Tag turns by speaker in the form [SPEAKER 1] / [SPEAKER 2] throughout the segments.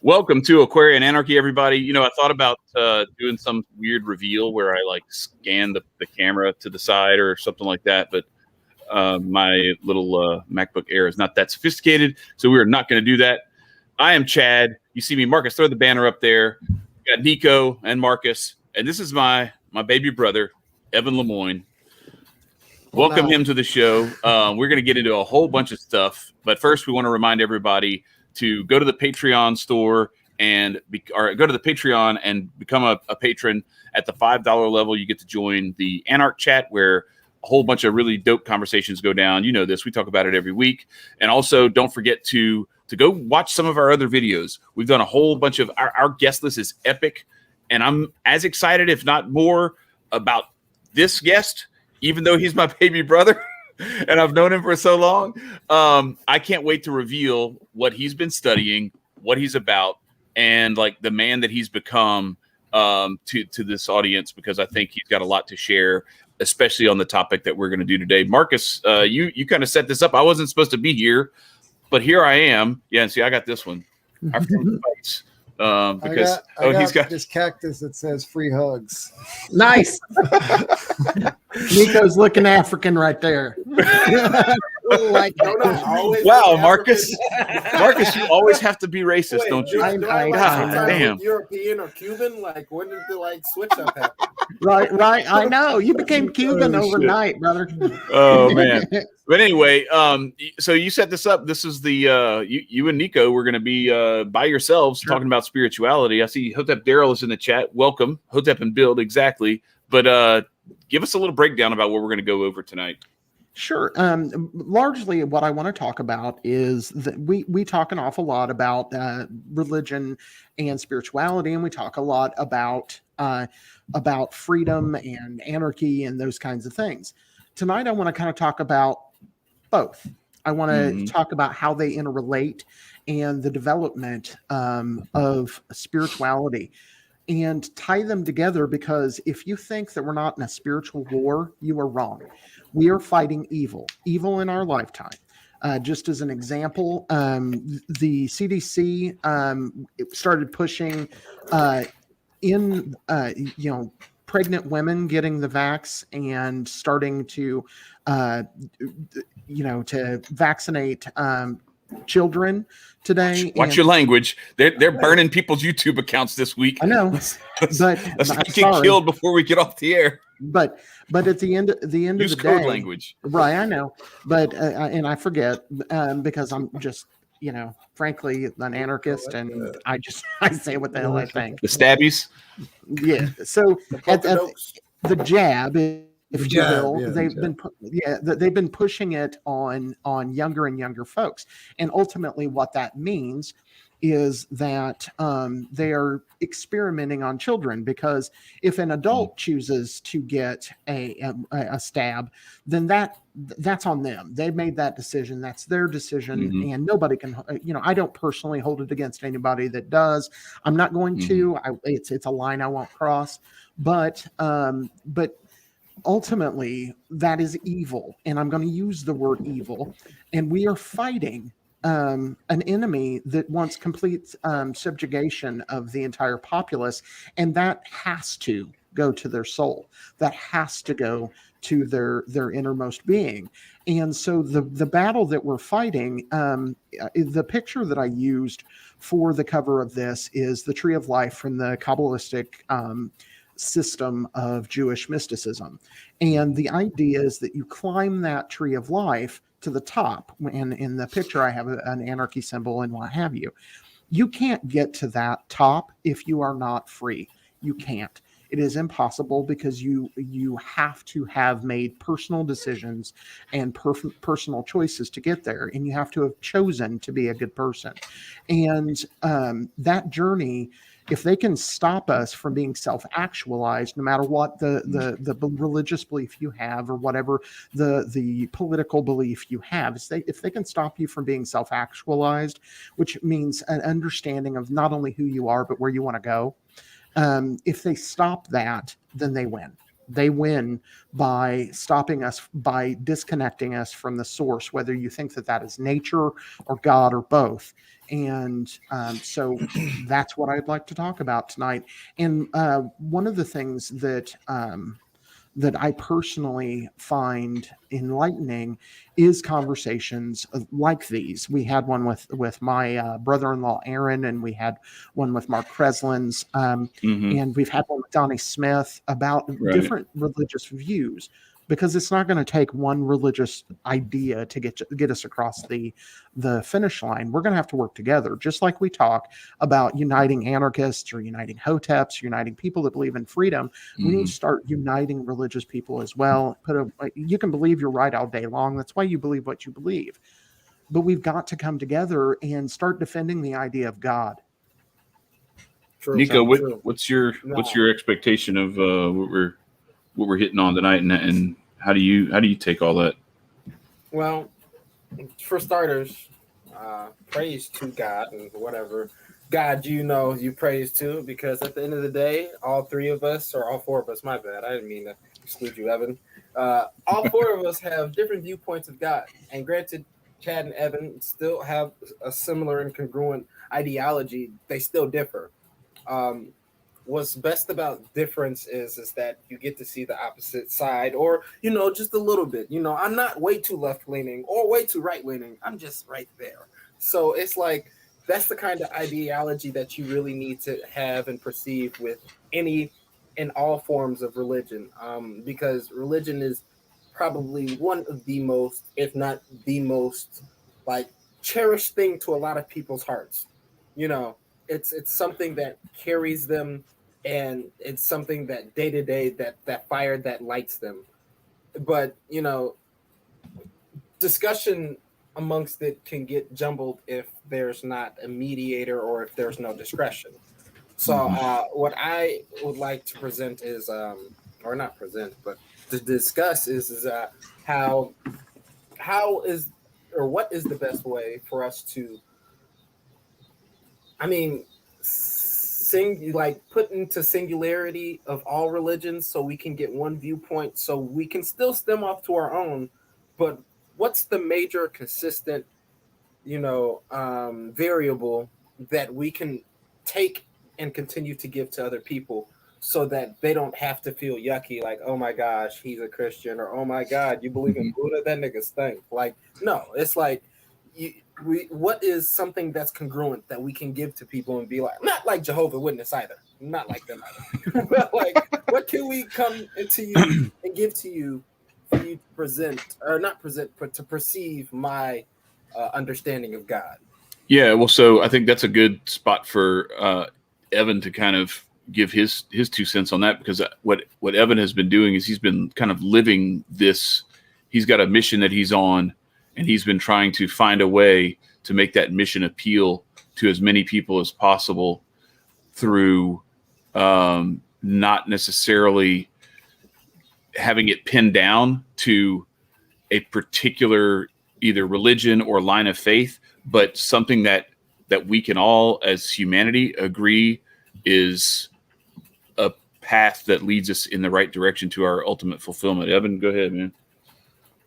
[SPEAKER 1] Welcome to Aquarian Anarchy, everybody. I thought about doing some weird reveal where I like scan the camera to the side or something like that, but my little MacBook Air is not that sophisticated, so we are not going to do that. I am Chad. You see me, Marcus. Throw the banner up there. We got Nico and Marcus, and this is my baby brother, Evan Lemoyne. Welcome him to the show. We're going to get into a whole bunch of stuff, but first we want to remind everybody to go to the Patreon store and go to the Patreon and become a patron. At the $5 level, you get to join the Anarch chat where a whole bunch of really dope conversations go down. You know this. We talk about it every week. And also, don't forget to go watch some of our other videos. We've done a whole bunch of our guest list is epic. And I'm as excited, if not more, about this guest, even though he's my baby brother. And I've known him for so long. I can't wait to reveal what he's been studying, what he's about, and like the man that he's become to this audience, because I think he's got a lot to share, especially on the topic that we're going to do today. Marcus, you kind of set this up. I wasn't supposed to be here, but here I am. Yeah, and see, I got this one. Because
[SPEAKER 2] he's got this cactus that says free hugs.
[SPEAKER 3] Nice. Nico's looking African right there.
[SPEAKER 1] Wow, Marcus. Marcus, you always have to be racist, don't you?
[SPEAKER 4] Damn. European or Cuban? Like, when did the switch up happen?
[SPEAKER 3] Right. I know. You became Cuban overnight, brother.
[SPEAKER 1] Oh man. But anyway, so you set this up. This is the you and Nico were going to be by yourselves talking about spirituality. I see Hotep Daryl is in the chat. Welcome, Hotep and Build, exactly. But give us a little breakdown about what we're going to go over tonight.
[SPEAKER 3] Sure. Largely what I want to talk about is that we talk an awful lot about religion and spirituality, and we talk a lot about freedom and anarchy and those kinds of things. Tonight, I want to kind of talk about both. I want to talk about how they interrelate and the development of spirituality and tie them together, because if you think that we're not in a spiritual war, you are wrong. We are fighting evil in our lifetime. Just as an example, the CDC started pushing pregnant women getting the vax and starting to vaccinate children today.
[SPEAKER 1] Watch your language. They're burning people's YouTube accounts this week.
[SPEAKER 3] I know,
[SPEAKER 1] let's not get killed before we get off the air.
[SPEAKER 3] But at the end of the
[SPEAKER 1] Use
[SPEAKER 3] day,
[SPEAKER 1] code language,
[SPEAKER 3] right? I know, but and I forget because I'm just frankly an anarchist, and I say what the hell I think.
[SPEAKER 1] The stabbies,
[SPEAKER 3] yeah. So at the jab. If you will, they've been pushing it on younger and younger folks, and ultimately, what that means is that they are experimenting on children. Because if an adult chooses to get a stab, then that's on them. They made that decision. That's their decision, and nobody can. I don't personally hold it against anybody that does. I'm not going to. It's a line I won't cross. But ultimately, that is evil, and I'm going to use the word evil. And we are fighting an enemy that wants complete subjugation of the entire populace, and that has to go to their soul. That has to go to their innermost being. And so the battle that we're fighting, the picture that I used for the cover of this is the Tree of Life from the Kabbalistic system of Jewish mysticism. And the idea is that you climb that tree of life to the top. And in the picture, I have an anarchy symbol and what have you. You can't get to that top if you are not free. You can't. It is impossible, because you have to have made personal decisions and personal choices to get there. And you have to have chosen to be a good person. And that journey, if they can stop us from being self-actualized, no matter what the religious belief you have or whatever the political belief you have, if they can stop you from being self-actualized, which means an understanding of not only who you are, but where you want to go, if they stop that, then they win. They win by stopping us, by disconnecting us from the source, whether you think that is nature or God or both. And so that's what I'd like to talk about tonight. And one of the things that I personally find enlightening is conversations like these. We had one with my brother-in-law Aaron, and we had one with Mark Kreslins, and we've had one with Donnie Smith about different religious views. Because it's not going to take one religious idea to get us across the finish line. We're going to have to work together, just like we talk about uniting anarchists or uniting hoteps, uniting people that believe in freedom. We need to start uniting religious people as well. You can believe you're right all day long. That's why you believe what you believe. But we've got to come together and start defending the idea of God.
[SPEAKER 1] True, Nico, what's your expectation of what we're hitting on tonight, and how do you take all that?
[SPEAKER 4] Well, for starters, praise to God and whatever God you praise to, because at the end of the day, all four of us, my bad, I didn't mean to exclude you, Evan. All four of us have different viewpoints of God, and granted, Chad and Evan still have a similar and congruent ideology. They still differ. What's best about difference is that you get to see the opposite side, or, just a little bit. I'm not way too left-leaning or way too right-leaning. I'm just right there. So it's like, that's the kind of ideology that you really need to have and perceive with in all forms of religion, because religion is probably one of the most, if not the most, cherished thing to a lot of people's hearts. It's something that carries them, and it's something that day to day, that fire that lights them. But discussion amongst it can get jumbled if there's not a mediator or if there's no discretion. So what I would like to present is, or not present, but to discuss is how is, or what is the best way for us to, put into singularity of all religions, so we can get one viewpoint, so we can still stem off to our own. But what's the major consistent, variable that we can take and continue to give to other people, so that they don't have to feel yucky, like, oh my gosh, he's a Christian, or oh my God, you believe in Buddha? That nigga stink. No, it's like, what is something that's congruent that we can give to people and be like, not like Jehovah's Witness either, not like them either, but what can we come to you and give to you for you to present, or not present, but to perceive my understanding of God?
[SPEAKER 1] Yeah, well, so I think that's a good spot for Evan to kind of give his 2 cents on that, because what Evan has been doing is he's been kind of living this. He's got a mission that he's on, and he's been trying to find a way to make that mission appeal to as many people as possible through not necessarily having it pinned down to a particular either religion or line of faith, but something that we can all as humanity agree is a path that leads us in the right direction to our ultimate fulfillment. Evan, go ahead, man.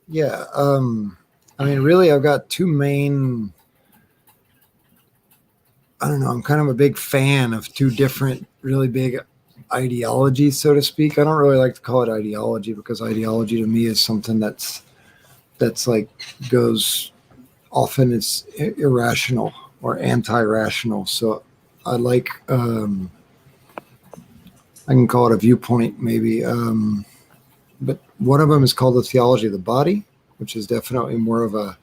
[SPEAKER 2] Yeah. Really, I've got two main, I'm kind of a big fan of two different really big ideologies, so to speak. I don't really like to call it ideology, because ideology to me is something that's goes, often it's irrational or anti-rational. So I like, I can call it a viewpoint maybe. But one of them is called the theology of the body, which is definitely more of a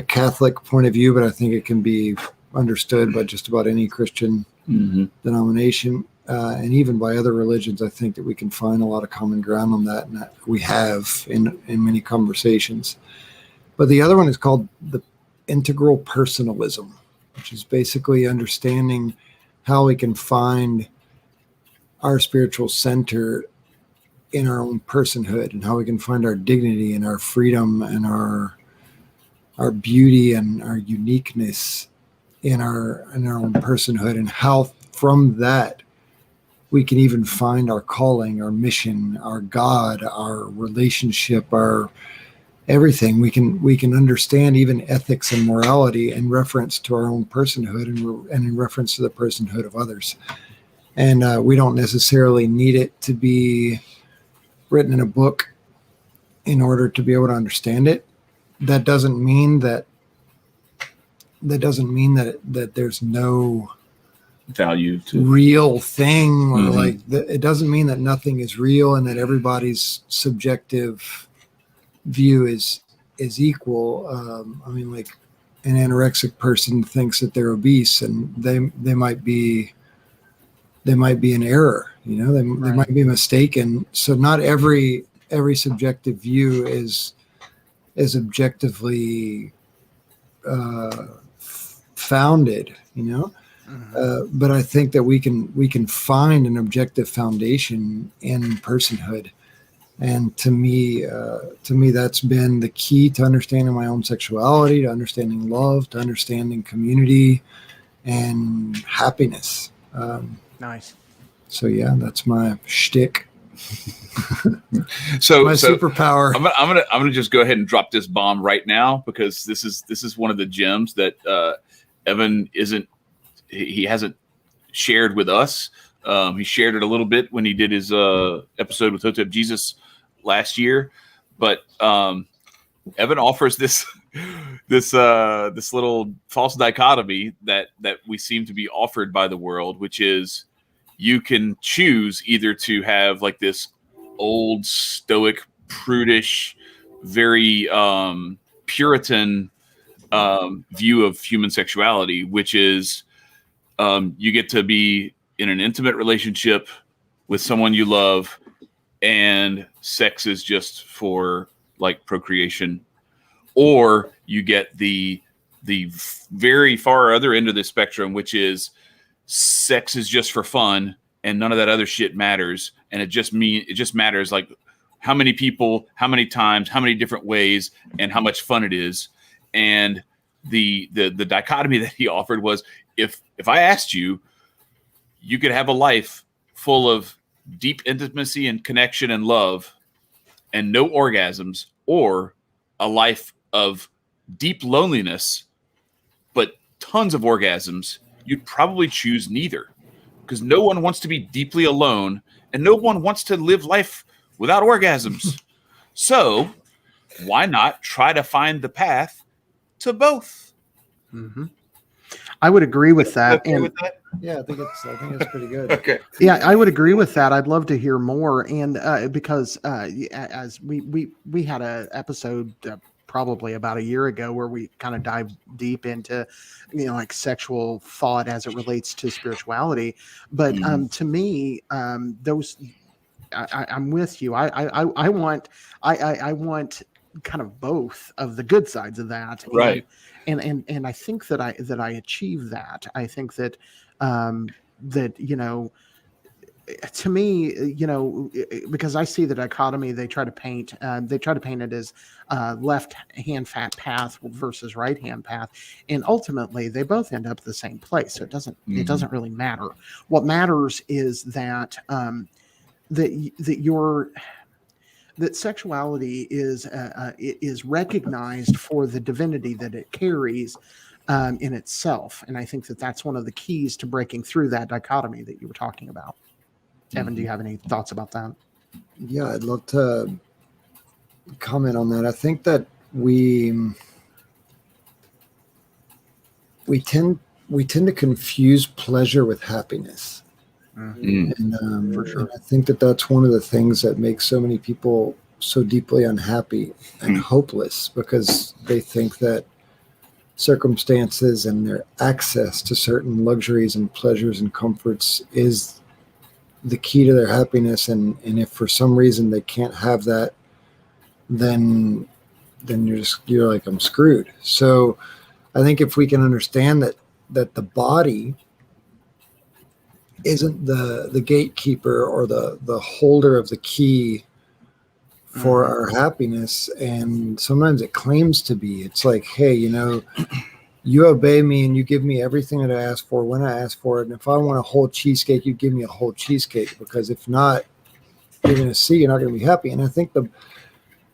[SPEAKER 2] Catholic point of view, but I think it can be understood by just about any Christian denomination, and even by other religions. I think that we can find a lot of common ground on that, and that we have in many conversations. But the other one is called the integral personalism, which is basically understanding how we can find our spiritual center in our own personhood, and how we can find our dignity and our freedom and our beauty and our uniqueness in our own personhood, and how from that we can even find our calling, our mission, our God, our relationship, our everything. We can understand even ethics and morality in reference to our own personhood and in reference to the personhood of others. And we don't necessarily need it to be written in a book in order to be able to understand it. That doesn't mean that there's no
[SPEAKER 1] value to
[SPEAKER 2] real thing, or
[SPEAKER 1] Mm-hmm.
[SPEAKER 2] it doesn't mean that nothing is real and that everybody's subjective view is equal. I mean, like an anorexic person thinks that they're obese, and they might be in error. They
[SPEAKER 3] Right.
[SPEAKER 2] might be mistaken. So not every subjective view is objectively founded. But I think that we can find an objective foundation in personhood. And to me, that's been the key to understanding my own sexuality, to understanding love, to understanding community and happiness.
[SPEAKER 3] Nice.
[SPEAKER 2] So yeah, that's my shtick,
[SPEAKER 1] so
[SPEAKER 2] my superpower.
[SPEAKER 1] I'm gonna just go ahead and drop this bomb right now, because this is one of the gems that Evan he hasn't shared with us. He shared it a little bit when he did his episode with Hotep Jesus last year, but Evan offers this little false dichotomy that we seem to be offered by the world, which is you can choose either to have like this old stoic, prudish, very Puritan view of human sexuality, which is you get to be in an intimate relationship with someone you love, and sex is just for like procreation. Or you get the very far other end of the spectrum, which is sex is just for fun and none of that other shit matters. And it just matters like how many people, how many times, how many different ways, and how much fun it is. And the dichotomy that he offered was, if I asked you, you could have a life full of deep intimacy and connection and love and no orgasms, or a life of deep loneliness but tons of orgasms, you'd probably choose neither, because no one wants to be deeply alone and no one wants to live life without orgasms. So why not try to find the path to both?
[SPEAKER 3] Mm-hmm. I would agree with that.
[SPEAKER 1] Okay with that?
[SPEAKER 2] Yeah, I think it's pretty good.
[SPEAKER 1] Okay.
[SPEAKER 3] Yeah, I would agree with that. I'd love to hear more, and because as we had an episode probably about a year ago where we kind of dived deep into like sexual thought as it relates to spirituality. But to me, those I'm with you. I want kind of both of the good sides of that,
[SPEAKER 1] Right.
[SPEAKER 3] And I think that I achieve that. I think that that to me, because I see the dichotomy they try to paint it as left hand path versus right hand path, and ultimately they both end up the same place. So it doesn't really matter. What matters is that that sexuality is recognized for the divinity that it carries in itself, and I think that that's one of the keys to breaking through that dichotomy that you were talking about. Evan, do you have any thoughts about that?
[SPEAKER 2] Yeah, I'd love to comment on that. I think that we tend to confuse pleasure with happiness. And
[SPEAKER 3] For sure.
[SPEAKER 2] and I think that that's one of the things that makes so many people so deeply unhappy and hopeless, because they think that circumstances and their access to certain luxuries and pleasures and comforts is the key to their happiness. And if for some reason they can't have that, then you're like, I'm screwed. So I think if we can understand that the body isn't the gatekeeper or the holder of the key for our happiness, and sometimes it claims to be. It's like, hey, you obey me and you give me everything that I ask for when I ask for it. And if I want a whole cheesecake, you give me a whole cheesecake, because if not, you're going to see you're not going to be happy. And I think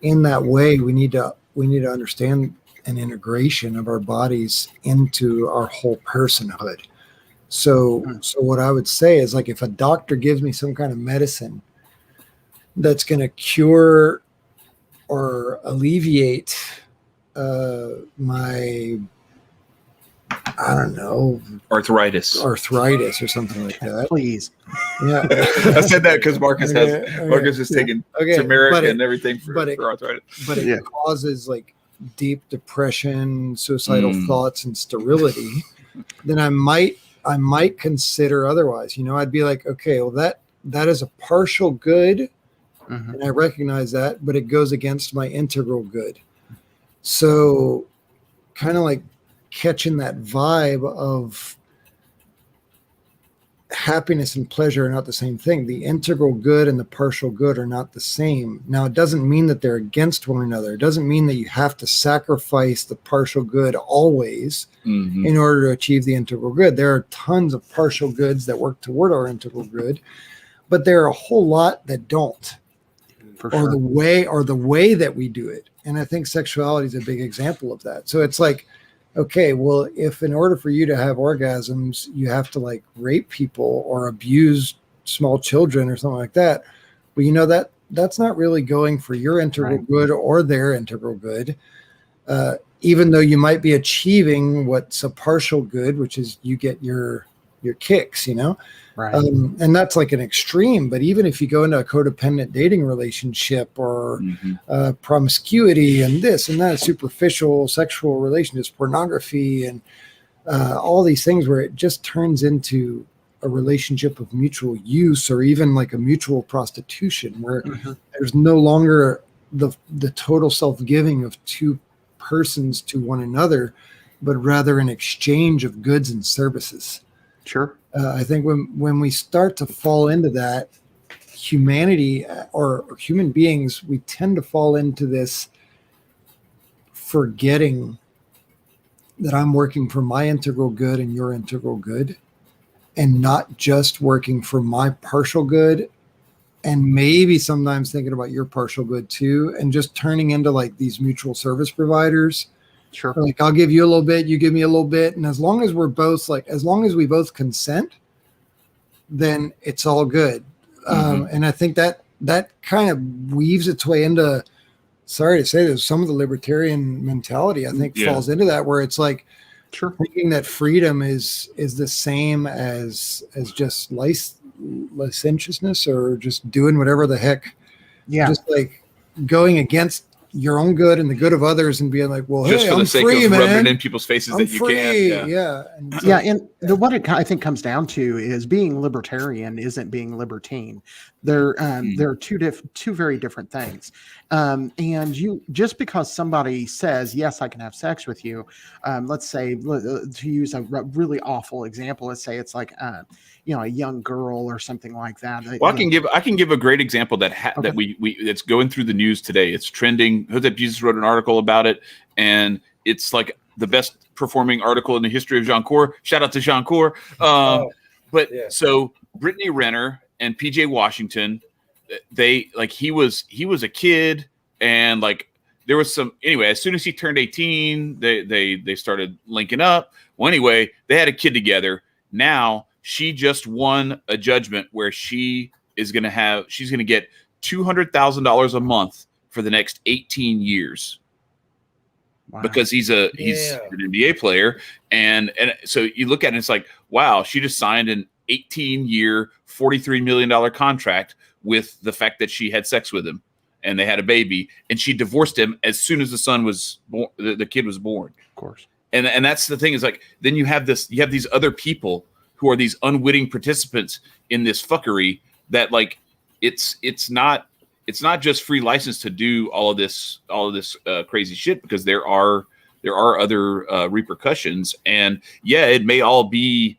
[SPEAKER 2] in that way, we need to understand an integration of our bodies into our whole personhood. So what I would say is, like, if a doctor gives me some kind of medicine that's going to cure or alleviate my, I don't know,
[SPEAKER 1] arthritis
[SPEAKER 2] or something like that.
[SPEAKER 3] Please.
[SPEAKER 2] Yeah.
[SPEAKER 1] I said that because Marcus is taking turmeric and everything for arthritis.
[SPEAKER 2] But it causes like deep depression, suicidal thoughts, and sterility. Then I might consider otherwise. I'd be like, okay, well that is a partial good, and I recognize that, but it goes against my integral good. So kind of like catching that vibe of happiness and pleasure are not the same thing. The integral good and the partial good are not the same. Now, it doesn't mean that they're against one another. It doesn't mean that you have to sacrifice the partial good always in order to achieve the integral good. There are tons of partial goods that work toward our integral good, but there are a whole lot that don't.
[SPEAKER 3] For sure.
[SPEAKER 2] Or the way that we do it. And I think sexuality is a big example of that. So it's like, okay, well, if in order for you to have orgasms, you have to like rape people or abuse small children or something like that, well, that's not really going for your integral good or their integral good. Even though you might be achieving what's a partial good, which is you get your kicks,
[SPEAKER 3] Right.
[SPEAKER 2] And that's like an extreme. But even if you go into a codependent dating relationship or promiscuity and this and that, superficial sexual relationships, pornography, and all these things where it just turns into a relationship of mutual use, or even like a mutual prostitution, where there's no longer the total self-giving of two persons to one another, but rather an exchange of goods and services.
[SPEAKER 3] Sure.
[SPEAKER 2] I think when we start to fall into that, humanity or human beings, we tend to fall into this forgetting that I'm working for my integral good and your integral good, and not just working for my partial good, and maybe sometimes thinking about your partial good too, and just turning into like these mutual service providers.
[SPEAKER 3] Sure.
[SPEAKER 2] Like, I'll give you a little bit, you give me a little bit. And as long as we both consent, then it's all good. And I think that kind of weaves its way into, sorry to say this, some of the libertarian mentality, I think, falls into that, where it's like thinking that freedom is the same as just licentiousness, or just doing whatever the heck. Yeah. Just like going against your own good and the good of others, and being like, well,
[SPEAKER 1] just
[SPEAKER 2] hey,
[SPEAKER 1] for the
[SPEAKER 2] I'm
[SPEAKER 1] sake
[SPEAKER 2] free,
[SPEAKER 1] of
[SPEAKER 2] man.
[SPEAKER 1] rubbing it in people's faces that you can.
[SPEAKER 3] And what it I think comes down to is being libertarian isn't being libertine. They're two very different things. And you, just because somebody says, yes, I can have sex with you, let's say, to use a really awful example, let's say it's like a young girl or something like that.
[SPEAKER 1] Well, I can give a great example that that's going through the news today. It's trending. Jose Jesus wrote an article about it, and it's like the best performing article in the history of Jean-Cour. Shout out to Jean-Cour. So Brittany Renner and PJ Washington, he was a kid, and like there was some, anyway, as soon as he turned 18, they started linking up. Well, anyway, they had a kid together. Now she just won a judgment where she's going to get $200,000 a month for the next 18 years. Wow. Because he's an NBA player. And so you look at it, it's like, wow, she just signed an 18-year, $43 million contract with the fact that she had sex with him and they had a baby, and she divorced him as soon as the son was born, the kid was born.
[SPEAKER 3] Of course.
[SPEAKER 1] And that's the thing, is like, then you have these other people who are these unwitting participants in this fuckery that, like, it's not just free license to do all of this crazy shit, because there are other repercussions. And yeah, it may all be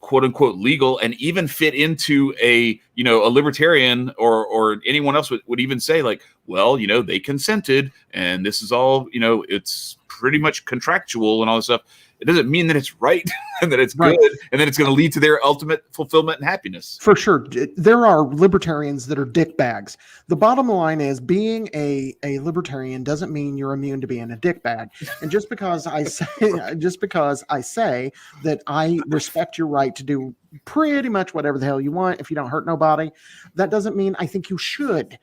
[SPEAKER 1] quote unquote legal and even fit into a libertarian or anyone else would even say, like, well, they consented and this is all, it's pretty much contractual and all this stuff. It doesn't mean that it's right and that it's
[SPEAKER 3] Right.
[SPEAKER 1] good and that it's going to lead to their ultimate fulfillment and happiness.
[SPEAKER 3] For sure. There are libertarians that are dick bags. The bottom line is being a libertarian doesn't mean you're immune to being a dick bag. And just because I say that I respect your right to do pretty much whatever the hell you want if you don't hurt nobody, that doesn't mean I think you should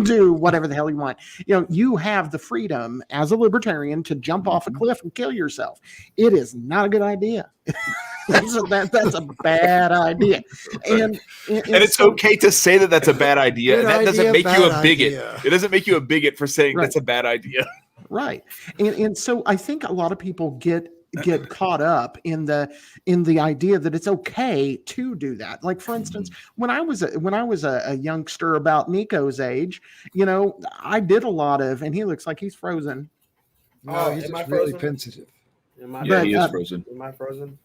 [SPEAKER 3] do whatever the hell you want. You have the freedom as a libertarian to jump off a cliff and kill yourself. It is not a good idea. That's a bad idea. And
[SPEAKER 1] it's okay to say that that's a bad idea. And that doesn't make you a bigot. It doesn't make you a bigot for saying that's a bad idea.
[SPEAKER 3] Right. And so I think a lot of people get caught up in the idea that it's okay to do that. Like, for instance, when I was a youngster about Nico's age, I did a lot of, and he looks like he's frozen.
[SPEAKER 2] No, he's just really pensive.
[SPEAKER 1] Yeah, he is frozen.
[SPEAKER 4] Am I frozen?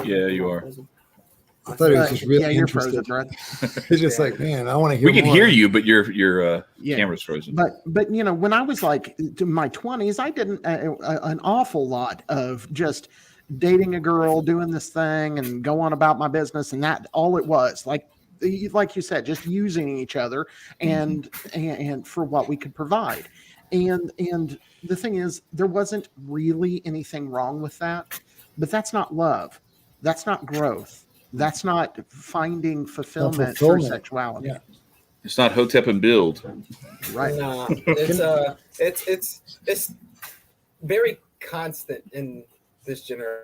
[SPEAKER 1] Yeah, you are.
[SPEAKER 2] I thought he was just really
[SPEAKER 3] you're
[SPEAKER 2] interested.
[SPEAKER 3] frozen, right?
[SPEAKER 2] He's just like, man, I want to hear.
[SPEAKER 1] We can
[SPEAKER 2] more.
[SPEAKER 1] hear you, but your camera's frozen.
[SPEAKER 3] But when I was like to my 20s, I did an awful lot of just dating a girl, doing this thing, and go on about my business, and that all it was. Like you said, just using each other and for what we could provide. And the thing is, there wasn't really anything wrong with that, but that's not love. That's not growth. That's not finding fulfillment through sexuality.
[SPEAKER 2] Yeah.
[SPEAKER 1] It's not Hotep and Build.
[SPEAKER 3] Right.
[SPEAKER 4] No, it's very constant in this generation.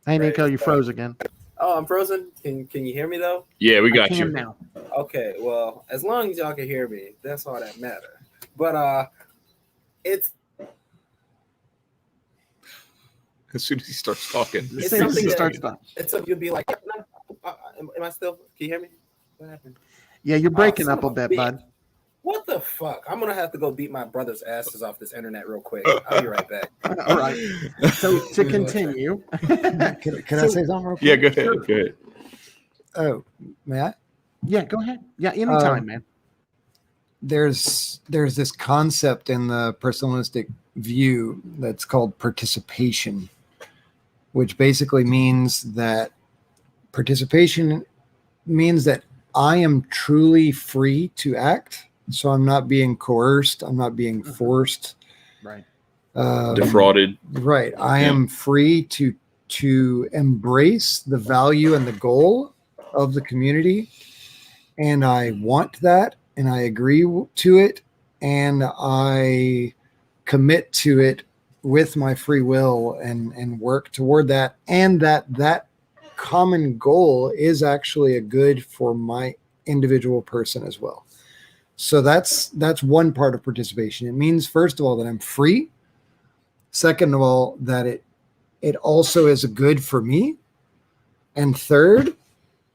[SPEAKER 3] Hey, Nico, you froze again.
[SPEAKER 4] Oh, I'm frozen. Can you hear me though?
[SPEAKER 1] Yeah, we got
[SPEAKER 3] I can
[SPEAKER 1] you.
[SPEAKER 3] now.
[SPEAKER 4] Okay, well, as long as y'all can hear me, that's all that matters. But it's
[SPEAKER 1] As soon as he starts talking.
[SPEAKER 3] As
[SPEAKER 4] It's
[SPEAKER 3] soon as he
[SPEAKER 4] something
[SPEAKER 3] starts
[SPEAKER 4] that-
[SPEAKER 3] talking.
[SPEAKER 4] it's something you'll be like, am I still? Can you hear me? What happened?
[SPEAKER 3] Yeah, you're breaking
[SPEAKER 4] son
[SPEAKER 3] up a
[SPEAKER 4] of a
[SPEAKER 3] bit,
[SPEAKER 4] bitch.
[SPEAKER 3] bud.
[SPEAKER 4] What the fuck? I'm gonna have to go beat my brother's asses off this internet real quick. I'll be right back.
[SPEAKER 3] All right. So to continue.
[SPEAKER 2] Can I say something real quick?
[SPEAKER 1] Yeah, go ahead. Go ahead.
[SPEAKER 2] Oh, may I?
[SPEAKER 3] Yeah, go ahead. Yeah, anytime, man.
[SPEAKER 2] There's this concept in the personalistic view that's called participation, which basically means that participation means that I am truly free to act. So I'm not being coerced. I'm not being forced.
[SPEAKER 3] Right.
[SPEAKER 1] Defrauded.
[SPEAKER 2] Right. I am free to embrace the value and the goal of the community. And I want that. And I agree to it. And I commit to it with my free will and work toward that. And that common goal is actually a good for my individual person as well. So that's one part of participation. It means, first of all, that I'm free. Second of all, that it also is a good for me. And third,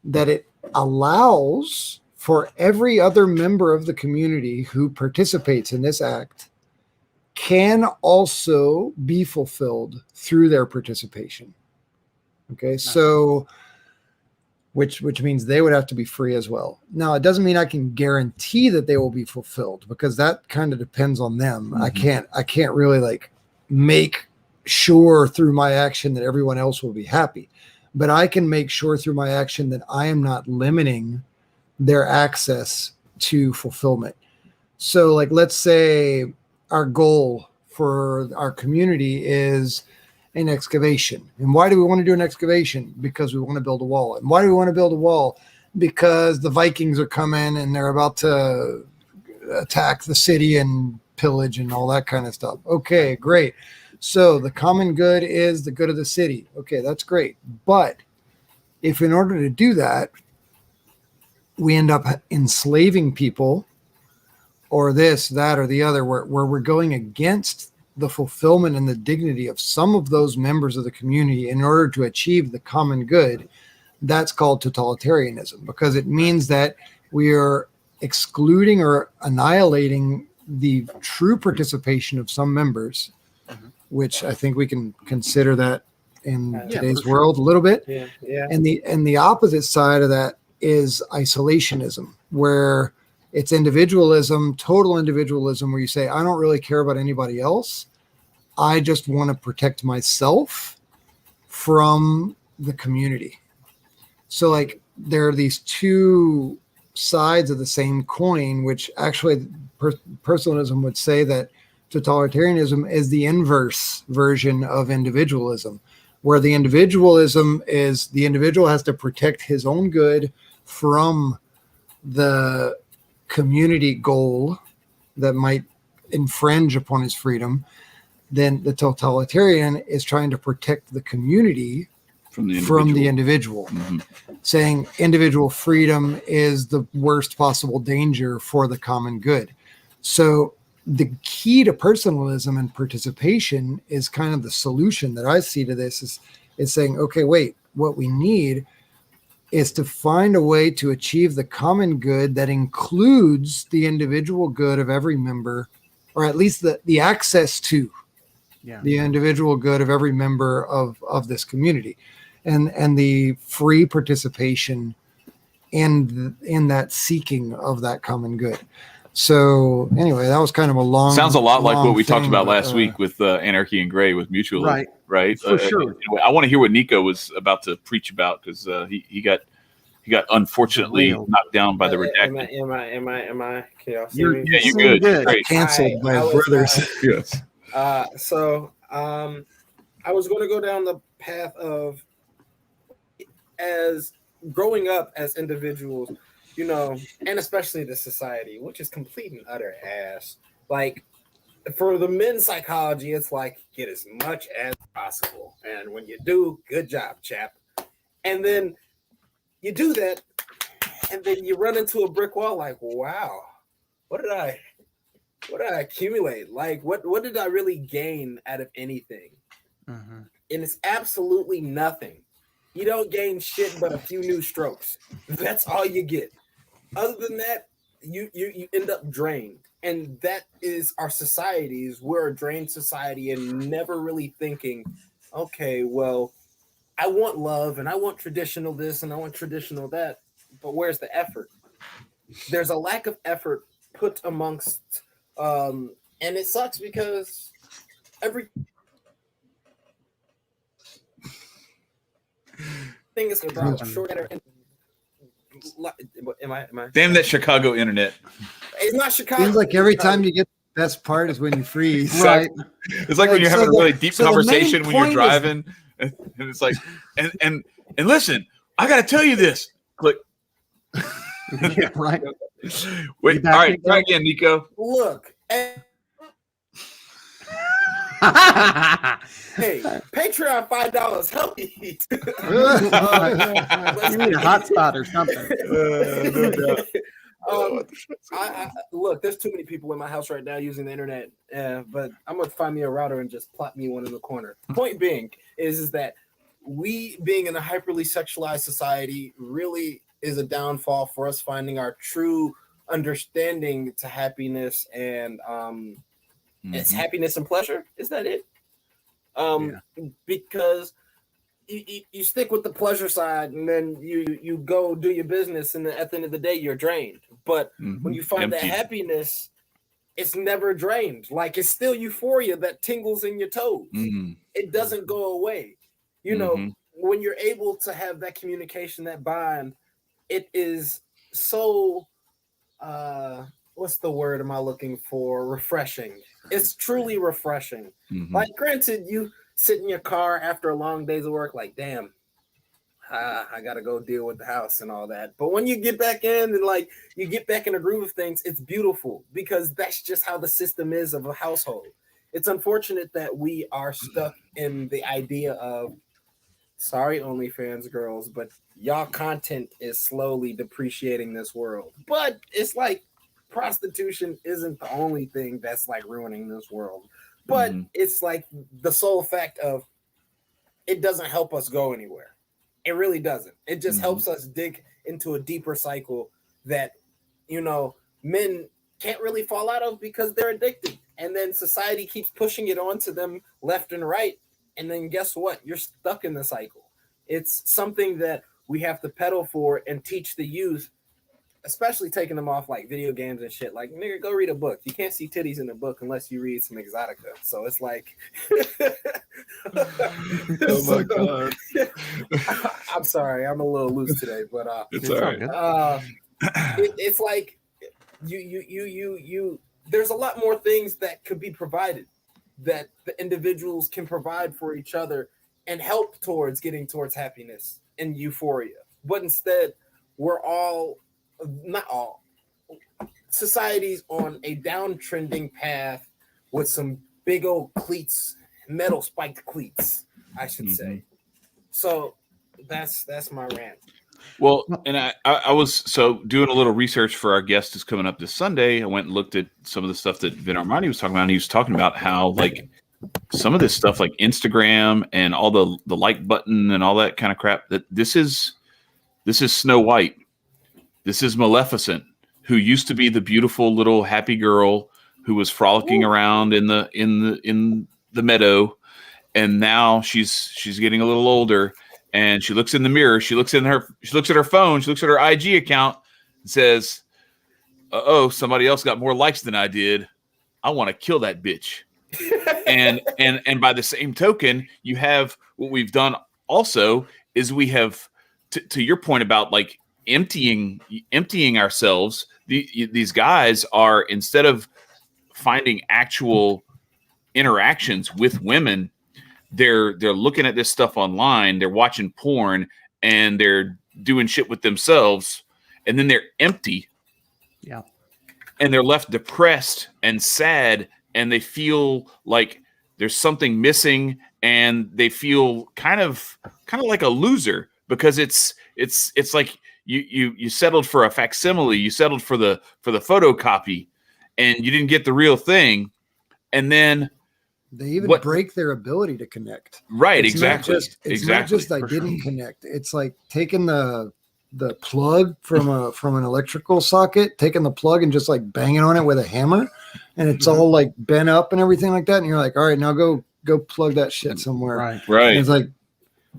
[SPEAKER 2] that it allows for every other member of the community who participates in this act can also be fulfilled through their participation. Okay, so which means they would have to be free as well. Now, it doesn't mean I can guarantee that they will be fulfilled, because that kind of depends on them.
[SPEAKER 1] Mm-hmm.
[SPEAKER 2] I can't really like make sure through my action that everyone else will be happy, but I can make sure through my action that I am not limiting their access to fulfillment. So, like, let's say our goal for our community is an excavation. And why do we want to do an excavation? Because we want to build a wall. And why do we want to build a wall? Because the Vikings are coming and they're about to attack the city and pillage and all that kind of stuff. Okay, great. So the common good is the good of the city. Okay, that's great. But if in order to do that, we end up enslaving people or this, that, or the other, where we're going against the fulfillment and the dignity of some of those members of the community in order to achieve the common good, that's called totalitarianism, because it means that we are excluding or annihilating the true participation of some members, which I think we can consider that in today's world a little bit.
[SPEAKER 4] Yeah.
[SPEAKER 2] And the opposite side of that is isolationism. where it's individualism, total individualism, where you say, I don't really care about anybody else. I just want to protect myself from the community. So like there are these two sides of the same coin, which actually personalism would say that totalitarianism is the inverse version of individualism, where the individualism is the individual has to protect his own good from the community goal that might infringe upon his freedom. Then the totalitarian is trying to protect the community from the individual, saying individual freedom is the worst possible danger for the common good. So the key to personalism and participation is kind of the solution that I see to this is saying, okay, wait, what we need is to find a way to achieve the common good that includes the individual good of every member, or at least the access to the individual good of every member of this community, and the free participation in that seeking of that common good. So anyway, that was kind of a long.
[SPEAKER 1] Sounds a lot like what we talked about last week with Anarchy and Gray with Mutualism, right?
[SPEAKER 3] For sure.
[SPEAKER 1] I want to hear what Nico was about to preach about, because he got unfortunately knocked down by the redacted.
[SPEAKER 4] Am I? Can y'all see me?
[SPEAKER 1] Yeah, you're good. Great.
[SPEAKER 2] Canceled by his brothers.
[SPEAKER 1] Yes.
[SPEAKER 4] So I was going to go down the path of, as growing up as individuals, you know, and especially the society, which is complete and utter ass. Like, for the men's psychology, it's like, get as much as possible. And when you do, good job, chap. And then you do that, and then you run into a brick wall like, wow, what did I accumulate? Like, what did I really gain out of anything? And it's absolutely nothing. You don't gain shit but a few new strokes. That's all you get. Other than that, you end up drained. And that is our societies. We're a drained society and never really thinking, okay, well, I want love and I want traditional this and I want traditional that, but where's the effort? There's a lack of effort put amongst, and it sucks because everything is about shorter. Am I?
[SPEAKER 1] Damn that Chicago internet.
[SPEAKER 4] It's not Chicago.
[SPEAKER 2] Seems like every time you get the best part is when you freeze.
[SPEAKER 1] Right. It's like when you're having a really deep conversation when you're driving, and it's like, and listen, I got to tell you this. Click.
[SPEAKER 3] Yeah, right.
[SPEAKER 1] Wait. All right. Try again, Nico.
[SPEAKER 4] Look. Hey, Patreon $5 help me.
[SPEAKER 3] You need a hotspot or something.
[SPEAKER 4] Look, there's too many people in my house right now using the internet, but I'm gonna find me a router and just plot me one in the corner. Point being is that we being in a hyperly sexualized society really is a downfall for us finding our true understanding to happiness and it's happiness and pleasure. Is that it? Because you stick with the pleasure side and then you go do your business, and then at the end of the day you're drained. But when you find that happiness, it's never drained. Like, it's still euphoria that tingles in your toes. It doesn't go away. You know, when you're able to have that communication, that bond, it is so what's the word am I looking for? Refreshing. It's truly refreshing. Like, granted, you sit in your car after a long days of work, like, damn, I gotta go deal with the house and all that. But when you get back in and like you get back in the groove of things, it's beautiful because that's just how the system is of a household. It's unfortunate that we are stuck in the idea of, sorry, OnlyFans girls, but y'all content is slowly depreciating this world. But it's like, prostitution isn't the only thing that's like ruining this world, but it's like the sole fact of it doesn't help us go anywhere. It really doesn't. It just helps us dig into a deeper cycle that, you know, men can't really fall out of because they're addicted, and then society keeps pushing it onto them left and right, and then guess what? You're stuck in the cycle. It's something that we have to pedal for and teach the youth especially taking them off like video games and shit. Like, nigga, go read a book. You can't see titties in a book unless you read some Exotica. So it's like,
[SPEAKER 1] Oh my god,
[SPEAKER 4] I'm sorry, I'm a little loose today, but
[SPEAKER 1] it's all right.
[SPEAKER 4] It's like you. There's a lot more things that could be provided that the individuals can provide for each other and help towards getting towards happiness and euphoria. But instead, we're all, not all, society's on a downtrending path with some big old cleats, metal spiked cleats, I should say. So that's my rant.
[SPEAKER 1] Well, and I was so doing a little research for our guest who's coming up this Sunday. I went and looked at some of the stuff that Vin Armani was talking about. And he was talking about how like some of this stuff like Instagram and all the like button and all that kind of crap, that this is Snow White. This is Maleficent, who used to be the beautiful little happy girl who was frolicking around in the meadow, and now she's getting a little older. And she looks in the mirror. She looks at her phone. She looks at her IG account and says, "Oh, somebody else got more likes than I did. I want to kill that bitch." and by the same token, you have what we've done also is we have to your point about like emptying ourselves. These guys are, instead of finding actual interactions with women, they're looking at this stuff online, they're watching porn, and they're doing shit with themselves, and then they're empty.
[SPEAKER 3] Yeah.
[SPEAKER 1] And they're left depressed and sad, and they feel like there's something missing, and they feel kind of like a loser, because it's like you settled for a facsimile, you settled for the photocopy, and you didn't get the real thing. And then
[SPEAKER 2] they even break their ability to connect.
[SPEAKER 1] Right,
[SPEAKER 2] it's
[SPEAKER 1] exactly.
[SPEAKER 2] It's not just I didn't connect. It's like taking the plug from an electrical socket, taking the plug and just like banging on it with a hammer, and it's all like bent up and everything like that. And you're like, all right, now go plug that shit somewhere.
[SPEAKER 1] Right.
[SPEAKER 2] And it's like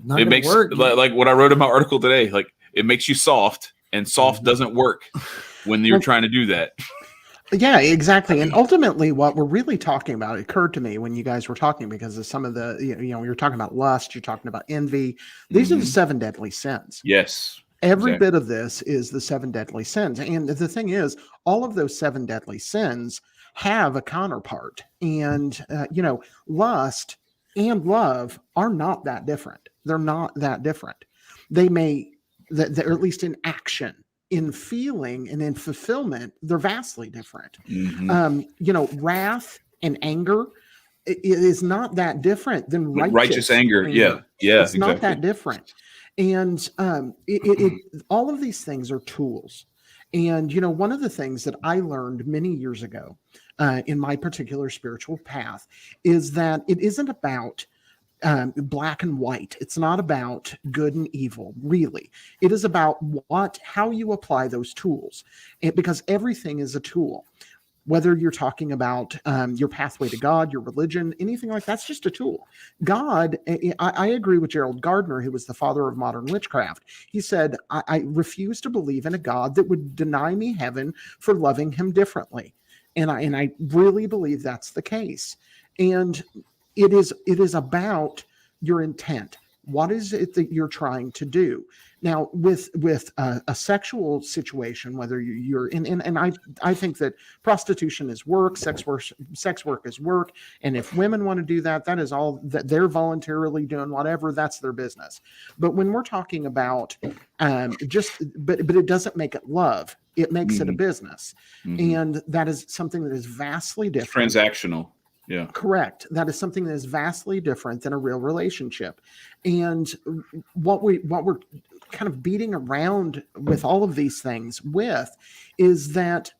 [SPEAKER 2] not
[SPEAKER 1] it makes
[SPEAKER 2] work.
[SPEAKER 1] Like what I wrote in my article today. Like it makes you soft, and soft doesn't work when you're trying to do that.
[SPEAKER 3] Yeah, exactly. And ultimately, what we're really talking about, it occurred to me when you guys were talking, because of some of the, you're talking about lust, you're talking about envy. These are the 7 deadly sins.
[SPEAKER 1] Yes.
[SPEAKER 3] Every bit of this is the 7 deadly sins. And the thing is, all of those 7 deadly sins have a counterpart. And, lust and love are not that different. They're not that different. They may, they're at least in action, in feeling, and in fulfillment, they're vastly different. Wrath and anger is not that different than righteous
[SPEAKER 1] anger. Yeah,
[SPEAKER 3] it's not that different. And all of these things are tools. And one of the things that I learned many years ago in my particular spiritual path is that it isn't about black and white. It's not about good and evil, really. It is about how you apply those tools, because everything is a tool. Whether you're talking about your pathway to God, your religion, anything like that's just a tool. God, I agree with Gerald Gardner, who was the father of modern witchcraft. He said, I refuse to believe in a God that would deny me heaven for loving him differently. And I really believe that's the case. And it is about your intent. What is it that you're trying to do? Now, with a sexual situation, whether you're in, and I think that prostitution is work, sex work is work, and if women want to do that, that is all that they're voluntarily doing. Whatever, that's their business. But when we're talking about but it doesn't make it love; it makes it a business, and that is something that is vastly different.
[SPEAKER 1] It's transactional. Yeah.
[SPEAKER 3] Correct. That is something that is vastly different than a real relationship. And what we're kind of beating around with all of these things with is that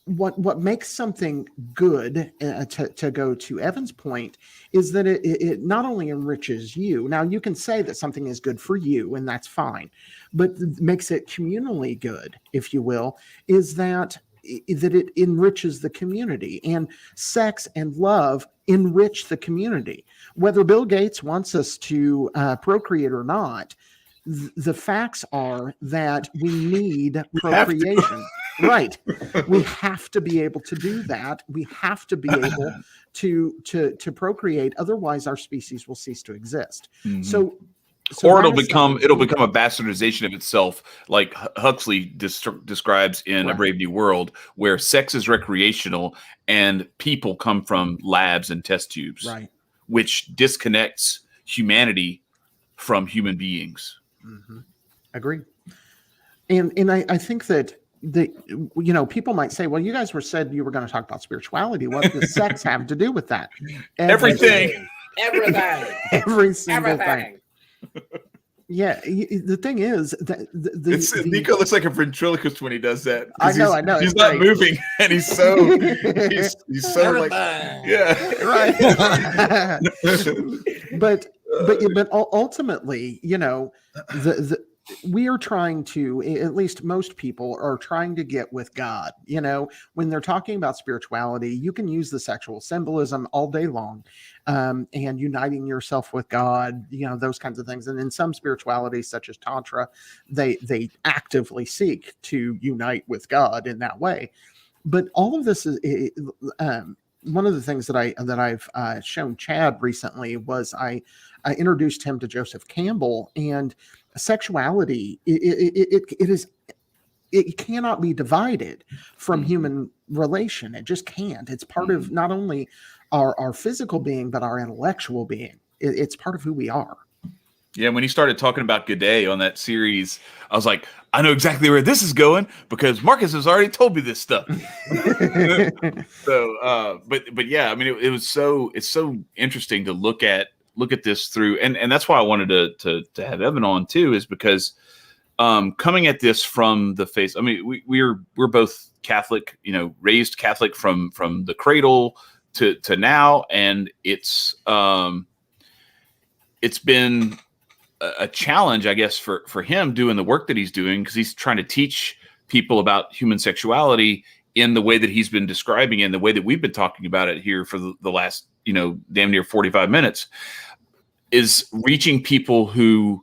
[SPEAKER 3] what makes something good, to go to Evan's point, is that it not only enriches you. Now, you can say that something is good for you, and that's fine, but makes it communally good, if you will, is that it enriches the community, and sex and love enrich the community. Whether Bill Gates wants us to procreate or not, the facts are that we need procreation. Right. We have to be able to do that. We have to be able to procreate. Otherwise, our species will cease to exist.
[SPEAKER 1] Mhm.
[SPEAKER 3] So
[SPEAKER 1] or
[SPEAKER 3] that
[SPEAKER 1] it'll
[SPEAKER 3] is
[SPEAKER 1] become
[SPEAKER 3] something-
[SPEAKER 1] a bastardization of itself, like Huxley describes in A
[SPEAKER 3] Right.
[SPEAKER 1] Brave New World, where sex is recreational and people come from labs and test tubes,
[SPEAKER 3] right.
[SPEAKER 1] which disconnects humanity from human beings.
[SPEAKER 3] Mm-hmm. Agree. And I think that people might say, well, you guys said you were going to talk about spirituality. What does sex have to do with that?
[SPEAKER 1] Everything.
[SPEAKER 3] Every single thing.
[SPEAKER 4] Everything.
[SPEAKER 3] Yeah. The thing is that
[SPEAKER 1] Nico looks like a ventriloquist when he does that.
[SPEAKER 3] I know.
[SPEAKER 1] He's
[SPEAKER 3] it's
[SPEAKER 1] not
[SPEAKER 3] great.
[SPEAKER 1] moving, and he's so like, yeah.
[SPEAKER 3] Right. but ultimately, we are trying to, at least most people are trying to get with God. When they're talking about spirituality, you can use the sexual symbolism all day long, and uniting yourself with God, those kinds of things. And in some spiritualities, such as Tantra, they actively seek to unite with God in that way. But all of this is one of the things that I've shown Chad recently was I introduced him to Joseph Campbell, and sexuality it cannot be divided from human relation. It just can't. It's part of not only our physical being, but our intellectual being. It's part of who we are.
[SPEAKER 1] Yeah, when he started talking about G'day on that series, I was like, I know exactly where this is going because Marcus has already told me this stuff. So, but yeah, I mean, it's so interesting to look at this through, and that's why I wanted to have Evan on too, is because coming at this from the face. I mean, we're both Catholic, raised Catholic from the cradle to now, and it's been a challenge, I guess, for him doing the work that he's doing, because he's trying to teach people about human sexuality in the way that he's been describing, in the way that we've been talking about it here for the last, damn near 45 minutes, is reaching people who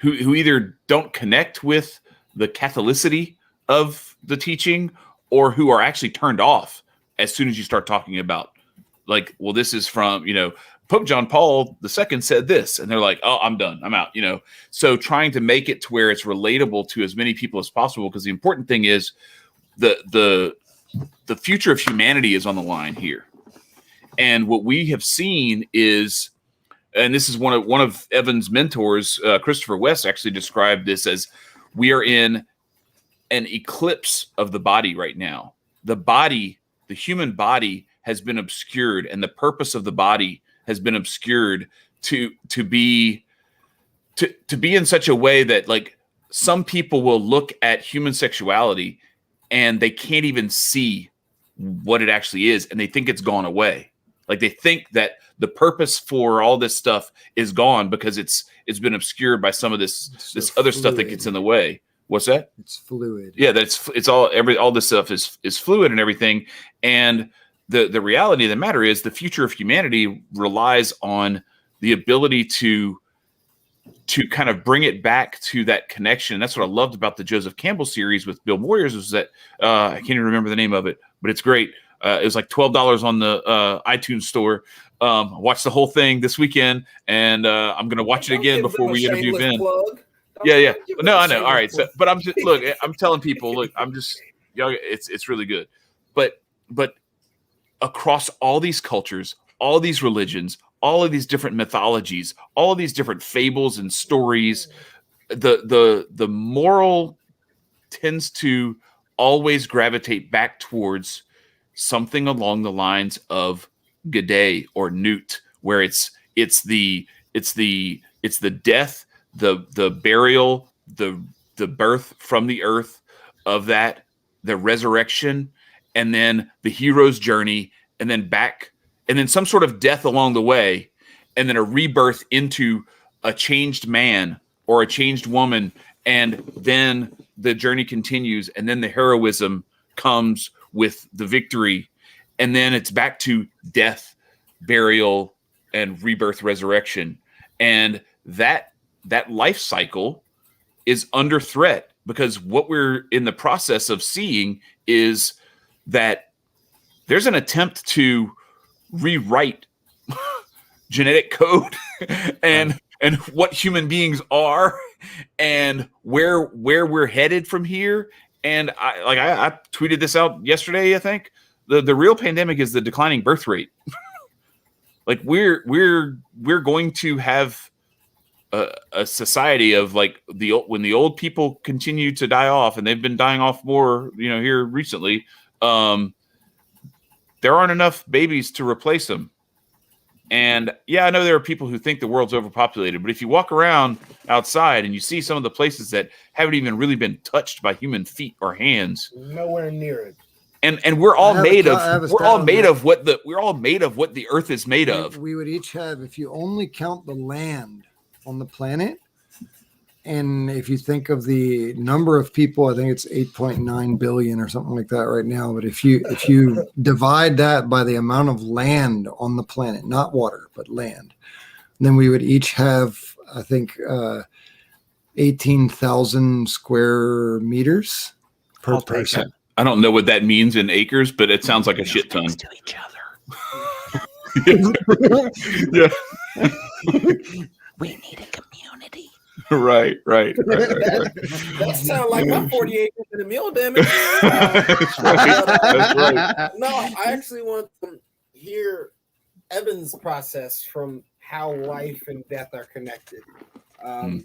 [SPEAKER 1] either don't connect with the Catholicity of the teaching, or who are actually turned off as soon as you start talking about, like, well, this is from, Pope John Paul II said this, and they're like, oh, I'm done. I'm out, So trying to make it to where it's relatable to as many people as possible, because the important thing is the future of humanity is on the line here. And what we have seen is, and this is one of Evan's mentors, Christopher West, actually described this as, we are in an eclipse of the body right now. The human body has been obscured, and the purpose of the body has been obscured to be in such a way that, like, some people will look at human sexuality and they can't even see what it actually is, and they think it's gone away. Like, they think that the purpose for all this stuff is gone because it's been obscured by some of this other stuff that gets in the way. What's that?
[SPEAKER 2] It's fluid.
[SPEAKER 1] Yeah, it's all this stuff is fluid and everything. And the reality of the matter is, the future of humanity relies on the ability to kind of bring it back to that connection. And that's what I loved about the Joseph Campbell series with Bill Moyers, was that I can't even remember the name of it, but it's great. It was like $12 on the iTunes store. Watched the whole thing this weekend, and I'm going to watch it again before we interview Vin. Yeah. No, I know. All right. So, but I'm telling people, look, it's really good. But across all these cultures, all these religions, all of these different mythologies, all of these different fables and stories, the moral tends to always gravitate back towards something along the lines of G'day or Newt, where it's the death, the burial, the birth from the earth of that, the resurrection, and then the hero's journey, and then back, and then some sort of death along the way, and then a rebirth into a changed man or a changed woman, and then the journey continues, and then the heroism comes with the victory, and then it's back to death, burial, and rebirth, resurrection. And that that life cycle is under threat, because what we're in the process of seeing is that there's an attempt to rewrite genetic code and what human beings are and where we're headed from here. And I tweeted this out yesterday. I think the real pandemic is the declining birth rate. Like we're going to have a society of like when the old people continue to die off, and they've been dying off more, here recently. There aren't enough babies to replace them. And yeah, I know there are people who think the world's overpopulated, but if you walk around outside and you see some of the places that haven't even really been touched by human feet or hands,
[SPEAKER 4] nowhere near it.
[SPEAKER 1] And we're all made of what the earth is made of.
[SPEAKER 2] We would each have, if you only count the land on the planet, and if you think of the number of people, I think it's 8.9 billion or something like that right now. But if you divide that by the amount of land on the planet, not water, but land, then we would each have, I think, 18,000 square meters per person.
[SPEAKER 1] I don't know what that means in acres, but it sounds like a shit ton.
[SPEAKER 3] To each other.
[SPEAKER 1] Yeah.
[SPEAKER 3] We need a community.
[SPEAKER 1] Right.
[SPEAKER 4] That sounds like my 40 acres in a mule, damn it.
[SPEAKER 1] That's right.
[SPEAKER 4] No, I actually want to hear Evan's process from how life and death are connected.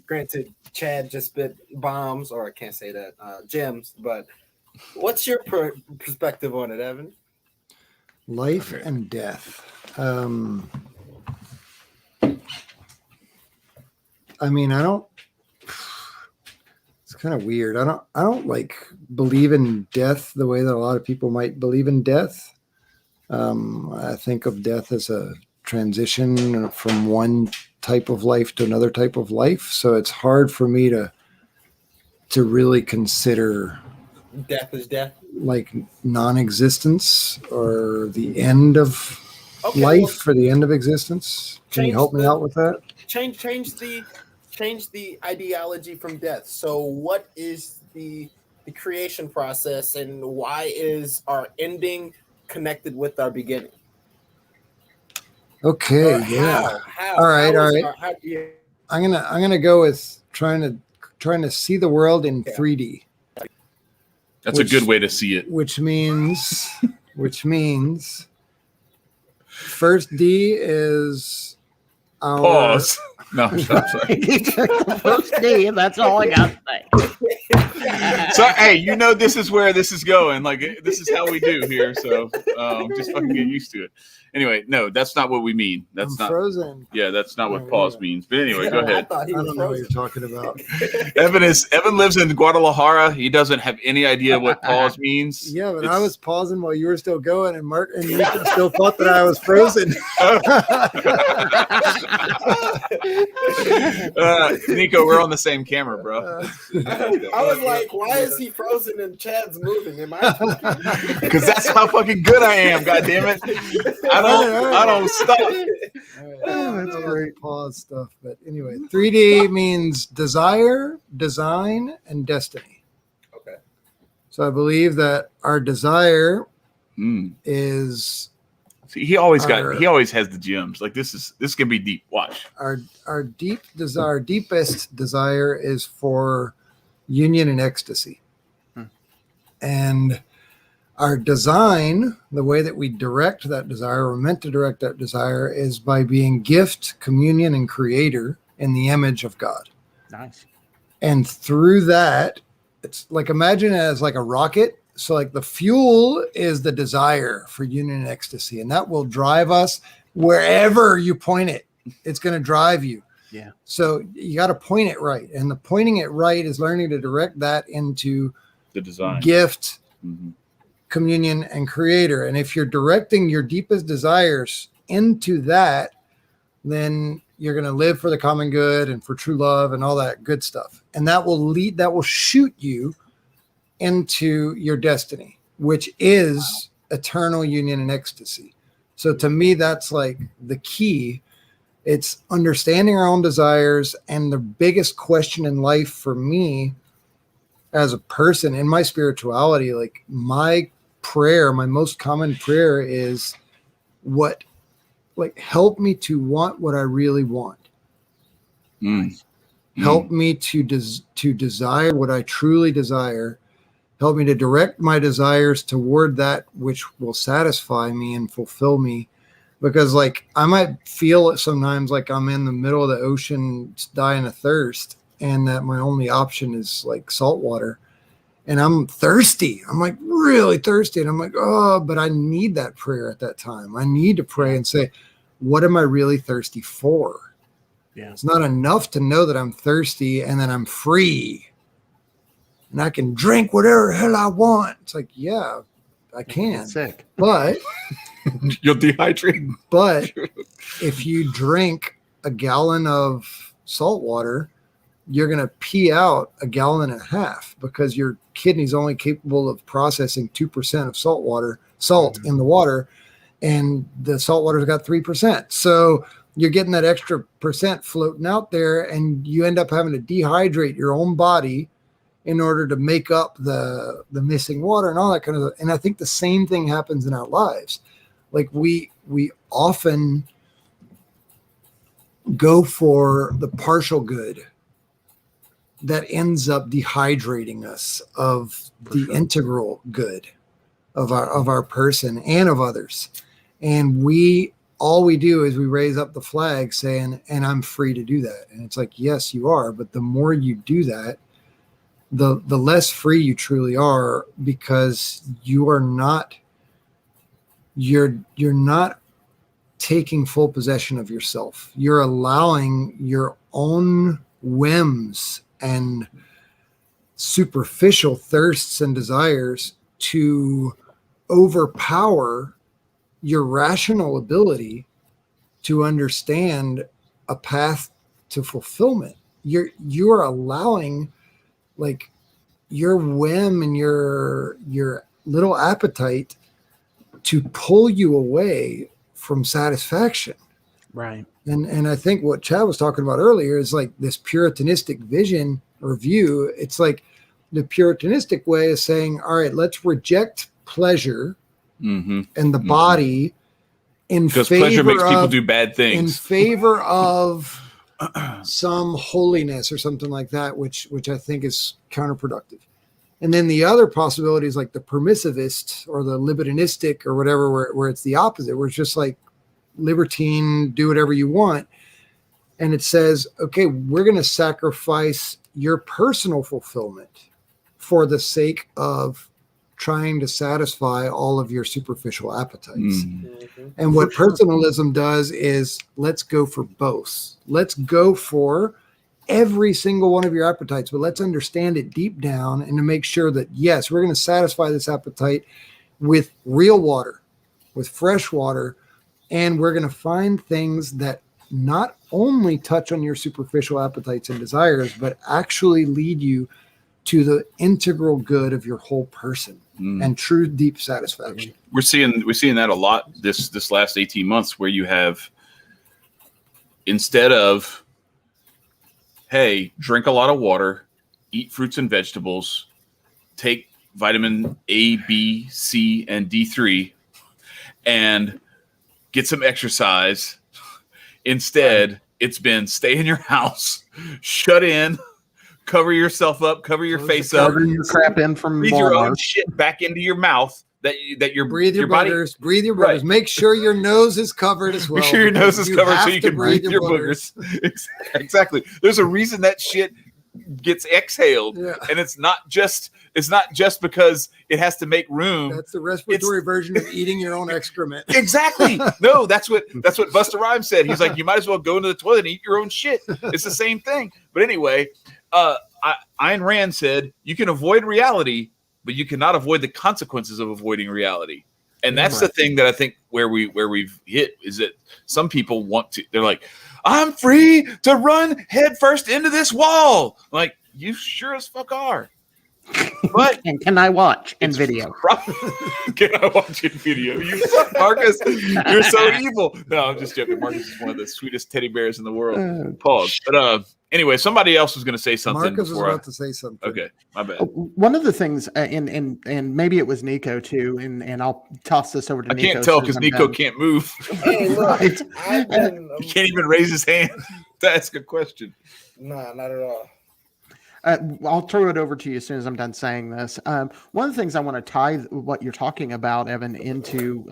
[SPEAKER 4] Granted, Chad just bit bombs, or I can't say that, gems, but what's your perspective on it, Evan?
[SPEAKER 2] Life and death. I mean, it's kind of weird. I don't like believe in death the way that a lot of people might believe in death. I think of death as a transition from one type of life to another type of life. So it's hard for me to really consider
[SPEAKER 4] death is death,
[SPEAKER 2] like non-existence or the end of life or the end of existence. Can you help me out with that?
[SPEAKER 4] Change the ideology from death. So what is the creation process, and why is our ending connected with our beginning?
[SPEAKER 2] Okay,
[SPEAKER 4] yeah.
[SPEAKER 2] All right. I'm gonna go with trying to see the world in 3D.
[SPEAKER 1] That's a good way to see it.
[SPEAKER 2] Which means first D is our
[SPEAKER 1] pause. No, I'm sorry.
[SPEAKER 3] First D, that's all I got to say.
[SPEAKER 1] So, hey, this is where this is going. Like, this is how we do here. So, just fucking get used to it. Anyway, no, that's not what we mean. That's not
[SPEAKER 2] frozen.
[SPEAKER 1] Yeah, that's not what pause means. But anyway, go ahead.
[SPEAKER 4] I
[SPEAKER 2] don't know what you're talking about.
[SPEAKER 1] Evan lives in Guadalajara. He doesn't have any idea what pause means.
[SPEAKER 2] Yeah, but I was pausing while you were still going, and Mark and you still thought that I was frozen.
[SPEAKER 1] Nico, we're on the same camera, bro.
[SPEAKER 4] I was like, why is he frozen and Chad's moving?
[SPEAKER 1] Because that's how fucking good I am. God damn it! I don't stop.
[SPEAKER 2] That's great pause stuff. But anyway, 3D means desire, design, and destiny.
[SPEAKER 4] Okay.
[SPEAKER 2] So I believe that our desire is.
[SPEAKER 1] See, he always has the gems. Like this can be deep. Watch.
[SPEAKER 2] Our deep desire, our deepest desire is for union and ecstasy. And our design, the way that we direct that desire, or meant to direct that desire, is by being gift, communion, and creator in the image of God.
[SPEAKER 3] Nice.
[SPEAKER 2] And through that, it's like, imagine it as like a rocket. So like the fuel is the desire for union and ecstasy, and that will drive us wherever you point it. It's going to drive you.
[SPEAKER 3] Yeah.
[SPEAKER 2] So you got to point it right. And the pointing it right is learning to direct that into
[SPEAKER 1] the design,
[SPEAKER 2] gift, communion, and creator. And if you're directing your deepest desires into that, then you're going to live for the common good and for true love and all that good stuff. And that will shoot you into your destiny, which is eternal union and ecstasy. So to me, that's like the key, It's understanding our own desires. And the biggest question in life for me as a person in my spirituality, like my prayer, my most common prayer is help me to want what I really want. Help me to desire what I truly desire. Help me to direct my desires toward that which will satisfy me and fulfill me. Because like I might feel it sometimes like I'm in the middle of the ocean dying of thirst, and that my only option is like salt water. And I'm thirsty. I'm like really thirsty. And I'm like, oh, but I need that prayer at that time. I need to pray and say, what am I really thirsty for?
[SPEAKER 3] Yeah.
[SPEAKER 2] It's not enough to know that I'm thirsty and then I'm free and I can drink whatever the hell I want. It's like, yeah, I can.
[SPEAKER 3] Sick.
[SPEAKER 2] But
[SPEAKER 1] You'll dehydrate.
[SPEAKER 2] But if you drink a gallon of salt water, you're going to pee out a gallon and a half because your kidney's only capable of processing 2% of salt in the water, and the salt water's got 3%. So you're getting that extra percent floating out there, and you end up having to dehydrate your own body in order to make up the missing water and all that kind of stuff. And I think the same thing happens in our lives. Like we often go for the partial good that ends up dehydrating us of the integral good of our person and of others. And all we do is we raise up the flag saying, and I'm free to do that. And it's like, yes, you are. But the more you do that, the less free you truly are, because you're not taking full possession of yourself. You're allowing your own whims and superficial thirsts and desires to overpower your rational ability to understand a path to fulfillment. You're allowing like your whim and your little appetite to pull you away from satisfaction.
[SPEAKER 3] Right.
[SPEAKER 2] And I think what Chad was talking about earlier is like this puritanistic vision or view. It's like the puritanistic way is saying, all right, let's reject pleasure and the body
[SPEAKER 1] because pleasure makes people do bad things
[SPEAKER 2] in favor of some holiness or something like that, which I think is counterproductive. And then the other possibility is like the permissivist or the libidinistic or whatever, where it's the opposite, where it's just like libertine, do whatever you want. And it says, okay, we're going to sacrifice your personal fulfillment for the sake of trying to satisfy all of your superficial appetites. And what personalism does is let's go for both. Let's go for every single one of your appetites, but let's understand it deep down and to make sure that, yes, we're going to satisfy this appetite with real water, with fresh water, and we're going to find things that not only touch on your superficial appetites and desires, but actually lead you to the integral good of your whole person and true deep satisfaction.
[SPEAKER 1] We're seeing that a lot this last 18 months, where you have, instead of, hey, drink a lot of water, eat fruits and vegetables, take vitamin A, B, C, and D3, and get some exercise. Instead, it's been stay in your house, shut in, cover yourself up, cover your face up,
[SPEAKER 3] covering your crap in from
[SPEAKER 1] breathe
[SPEAKER 3] Walmart.
[SPEAKER 1] your own shit back into your mouth. That your
[SPEAKER 2] breathe your
[SPEAKER 1] body,
[SPEAKER 2] boogers, breathe your boogers.
[SPEAKER 1] Right.
[SPEAKER 2] Make sure your nose is covered as well.
[SPEAKER 1] Make sure your nose is covered so you can breathe your
[SPEAKER 2] boogers.
[SPEAKER 1] Exactly. There's a reason that shit gets exhaled, and it's not just because it has to make room.
[SPEAKER 2] That's the respiratory version of eating your own excrement.
[SPEAKER 1] Exactly. No, that's what Busta Rhymes said. He's like, you might as well go into the toilet and eat your own shit. It's the same thing. But anyway, Ayn Rand said you can avoid reality, but you cannot avoid the consequences of avoiding reality. And that's the thing that I think where we've hit is that some people they're like, I'm free to run head first into this wall. Like, you sure as fuck are. But
[SPEAKER 3] And can I watch and
[SPEAKER 1] it's
[SPEAKER 3] video?
[SPEAKER 1] Can I watch your video? You suck, Marcus. You're so evil. No, I'm just joking. Marcus is one of the sweetest teddy bears in the world. Pause. But anyway, somebody else was going to say something.
[SPEAKER 2] Marcus was about to say something.
[SPEAKER 1] Okay, my bad.
[SPEAKER 3] One of the things, and maybe it was Nico too, and I'll toss this over to
[SPEAKER 1] I
[SPEAKER 3] Nico.
[SPEAKER 1] can't tell because Nico can't move.
[SPEAKER 4] Hey, look,
[SPEAKER 3] Right.
[SPEAKER 1] He can't even raise his hand to ask a question.
[SPEAKER 4] Nah, not at all.
[SPEAKER 3] I'll throw it over to you as soon as I'm done saying this. One of the things I want to tie what you're talking about, Evan, into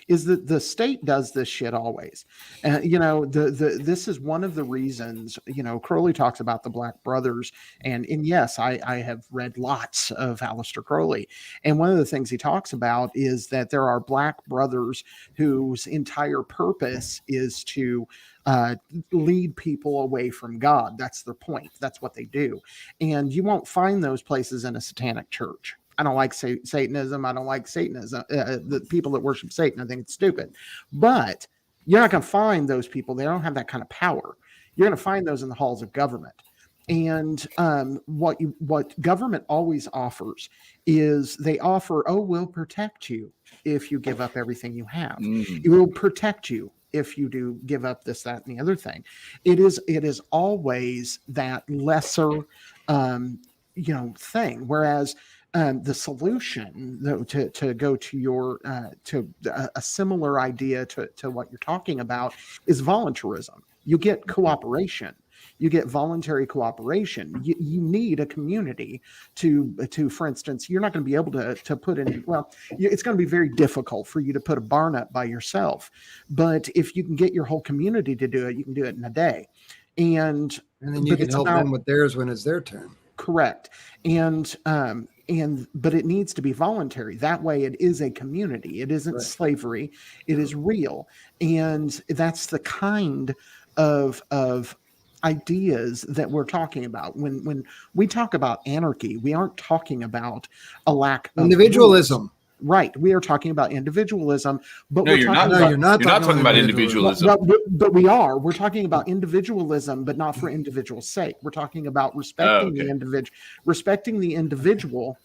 [SPEAKER 3] is that the state does this shit always. This is one of the reasons. Crowley talks about the Black Brothers, and yes, I have read lots of Aleister Crowley, and one of the things he talks about is that there are Black brothers whose entire purpose is to lead people away from God. That's their point. That's what they do. And you won't find those places in a satanic church. I don't like Satanism. I don't like Satanism. The people that worship Satan, I think it's stupid. But you're not going to find those people. They don't have that kind of power. You're going to find those in the halls of government. And what government always offers is they offer, we'll protect you if you give up everything you have. It will protect you if you do give up this, that, and the other thing. It is always that lesser, thing. Whereas the solution, though, to go to your to a similar idea to what you're talking about is voluntarism. You get cooperation. You get voluntary cooperation. You need a community to, for instance, you're not going to be able to put in, it's going to be very difficult for you to put a barn up by yourself. But if you can get your whole community to do it, you can do it in a day. And
[SPEAKER 2] then you can help them with theirs when it's their turn.
[SPEAKER 3] Correct. But it needs to be voluntary. That way it is a community. It isn't slavery. It is real. And that's the kind of ideas that we're talking about. When we talk about anarchy, we aren't talking about a lack of
[SPEAKER 2] individualism.
[SPEAKER 3] rules. Right. We are talking about individualism, but
[SPEAKER 1] you're not talking about individualism.
[SPEAKER 3] But we are. We're talking about individualism, but not for individual's sake. We're talking about respecting the individual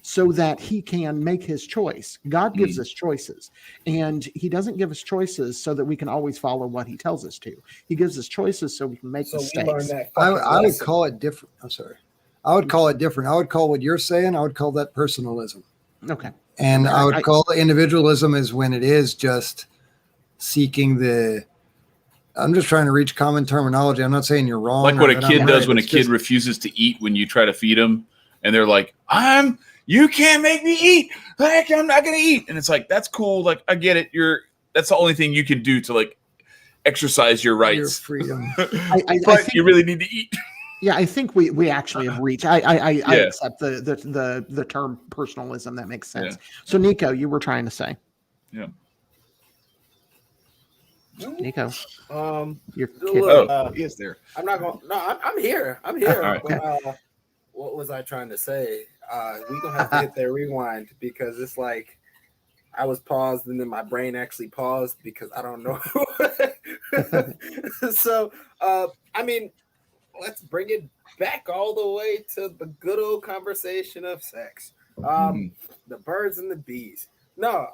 [SPEAKER 3] so that he can make his choice. God gives us choices, and he doesn't give us choices so that we can always follow what he tells us to. He gives us choices so we can make mistakes.
[SPEAKER 2] I would call it different. I'm sorry. I would call it different. I would call what you're saying, I would call that personalism.
[SPEAKER 3] Okay.
[SPEAKER 2] And I would call it individualism is when it is just seeking I'm just trying to reach common terminology. I'm not saying you're wrong.
[SPEAKER 1] Like what a kid does when a kid refuses to eat when you try to feed them, and they're like, you can't make me eat. Like, I'm not going to eat. And it's like, that's cool. Like, I get it. That's the only thing you can do to like exercise your rights. Your
[SPEAKER 2] freedom.
[SPEAKER 3] I think
[SPEAKER 1] you really need to eat.
[SPEAKER 3] Yeah, I think we actually have reached. I accept the term personalism. That makes sense. Yeah. So, Nico, you were trying to say.
[SPEAKER 1] Yeah.
[SPEAKER 3] Nico.
[SPEAKER 4] You're
[SPEAKER 1] he is there.
[SPEAKER 4] I'm not going. No, I'm here. I'm here.
[SPEAKER 1] Right.
[SPEAKER 4] But, what was I trying to say? We're gonna have to hit that rewind because it's like I was paused and then my brain actually paused because I don't know. So, I mean, let's bring it back all the way to the good old conversation of sex. The birds and the bees. No,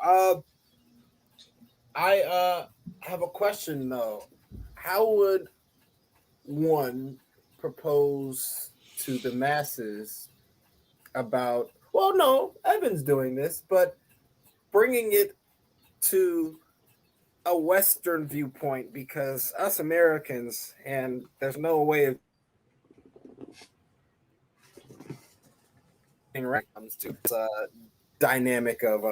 [SPEAKER 4] I have a question though. How would one propose to the masses about, well, no, Evan's doing this, but bringing it to a Western viewpoint, because us Americans, and there's no way of comes to dynamic of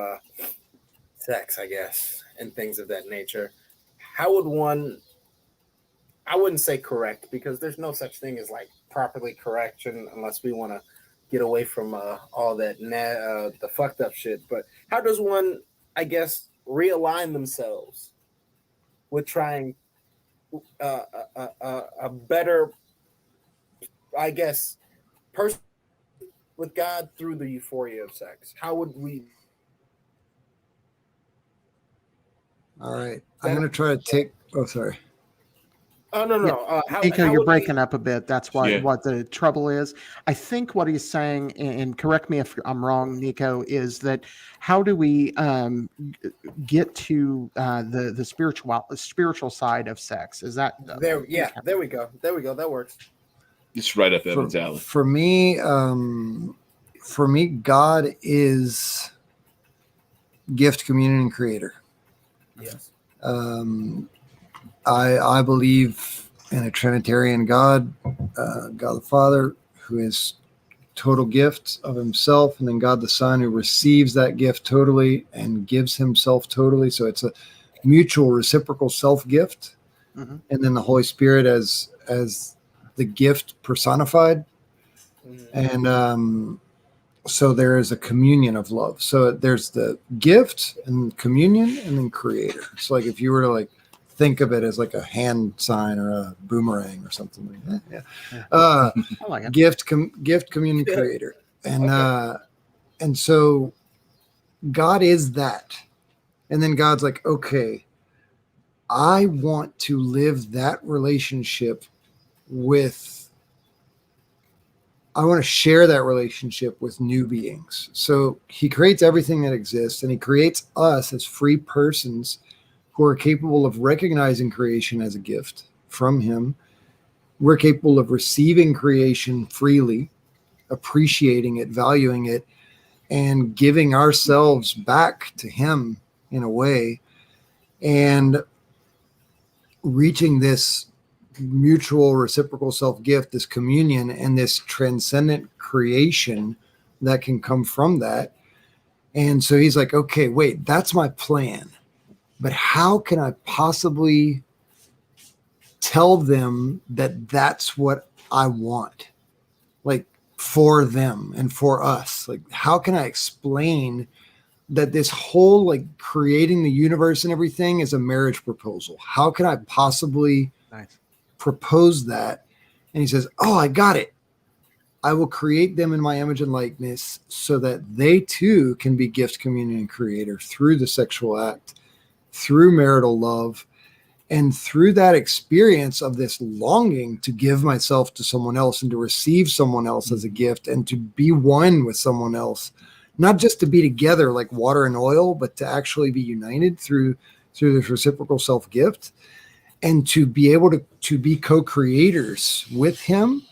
[SPEAKER 4] sex, I guess, and things of that nature. How would one, I wouldn't say correct, because there's no such thing as like properly correction unless we want to get away from all that the fucked up shit. But how does one, I guess, realign themselves with trying a better, I guess, person with God through the euphoria of sex? How would we?
[SPEAKER 2] All right, I'm going to try to take. Oh, sorry.
[SPEAKER 4] Oh no,
[SPEAKER 3] Yeah.
[SPEAKER 4] no.
[SPEAKER 3] Nico,
[SPEAKER 4] how
[SPEAKER 3] you're
[SPEAKER 4] would
[SPEAKER 3] breaking up a bit. That's
[SPEAKER 1] Yeah.
[SPEAKER 3] what the trouble is. I think what he's saying, and correct me if I'm wrong, Nico, is that how do we get to the spiritual side of sex? Is that
[SPEAKER 4] there? Yeah, there we go. There we go. That works.
[SPEAKER 1] It's right up
[SPEAKER 2] For,
[SPEAKER 1] Evan's alley.
[SPEAKER 2] for me, God is gift, communion, and creator.
[SPEAKER 4] Yes.
[SPEAKER 2] I believe in a Trinitarian God, God the Father, who is total gift of himself, and then God the Son, who receives that gift totally and gives himself totally. So it's a mutual reciprocal self gift.
[SPEAKER 3] Mhm.
[SPEAKER 2] And then the Holy Spirit as the gift personified.
[SPEAKER 4] Mhm.
[SPEAKER 2] And so there is a communion of love. So there's the gift and communion and then creator. So like if you were to like think of it as like a hand sign or a boomerang or something like that. Yeah.
[SPEAKER 3] I like it.
[SPEAKER 2] Gift, communion,
[SPEAKER 4] Yeah.
[SPEAKER 2] creator. And
[SPEAKER 4] Okay.
[SPEAKER 2] and so God is that. And then God's like, okay, I want to live that relationship with, I want to share that relationship with new beings. So he creates everything that exists, and he creates us as free persons who are capable of recognizing creation as a gift from him. We're capable of receiving creation freely, appreciating it, valuing it, and giving ourselves back to him in a way, and reaching this mutual reciprocal self-gift, this communion, and this transcendent creation that can come from that. And so he's like, okay, wait, that's my plan, but how can I possibly tell them that that's what I want, like for them and for us? Like, how can I explain that this whole like creating the universe and everything is a marriage proposal? How can I possibly
[SPEAKER 3] Nice.
[SPEAKER 2] propose that? And he says, oh, I got it. I will create them in my image and likeness so that they too can be gift, communion, and creator through the sexual act, through marital love, and through that experience of this longing to give myself to someone else and to receive someone else as a gift and to be one with someone else, not just to be together like water and oil, but to actually be united through this reciprocal self-gift, and to be able to be co-creators with him.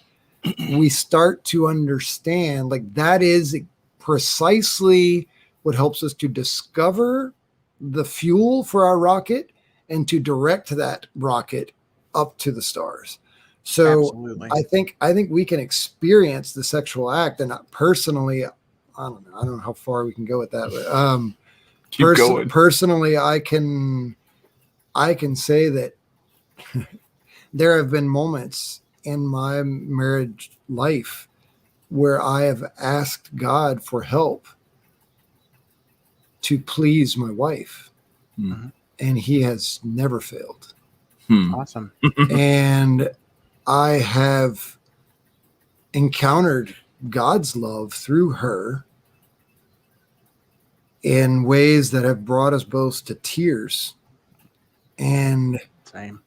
[SPEAKER 2] We start to understand like that is precisely what helps us to discover the fuel for our rocket and to direct that rocket up to the stars. So
[SPEAKER 3] Absolutely.
[SPEAKER 2] I think we can experience the sexual act, and personally, I don't know how far we can go with that, but
[SPEAKER 1] Keep going.
[SPEAKER 2] personally, I can say that there have been moments in my marriage life where I have asked God for help to please my wife, and he has never failed.
[SPEAKER 3] Awesome.
[SPEAKER 2] And I have encountered God's love through her in ways that have brought us both to tears. And
[SPEAKER 3] Same.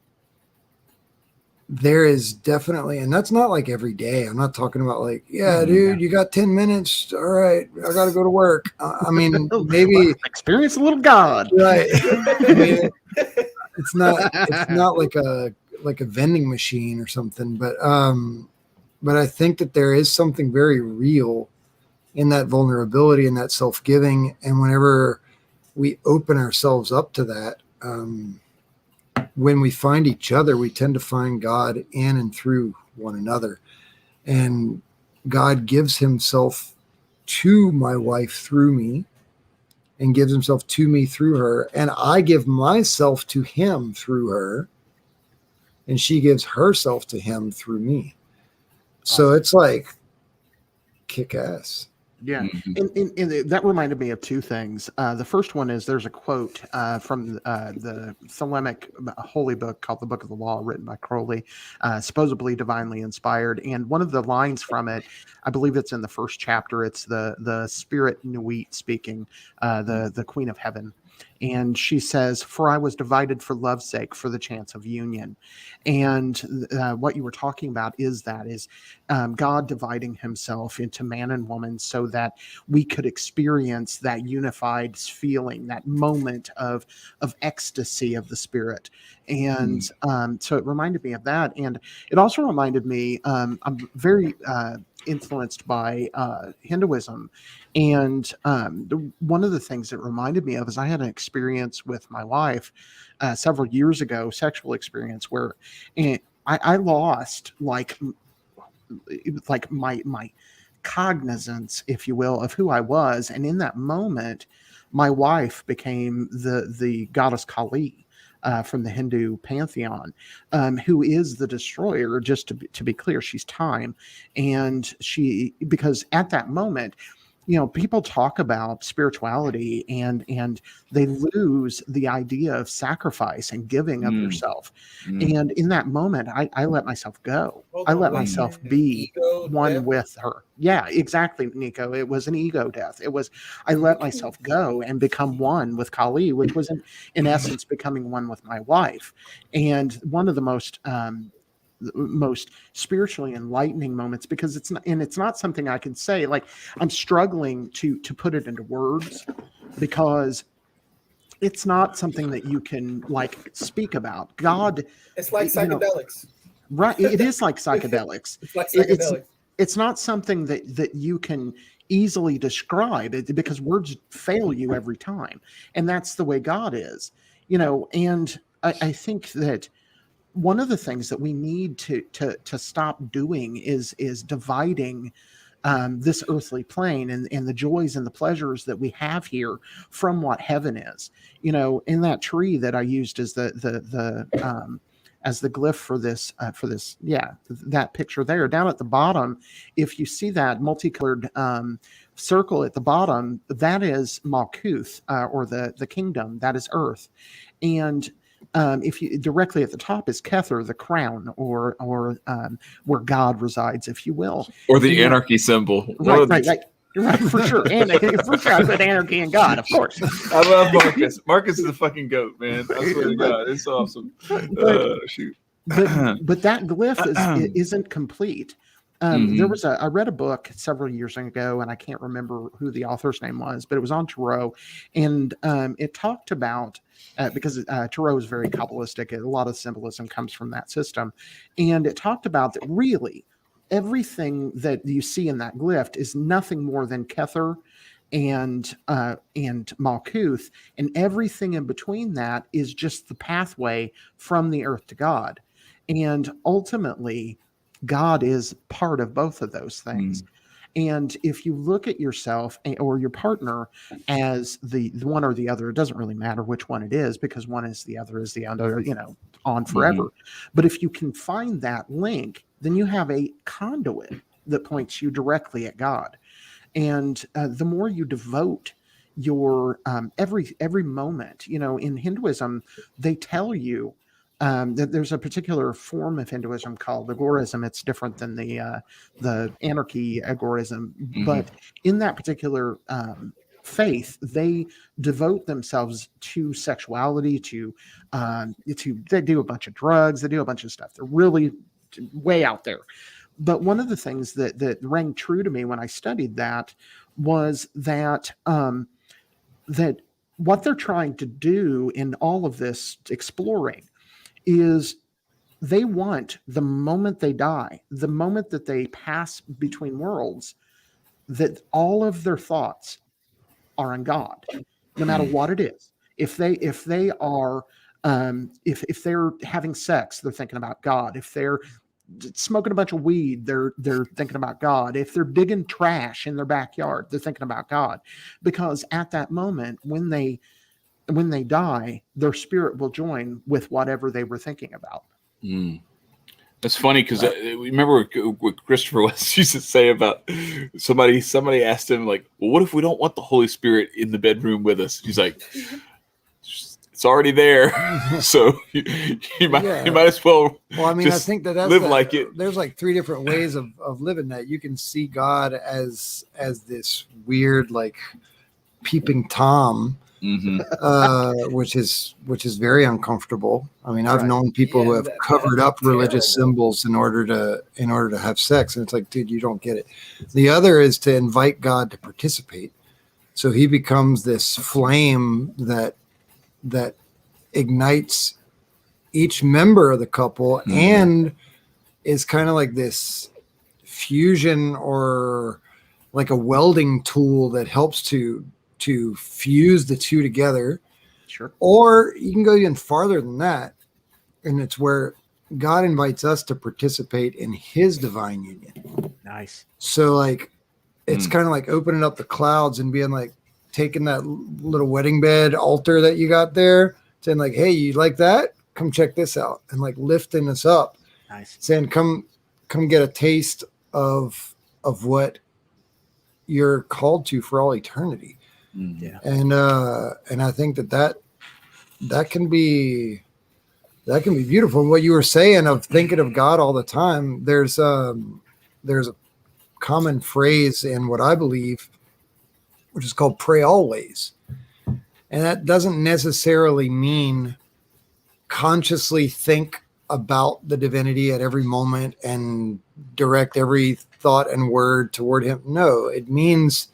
[SPEAKER 2] there is definitely, and that's not like every day. I'm not talking about like, yeah, dude, you got 10 minutes. All right, I got to go to work. I mean, maybe
[SPEAKER 3] Experience a little God.
[SPEAKER 2] right. I mean, it's not like a vending machine or something, but I think that there is something very real in that vulnerability and that self-giving. And whenever we open ourselves up to that, when we find each other, we tend to find God in and through one another. And God gives himself to my wife through me and gives himself to me through her. And I give myself to him through her. And she gives herself to him through me. So it's like kick ass.
[SPEAKER 3] Yeah.
[SPEAKER 1] Mhm.
[SPEAKER 3] And that reminded me of two things. The first one is there's a quote from the Thelemic holy book called the Book of the Law, written by Crowley, supposedly divinely inspired. And one of the lines from it, I believe it's in the first chapter, it's the Spirit Nuit speaking, the Queen of Heaven. And she says, "For I was divided for love's sake, for the chance of union." And what you were talking about is God dividing himself into man and woman so that we could experience that unified feeling, that moment of ecstasy of the spirit. And so it reminded me of that. And it also reminded me, I'm very influenced by Hinduism. And one of the things it reminded me of is I had an experience with my wife several years ago, sexual experience, where I lost like my cognizance, if you will, of who I was. And in that moment, my wife became the goddess Kali. From the Hindu pantheon, who is the destroyer. Just to be clear, she's time, and because at that moment, people talk about spirituality and they lose the idea of sacrifice and giving of yourself. And in that moment, I let myself go. I let myself be one with her. Yeah, exactly, Nico. It was an ego death. I let myself go and become one with Kali, which was in essence becoming one with my wife. And one of the most spiritually enlightening moments, because it's not something I can say. Like, I'm struggling to put it into words, because it's not something that you can like speak about. God,
[SPEAKER 4] it's like psychedelics,
[SPEAKER 3] right? It is like psychedelics.
[SPEAKER 4] It's like psychedelics.
[SPEAKER 3] It's not something that you can easily describe it, because words fail you every time, and that's the way God is, And I think that one of the things that we need to stop doing is dividing this earthly plane and the joys and the pleasures that we have here from what heaven is. In that tree that I used as the glyph for this, that picture there down at the bottom, if you see that multicolored circle at the bottom, that is Malkuth, or the kingdom, that is earth. And if you directly at the top is Kether, the crown, or where God resides, if you will,
[SPEAKER 1] or the anarchy symbol.
[SPEAKER 3] Right, for sure. And for sure, I put anarchy and God, of course.
[SPEAKER 1] I love Marcus. Marcus is the fucking goat, man. I swear to God, it's awesome. Shoot.
[SPEAKER 3] But that glyph isn't complete. There was I read a book several years ago, and I can't remember who the author's name was, but it was on Tarot, and it talked about because Tarot is very Kabbalistic, a lot of symbolism comes from that system, and it talked about that really everything that you see in that glyph is nothing more than Kether and Malkuth, and everything in between that is just the pathway from the earth to God, and ultimately God is part of both of those things. And if you look at yourself or your partner as the one or the other, it doesn't really matter which one it is, because one is the other is the other, on forever. But if you can find that link, then you have a conduit that points you directly at God. And the more you devote your every moment, in Hinduism, they tell you that there's a particular form of Hinduism called agorism. It's different than the anarchy agorism, but in that particular faith, they devote themselves to sexuality, they do a bunch of drugs, they do a bunch of stuff. They're really way out there. But one of the things that rang true to me when I studied that was that that what they're trying to do in all of this exploring is they want the moment they die, the moment that they pass between worlds, that all of their thoughts are on God, no matter what it is. If they are if they're having sex, they're thinking about God. If they're smoking a bunch of weed, they're thinking about God. If they're digging trash in their backyard, they're thinking about God, because at that moment when they die, their spirit will join with whatever they were thinking about.
[SPEAKER 1] That's funny, because remember what Christopher West used to say about somebody asked him, like, well, what if we don't want the Holy Spirit in the bedroom with us? He's like, it's already there. So you might as well.
[SPEAKER 2] Well, I mean, I think that's
[SPEAKER 1] live like it.
[SPEAKER 2] There's like three different ways of living that. You can see God as this weird, like, peeping Tom which is very uncomfortable. I mean, I've
[SPEAKER 3] Right.
[SPEAKER 2] known people who have covered up religious
[SPEAKER 4] terrible.
[SPEAKER 2] symbols in order to have sex, and it's like, dude, you don't get it. The other is to invite God to participate, so he becomes this flame that ignites each member of the couple and is kind of like this fusion or like a welding tool that helps to fuse the two together.
[SPEAKER 3] Sure.
[SPEAKER 2] Or you can go even farther than that, and it's where God invites us to participate in his divine union.
[SPEAKER 3] Nice.
[SPEAKER 2] So like it's kind of like opening up the clouds and being like taking that little wedding bed altar that you got there, saying like, hey, you like that? Come check this out, and like lifting us up.
[SPEAKER 3] Nice.
[SPEAKER 2] Saying come get a taste of what you're called to for all eternity.
[SPEAKER 3] Yeah.
[SPEAKER 2] And I think that can be beautiful. And what you were saying of thinking of God all the time, there's a common phrase in what I believe, which is called pray always. And that doesn't necessarily mean consciously think about the divinity at every moment and direct every thought and word toward him. No, it means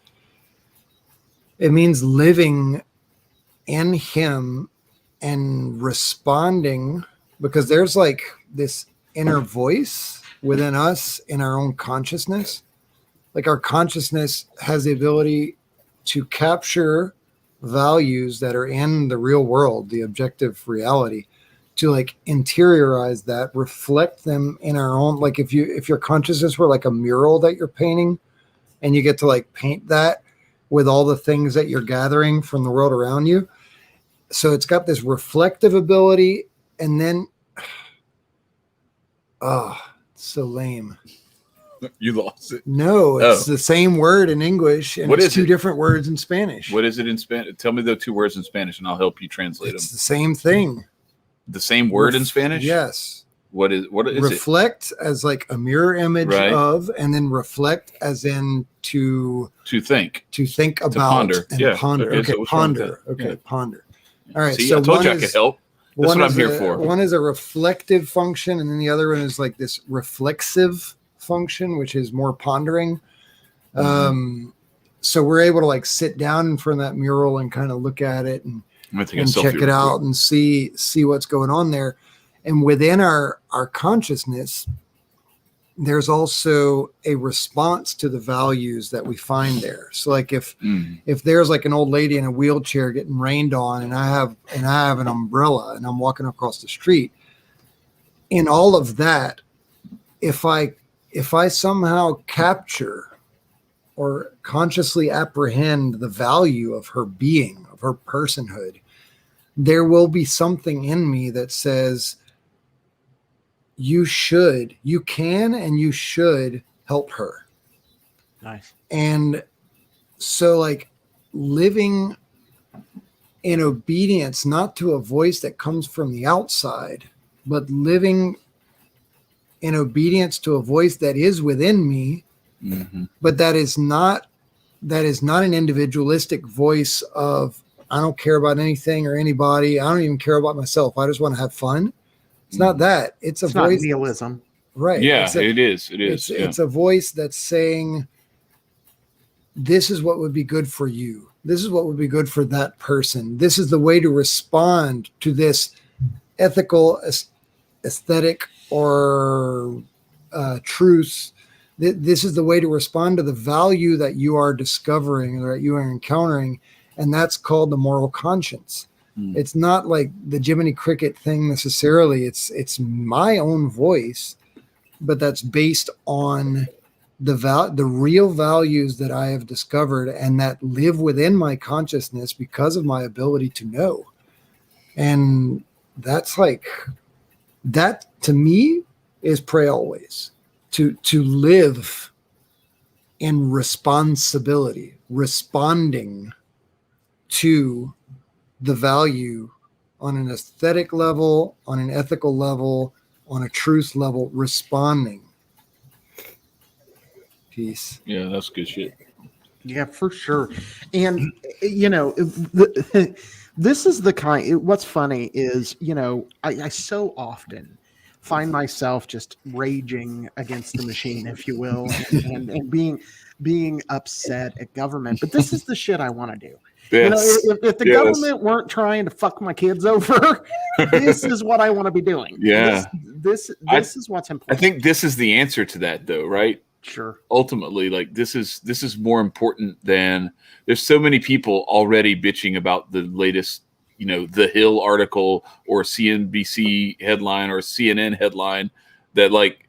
[SPEAKER 2] living in him and responding, because there's like this inner voice within us in our own consciousness. Like our consciousness has the ability to capture values that are in the real world, the objective reality, to like interiorize that, reflect them in our own. Like if your consciousness were like a mural that you're painting, and you get to like paint that with all the things that you're gathering from the world around you. So it's got this reflective ability, and then so lame.
[SPEAKER 1] You lost it.
[SPEAKER 2] No, it's the same word in English, and
[SPEAKER 1] What
[SPEAKER 2] it's
[SPEAKER 1] is
[SPEAKER 2] two
[SPEAKER 1] it?
[SPEAKER 2] different words in Spanish.
[SPEAKER 1] What is it in Spanish? Tell me the two words in Spanish, and I'll help you translate
[SPEAKER 2] It's
[SPEAKER 1] them.
[SPEAKER 2] the same thing.
[SPEAKER 1] The same word in Spanish?
[SPEAKER 2] Yes.
[SPEAKER 1] What is it?
[SPEAKER 2] Reflect as like a mirror image
[SPEAKER 1] Right.
[SPEAKER 2] of, and then reflect as in to
[SPEAKER 1] think.
[SPEAKER 2] about
[SPEAKER 1] ponder.
[SPEAKER 2] and
[SPEAKER 1] Yeah.
[SPEAKER 2] ponder.
[SPEAKER 1] Okay, so
[SPEAKER 2] Okay,
[SPEAKER 1] what's wrong with
[SPEAKER 2] ponder.
[SPEAKER 1] that?
[SPEAKER 2] Okay,
[SPEAKER 1] Yeah.
[SPEAKER 2] ponder. All right.
[SPEAKER 1] See,
[SPEAKER 2] so
[SPEAKER 1] I told
[SPEAKER 2] one
[SPEAKER 1] you I
[SPEAKER 2] is,
[SPEAKER 1] could help. That's
[SPEAKER 2] one
[SPEAKER 1] what I'm
[SPEAKER 2] is
[SPEAKER 1] here
[SPEAKER 2] a-
[SPEAKER 1] for.
[SPEAKER 2] One is a reflective function, and then the other one is like this reflexive function, which is more pondering. So we're able to like sit down in front of that mural and kind of look at it and
[SPEAKER 1] I'm gonna take a
[SPEAKER 2] and
[SPEAKER 1] selfie
[SPEAKER 2] check
[SPEAKER 1] real
[SPEAKER 2] it out
[SPEAKER 1] quick.
[SPEAKER 2] and see what's going on there. And within our consciousness, there's also a response to the values that we find there. So like if there's like an old lady in a wheelchair getting rained on, and I have an umbrella and I'm walking across the street, in all of that, if I somehow capture or consciously apprehend the value of her being, of her personhood, there will be something in me that says, you can and you should help her.
[SPEAKER 3] Nice.
[SPEAKER 2] And so like living in obedience, not to a voice that comes from the outside, but living in obedience to a voice that is within me, but that is not an individualistic voice of, I don't care about anything or anybody. I don't even care about myself. I just want to have fun. It's not that. It's a
[SPEAKER 3] It's not
[SPEAKER 2] voice.
[SPEAKER 3] nihilism.
[SPEAKER 2] Right.
[SPEAKER 1] Yeah,
[SPEAKER 2] It's a-
[SPEAKER 1] it is. It is.
[SPEAKER 2] It's a voice that's saying, this is what would be good for you. This is what would be good for that person. This is the way to respond to this ethical, aesthetic, or truth. This is the way to respond to the value that you are discovering or that you are encountering. And that's called the moral conscience. It's not like the Jiminy Cricket thing necessarily. It's my own voice, but that's based on the real values that I have discovered and that live within my consciousness because of my ability to know. And that's like, that to me is pray always, to live in responsibility, responding to the value on an aesthetic level, on an ethical level, on a truth level, responding. Peace.
[SPEAKER 1] Yeah, that's good shit.
[SPEAKER 3] Yeah, for sure. And this is the kind. What's funny is, I so often find myself just raging against the machine, if you will, and being upset at government. But this is the shit I want to do.
[SPEAKER 1] Yes.
[SPEAKER 3] If the
[SPEAKER 1] Yes.
[SPEAKER 3] government weren't trying to fuck my kids over, this is what I want to be doing.
[SPEAKER 1] Yeah.
[SPEAKER 3] This is what's
[SPEAKER 1] I
[SPEAKER 3] important.
[SPEAKER 1] think this is the answer to that, though, right?
[SPEAKER 3] Sure.
[SPEAKER 1] Ultimately, like this is more important than there's so many people already bitching about the latest, the Hill article or CNBC headline or CNN headline that like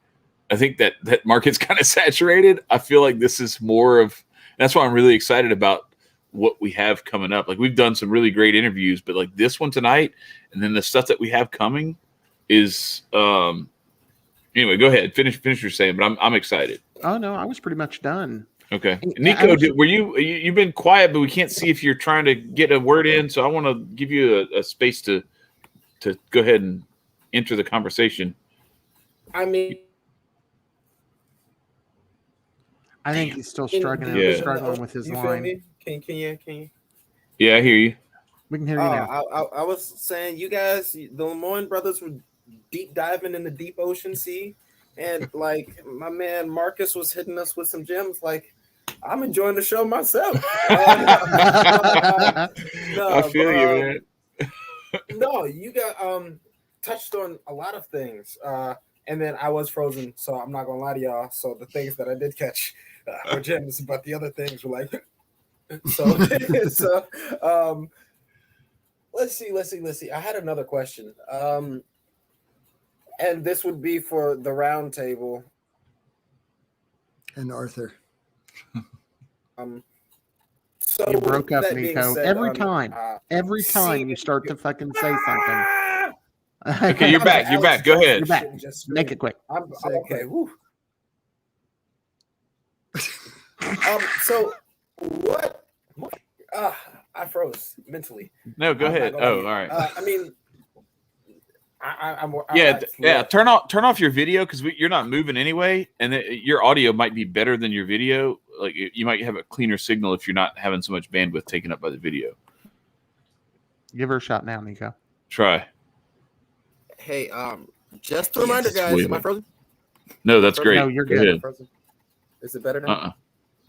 [SPEAKER 1] I think that market's kind of saturated. I feel like this is more of that's why I'm really excited about what we have coming up. Like we've done some really great interviews, but like this one tonight and then the stuff that we have coming is anyway, go ahead. Finish your saying, but I'm excited.
[SPEAKER 3] Oh no, I was pretty much done.
[SPEAKER 1] Okay. Nico, were you've been quiet, but we can't see if you're trying to get a word in, so I want to give you a space to go ahead and enter the conversation.
[SPEAKER 4] I mean,
[SPEAKER 3] I think he's still struggling with his
[SPEAKER 4] you feel
[SPEAKER 3] line.
[SPEAKER 4] me? Can you?
[SPEAKER 1] Yeah, I hear you.
[SPEAKER 3] We can hear you now.
[SPEAKER 4] I was saying, you guys, the Lemoyne brothers were deep diving in the deep ocean sea, and like my man Marcus was hitting us with some gems. Like I'm enjoying the show myself.
[SPEAKER 1] I feel you, man.
[SPEAKER 4] No, you got touched on a lot of things, and then I was frozen, so I'm not gonna lie to y'all. So the things that I did catch were gems, but the other things were like so. Let's see. I had another question. And this would be for the round table.
[SPEAKER 2] And Arthur.
[SPEAKER 4] So
[SPEAKER 3] you broke up,
[SPEAKER 4] that being
[SPEAKER 3] Nico.
[SPEAKER 4] said,
[SPEAKER 3] Every time you start to fucking say something.
[SPEAKER 1] Okay, you're back. You're back. Go ahead.
[SPEAKER 3] You're back. Make it quick.
[SPEAKER 4] I'm okay. Whew. So what? I froze mentally.
[SPEAKER 1] No, go ahead. Oh, all right.
[SPEAKER 4] I mean, I'm
[SPEAKER 1] yeah. Turn off your video because you're not moving anyway, and your audio might be better than your video. Like you might have a cleaner signal if you're not having so much bandwidth taken up by the video.
[SPEAKER 3] Give her a shot now, Nico.
[SPEAKER 1] Try.
[SPEAKER 4] Hey, just a reminder, guys. Am I frozen?
[SPEAKER 1] No, that's great.
[SPEAKER 3] No, you're
[SPEAKER 1] go
[SPEAKER 3] good.
[SPEAKER 1] Ahead.
[SPEAKER 4] Is it better now?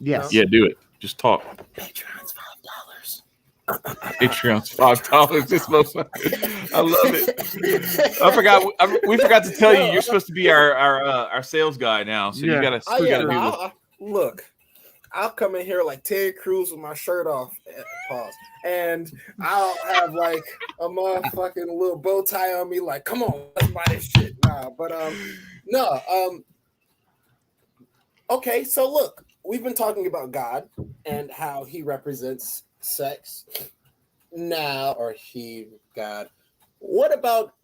[SPEAKER 3] Yes.
[SPEAKER 1] Yeah, do it. Just talk.
[SPEAKER 4] Patreon's $5.
[SPEAKER 1] Patreon's $5. This motherfucker. I love it. I forgot. We forgot to tell you. You're supposed to be our sales guy now. So you gotta.
[SPEAKER 4] Look, I'll come in here like Terry Crews with my shirt off. Pause. And I'll have like a motherfucking little bow tie on me. Like, come on, let's buy this shit. Okay, so look, we've been talking about God and how he represents sex now, or God. What about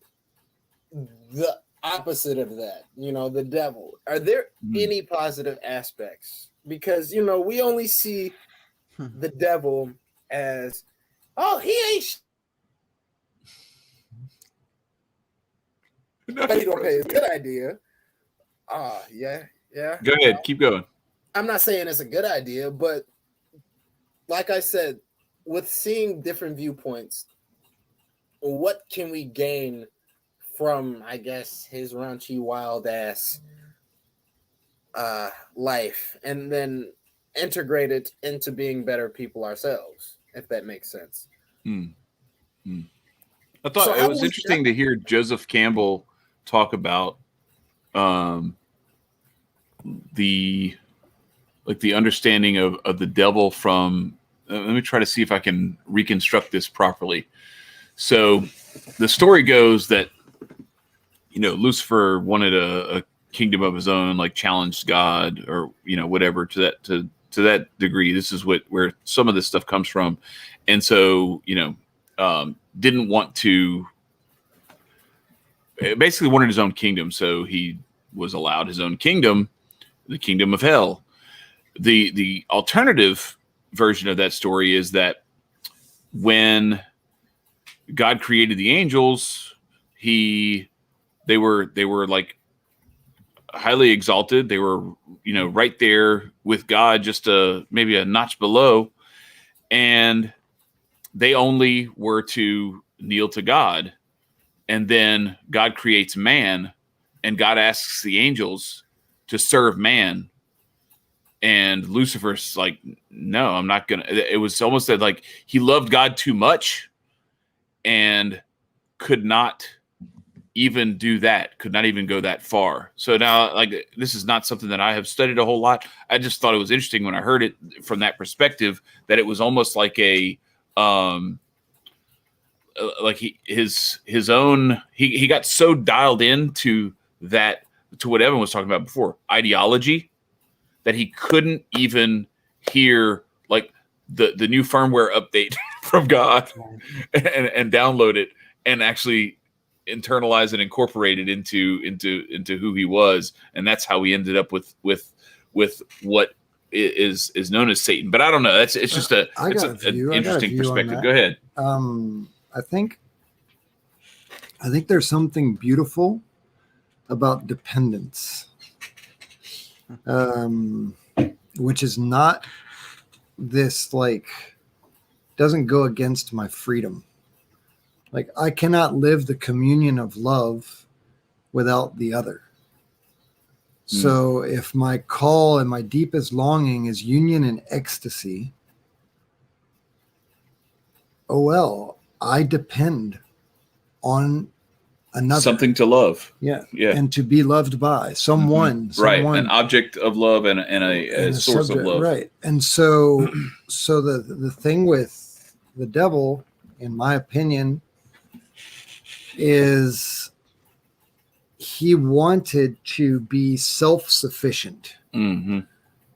[SPEAKER 4] the opposite of that? The devil. Are there any positive aspects? Because, we only see the devil as, oh, he ain't but he don't pay. It's a good idea. Yeah.
[SPEAKER 1] Go ahead. Keep going.
[SPEAKER 4] I'm not saying it's a good idea, but like I said, with seeing different viewpoints, what can we gain from, I guess, his raunchy, wild ass life, and then integrate it into being better people ourselves, if that makes sense?
[SPEAKER 1] I thought it was interesting to hear Joseph Campbell talk about the understanding of the devil from let me try to see if I can reconstruct this properly. So the story goes that Lucifer wanted a kingdom of his own, like challenged God or whatever to that degree. This is where some of this stuff comes from, and so didn't want to, basically wanted his own kingdom, so he was allowed his own kingdom, the kingdom of hell. The alternative version of that story is that when God created the angels, they were like highly exalted. They were, right there with God, just maybe a notch below. And they only were to kneel to God. And then God creates man, and God asks the angels to serve man. And Lucifer's like, no, I'm not going to. It was almost that like he loved God too much and could not even do that, could not even go that far. So now, like, this is not something that I have studied a whole lot. I just thought it was interesting when I heard it from that perspective, that it was almost like he got so dialed into that, to what Evan was talking about before, ideology, that he couldn't even hear like the new firmware update from God and download it and actually internalize and incorporate it into who he was. And that's how we ended up with what is known as Satan. But I don't know. It's just an interesting perspective. Go ahead.
[SPEAKER 2] I think there's something beautiful about dependence, which is not this, like, doesn't go against my freedom. Like, I cannot live the communion of love without the other. So if my call and my deepest longing is union and ecstasy, oh well, I depend on another.
[SPEAKER 1] Something to love.
[SPEAKER 2] Yeah.
[SPEAKER 1] Yeah.
[SPEAKER 2] And to be loved by someone.
[SPEAKER 1] Right. An object of love and a source
[SPEAKER 2] subject,
[SPEAKER 1] of love.
[SPEAKER 2] Right. And so the thing with the devil, in my opinion, is he wanted to be self-sufficient.
[SPEAKER 1] Mm-hmm.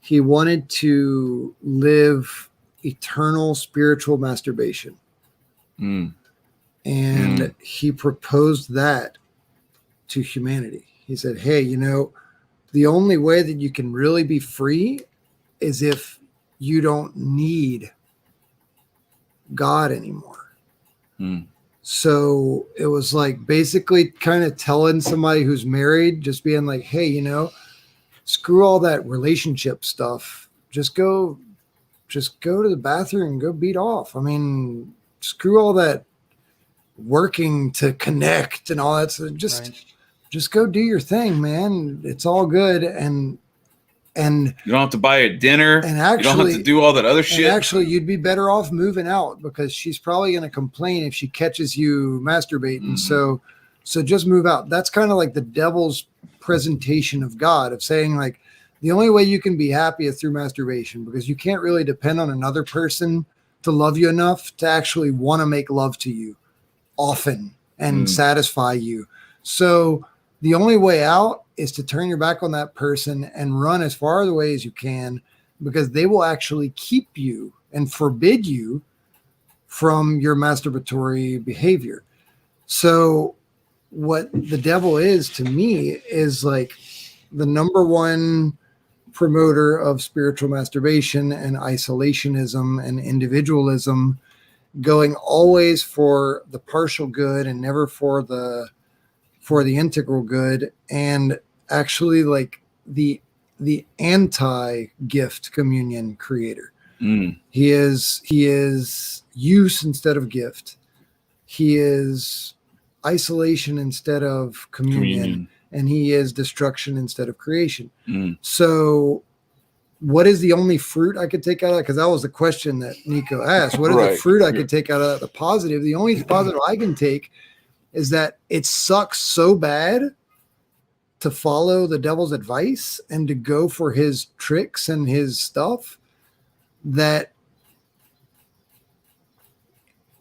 [SPEAKER 2] He wanted to live eternal spiritual masturbation. And he proposed that to humanity. He said, hey, the only way that you can really be free is if you don't need God anymore. So it was like basically kind of telling somebody who's married, just being like, hey, screw all that relationship stuff. Just go to the bathroom and go beat off. I mean, screw all that working to connect and all that. So just go do your thing, man. It's all good. And you
[SPEAKER 1] don't have to buy a dinner. And actually, you don't have to do all that other shit.
[SPEAKER 2] And actually, you'd be better off moving out, because she's probably going to complain if she catches you masturbating. So just move out. That's kind of like the devil's presentation of God, of saying like, the only way you can be happy is through masturbation, because you can't really depend on another person to love you enough to actually want to make love to you often and satisfy you. So the only way out is to turn your back on that person and run as far away as you can, because they will actually keep you and forbid you from your masturbatory behavior. So what the devil is to me is like the number one promoter of spiritual masturbation and isolationism and individualism, going always for the partial good and never for the integral good, and actually like the anti-gift communion creator. He is use instead of gift. He is isolation instead of communion. And he is destruction instead of creation. So what is the only fruit I could take out of that? Because that was the question that Nico asked. What is the fruit I could take out of that? The positive. The only positive I can take is that it sucks so bad to follow the devil's advice and to go for his tricks and his stuff, that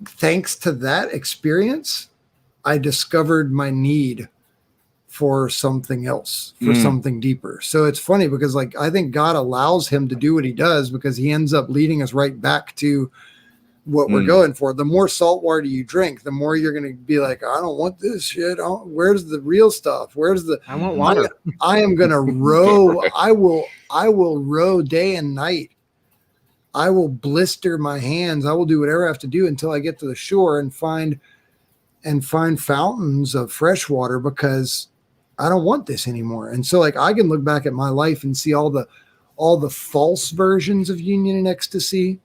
[SPEAKER 2] thanks to that experience, I discovered my need for something else, for something deeper. So it's funny because like, I think God allows him to do what he does because he ends up leading us right back to what we're going for. The more salt water you drink, the more you're going to be like, I don't want this shit. Where's the real stuff? I want water. I am going to row. I will row day and night. I will blister my hands. I will do whatever I have to do until I get to the shore and find fountains of fresh water, because I don't want this anymore. And so like I can look back at my life and see all the false versions of union and ecstasy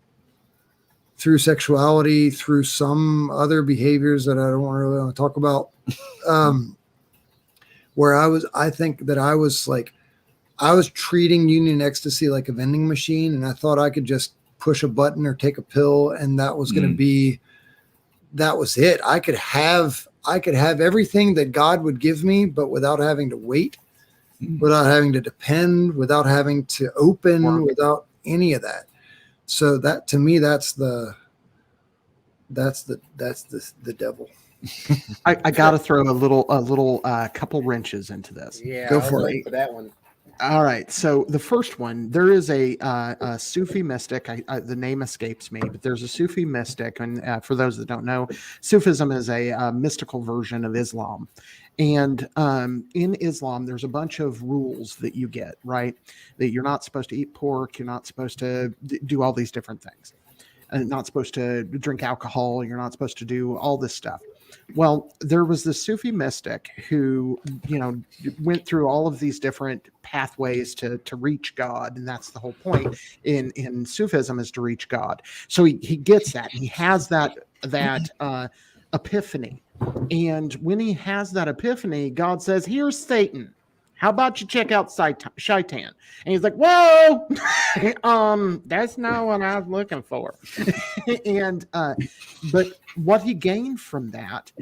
[SPEAKER 2] through sexuality, through some other behaviors that I don't really want to talk about. Where I think that I was treating union and ecstasy like a vending machine, and I thought I could just push a button or take a pill, and that was going to be, that was it. I could have everything that God would give me, but without having to wait, without having to depend, without having to open, without any of that. So that, to me, that's the devil.
[SPEAKER 3] I got to throw a little couple wrenches into this.
[SPEAKER 4] Yeah,
[SPEAKER 2] Go
[SPEAKER 4] I was
[SPEAKER 2] for
[SPEAKER 4] waiting
[SPEAKER 2] it.
[SPEAKER 4] for that one.
[SPEAKER 3] All right. So the first one, there is a Sufi mystic. The name escapes me, but there's a Sufi mystic. And for those that don't know, Sufism is a mystical version of Islam. And in Islam, there's a bunch of rules that you get, right? That you're not supposed to eat pork. You're not supposed to do all these different things. And not supposed to drink alcohol. You're not supposed to do all this stuff. Well, there was this Sufi mystic who, went through all of these different pathways to reach God. And that's the whole point in Sufism, is to reach God. So he gets that. He has that epiphany. And when he has that epiphany, God says, here's Satan. How about you check out Shaitan? And he's like, whoa, that's not what I was looking for. But what he gained from that,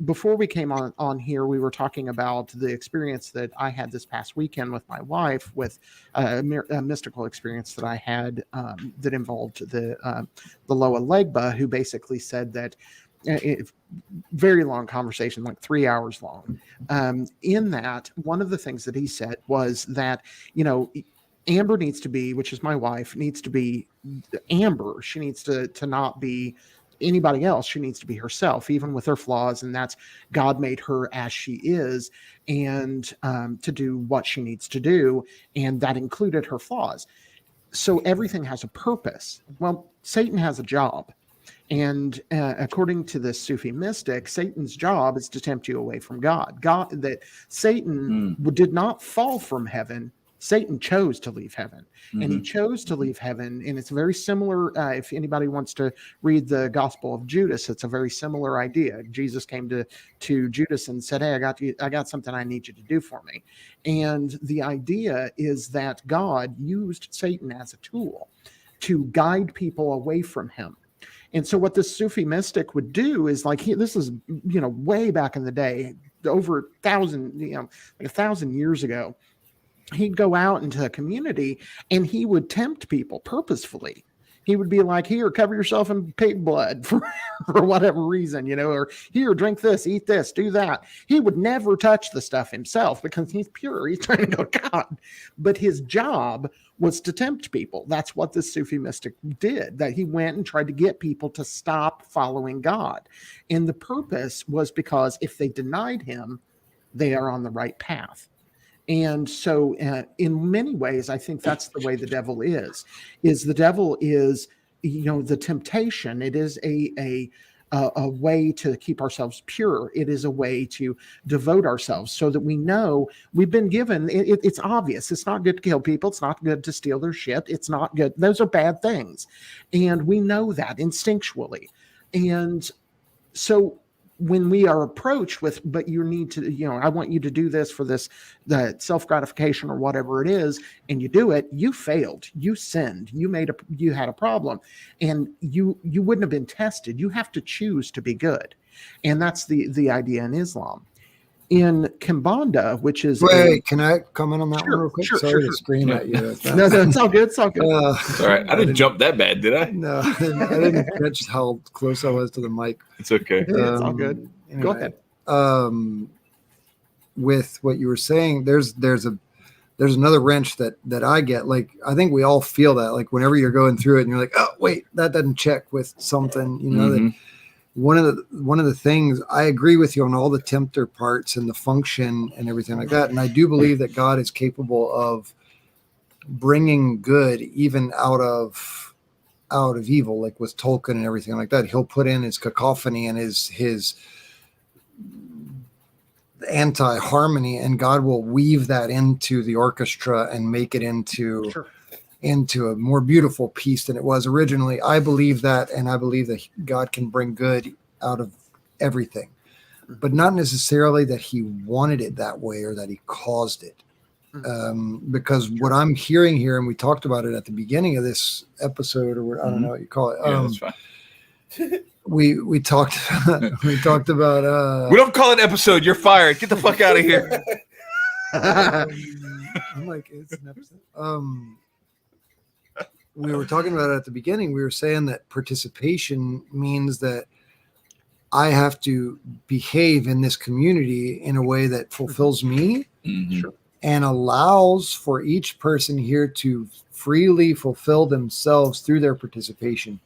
[SPEAKER 3] before we came on here, we were talking about the experience that I had this past weekend with my wife, with a mystical experience that I had that involved the Loa Legba, who basically said that, very long conversation, like 3 hours long. In that, one of the things that he said was that, Amber needs to be, which is my wife, needs to be Amber. She needs to not be anybody else. She needs to be herself, even with her flaws. And that's, God made her as she is, and to do what she needs to do. And that included her flaws. So everything has a purpose. Well, Satan has a job. And according to this Sufi mystic, Satan's job is to tempt you away from God. Satan did not fall from heaven. Satan chose to leave heaven. And he chose to leave heaven. And it's very similar. If anybody wants to read the Gospel of Judas, it's a very similar idea. Jesus came to Judas and said, hey, I got something I need you to do for me. And the idea is that God used Satan as a tool to guide people away from him. And so what this Sufi mystic would do is, this is, way back in the day, over 1,000 years ago, he'd go out into a community and he would tempt people purposefully. He would be like, here, cover yourself in pig blood for whatever reason, or here, drink this, eat this, do that. He would never touch the stuff himself because he's pure. He's trying to go to God. But his job was to tempt people. That's what this Sufi mystic did, that he went and tried to get people to stop following God. And the purpose was because if they denied him, they are on the right path. And so in many ways, I think that's the way the devil is the devil is, the temptation. It is a way to keep ourselves pure. It is a way to devote ourselves so that we know we've been given. It's obvious. It's not good to kill people. It's not good to steal their shit. It's not good. Those are bad things. And we know that instinctually. And so when we are approached with, but you need to, I want you to do this for this, the self-gratification or whatever it is, and you do it, you failed, you sinned, you had a problem, and you wouldn't have been tested. You have to choose to be good. And that's the idea in Islam. In Kimbanda, which is
[SPEAKER 2] can I comment on that one real quick? Sorry to scream at you.
[SPEAKER 3] No, it's all good. It's all good.
[SPEAKER 1] All right. I didn't jump that bad, did I?
[SPEAKER 2] No, I didn't catch how close I was to the mic.
[SPEAKER 1] It's okay.
[SPEAKER 3] It's all good.
[SPEAKER 2] Anyway,
[SPEAKER 3] Go ahead.
[SPEAKER 2] With what you were saying, there's another wrench that I get. Like, I think we all feel that. Like, whenever you're going through it and you're like, oh wait, that doesn't check with something, that one of the things, I agree with you on all the tempter parts and the function and everything like that. And I do believe that God is capable of bringing good even out of evil, like with Tolkien and everything like that. He'll put in his cacophony and his anti-harmony, and God will weave that into the orchestra and make it into
[SPEAKER 3] Sure.
[SPEAKER 2] a more beautiful piece than it was originally. I believe that, and I believe that God can bring good out of everything, but not necessarily that he wanted it that way or that he caused it. Because what I'm hearing here, and we talked about it at the beginning of this episode, or I don't know what you call it.
[SPEAKER 1] Yeah, that's fine.
[SPEAKER 2] We talked about
[SPEAKER 1] We don't call it episode. You're fired. Get the fuck out of here.
[SPEAKER 2] I'm like, it's an episode. We were talking about it at the beginning. We were saying that participation means that I have to behave in this community in a way that fulfills me and allows for each person here to freely fulfill themselves through their participation.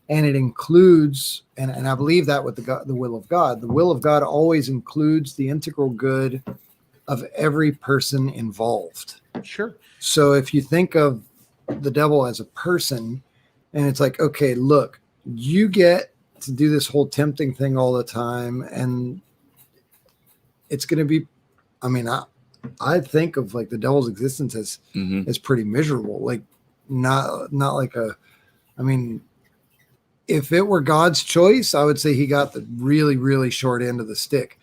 [SPEAKER 2] And it includes, and I believe that with the will of God. The will of God always includes the integral good of every person involved.
[SPEAKER 3] Sure.
[SPEAKER 2] So if you think of the devil as a person, and it's like, okay, look, you get to do this whole tempting thing all the time, and it's going to be, I mean, I think of like the devil's existence as pretty miserable. Like not like I mean, if it were God's choice, I would say he got the really, really short end of the stick.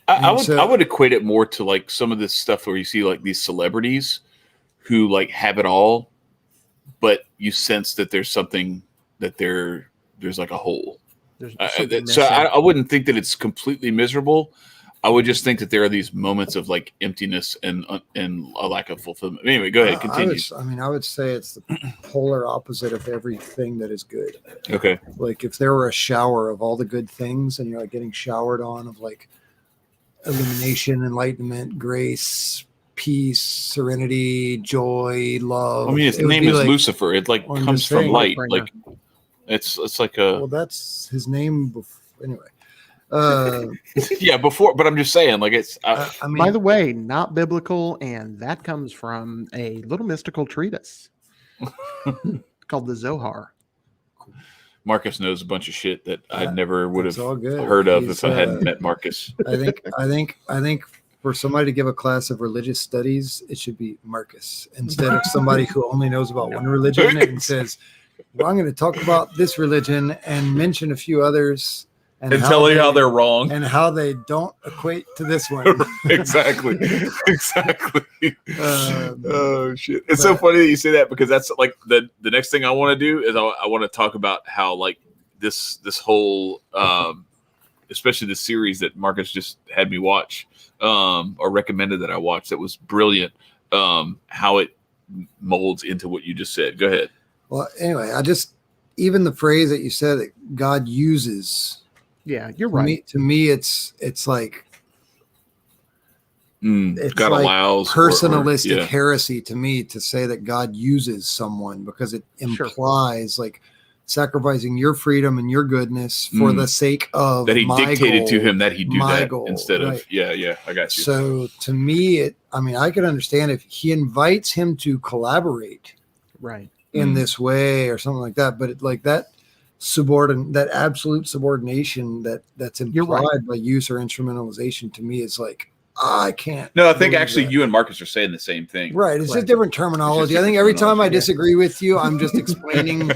[SPEAKER 1] I would equate it more to like some of this stuff where you see like these celebrities who like have it all, but you sense that there's something that there's like a hole. So I wouldn't think that it's completely miserable. I would just think that there are these moments of like emptiness and a lack of fulfillment. Anyway, go ahead, continue.
[SPEAKER 2] I would say it's the polar opposite of everything that is good.
[SPEAKER 1] Okay.
[SPEAKER 2] Like if there were a shower of all the good things and you're like getting showered on of like illumination, enlightenment, grace, peace, serenity, joy, love.
[SPEAKER 1] I mean, its name is like, Lucifer. It like comes from light. Like it's like a.
[SPEAKER 2] Well, that's his name. Anyway.
[SPEAKER 1] Yeah, before, but I'm just saying, like it's.
[SPEAKER 2] I mean,
[SPEAKER 3] by the way, not biblical, and that comes from a little mystical treatise called the Zohar.
[SPEAKER 1] Marcus knows a bunch of shit that I never would have
[SPEAKER 2] good.
[SPEAKER 1] heard of if I hadn't met Marcus.
[SPEAKER 2] I think for somebody to give a class of religious studies, it should be Marcus instead of somebody who only knows about one religion and says, "Well, I'm going to talk about this religion and mention a few others." And
[SPEAKER 1] tell you how they're wrong.
[SPEAKER 2] And how they don't equate to this one.
[SPEAKER 1] Exactly. Oh, shit. It's so funny that you say that because that's like the next thing I want to do is I want to talk about how like this whole, especially the series that Marcus just had me watch or recommended that I watch that was brilliant, how it molds into what you just said. Go ahead.
[SPEAKER 2] Well, anyway, even the phrase that you said that God uses.
[SPEAKER 3] Yeah, you're right.
[SPEAKER 2] To me, it's like it's
[SPEAKER 1] God
[SPEAKER 2] like
[SPEAKER 1] allows
[SPEAKER 2] personalistic heresy to me to say that God uses someone because it implies like sacrificing your freedom and your goodness for the sake of
[SPEAKER 1] that he dictated
[SPEAKER 2] goal,
[SPEAKER 1] to him that he do that
[SPEAKER 2] goal,
[SPEAKER 1] instead
[SPEAKER 2] right.
[SPEAKER 1] of I got you.
[SPEAKER 2] So to me, I could understand if he invites him to collaborate,
[SPEAKER 3] right,
[SPEAKER 2] in this way or something like that, but that absolute subordination that's implied by use or instrumentalization to me is like I can't.
[SPEAKER 1] No, I think actually you and Marcus are saying the same thing.
[SPEAKER 2] Right. It's just different terminology. I think every time I disagree with you, I'm just explaining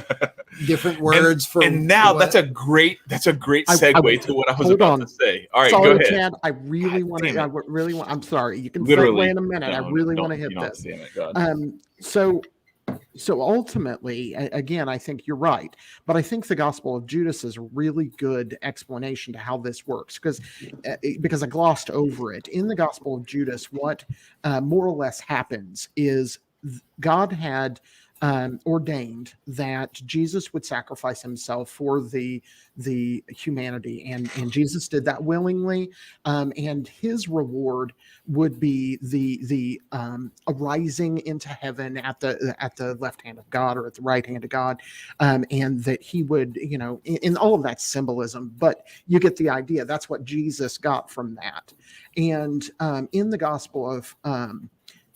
[SPEAKER 2] different words
[SPEAKER 1] and now that's a great segue to what I was about to say. All right, go ahead.
[SPEAKER 3] Chad, I really want to. I'm sorry. You can segue in a minute. I really want to hit this. So ultimately, again, I think you're right, but I think the Gospel of Judas is a really good explanation to how this works because I glossed over it. In the Gospel of Judas, what more or less happens is God had ordained that Jesus would sacrifice himself for the humanity, and Jesus did that willingly, and his reward would be the arising into heaven at the left hand of God or at the right hand of God, and that he would, in all of that symbolism, but you get the idea. That's what Jesus got from that. And in the Gospel of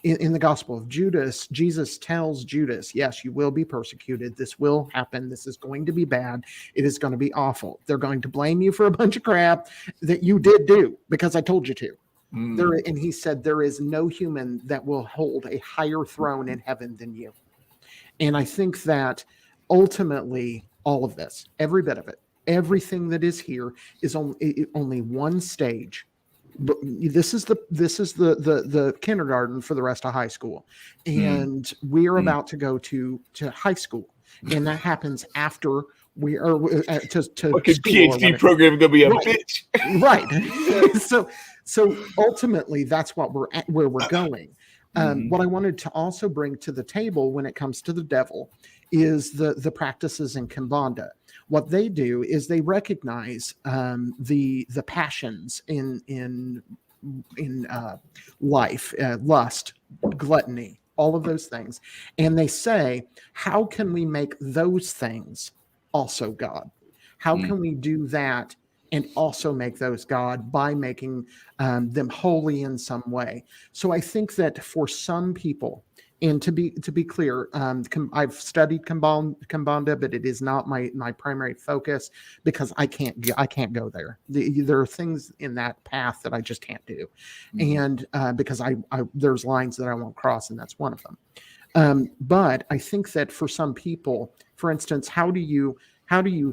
[SPEAKER 3] in the Gospel of Judas, Jesus tells Judas, yes, you will be persecuted. This will happen. This is going to be bad. It is going to be awful. They're going to blame you for a bunch of crap that you did do because I told you to. And he said, there is no human that will hold a higher throne in heaven than you. And I think that ultimately all of this, every bit of it, everything that is here is only one stage. But this is the kindergarten for the rest of high school, and we are about to go to high school, and that happens after we are to
[SPEAKER 1] PhD program gonna be a bitch,
[SPEAKER 3] right? so ultimately, that's what where we're going. What I wanted to also bring to the table when it comes to the devil is the practices in Kimbanda. What they do is they recognize the passions in life, lust, gluttony, all of those things, and they say, how can we make those things also God? How can we do that and also make those God by making them holy in some way? So I think that for some people, and to be clear, I've studied Kimbanda, but it is not my primary focus because I can't go there. There are things in that path that I just can't do, and because I there's lines that I won't cross, and that's one of them. But I think that for some people, for instance, how do you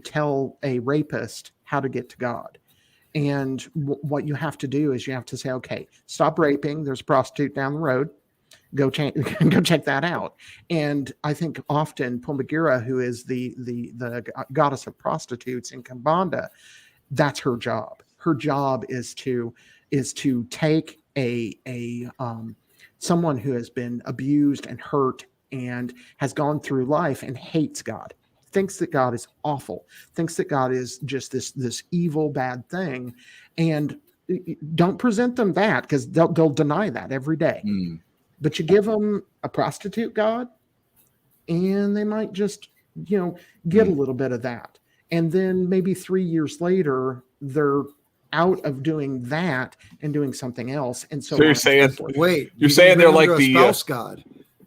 [SPEAKER 3] tell a rapist how to get to God? And what you have to do is you have to say, okay, stop raping. There's a prostitute down the road. Go check that out. And I think often Pumbagiro, who is the goddess of prostitutes in Kimbanda, that's her job. Her job is to take a someone who has been abused and hurt and has gone through life and hates God, thinks that God is awful, thinks that God is just this evil, bad thing, and don't present them that, because they'll deny that every day. But you give them a prostitute God, and they might just, get a little bit of that. And then maybe 3 years later, they're out of doing that and doing something else. And so
[SPEAKER 1] you're saying,
[SPEAKER 2] you're saying
[SPEAKER 1] they're like the
[SPEAKER 2] spouse God.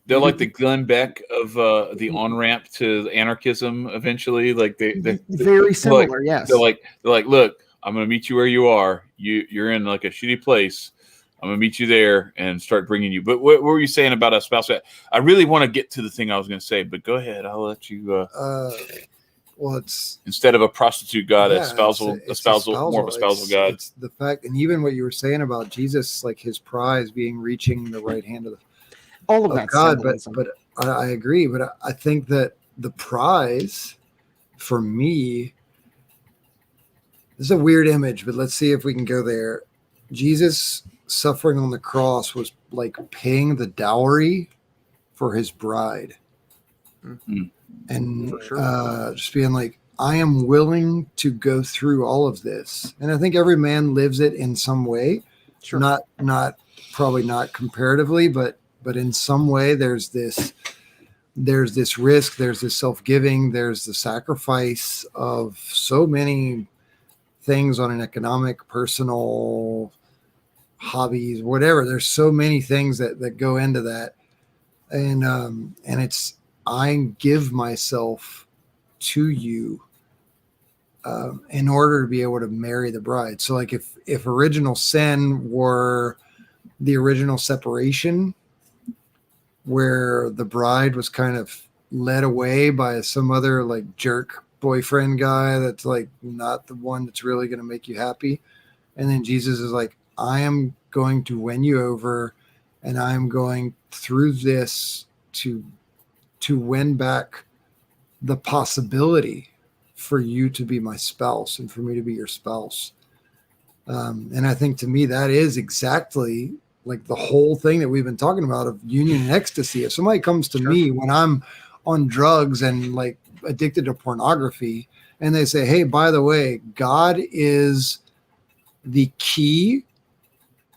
[SPEAKER 1] They're like the Glenn Beck of the on-ramp to anarchism eventually. Like they
[SPEAKER 3] very similar, yes.
[SPEAKER 1] They're like, look, I'm going to meet you where you are. You're in like a shitty place. I'm going to meet you there and start bringing you. But what were you saying about a spouse? I really want to get to the thing I was going to say, but go ahead. I'll let you.
[SPEAKER 2] Well, it's
[SPEAKER 1] instead of a prostitute God,
[SPEAKER 2] yeah,
[SPEAKER 1] a spousal, more of a spousal God.
[SPEAKER 2] It's the fact, and even what you were saying about Jesus, like his prize being reaching the right hand of
[SPEAKER 3] all of that
[SPEAKER 2] God.
[SPEAKER 3] symbolism.
[SPEAKER 2] But I agree. But I think that the prize for me, this is a weird image, but let's see if we can go there. Jesus suffering on the cross was like paying the dowry for his bride. And just being like, I am willing to go through all of this. And I think every man lives it in some way. Sure. Not probably not comparatively, but in some way there's this risk, there's this self-giving, there's the sacrifice of so many things on an economic, personal, hobbies, whatever. There's so many things that go into that. And it's, I give myself to you in order to be able to marry the bride. So like if original sin were the original separation, where the bride was kind of led away by some other like jerk boyfriend guy that's like not the one that's really going to make you happy. And then Jesus is like, I am going to win you over, and I'm going through this to win back the possibility for you to be my spouse and for me to be your spouse. And I think to me, that is exactly like the whole thing that we've been talking about of union and ecstasy. If somebody comes to me when I'm on drugs and like addicted to pornography, and they say, hey, by the way, God is the key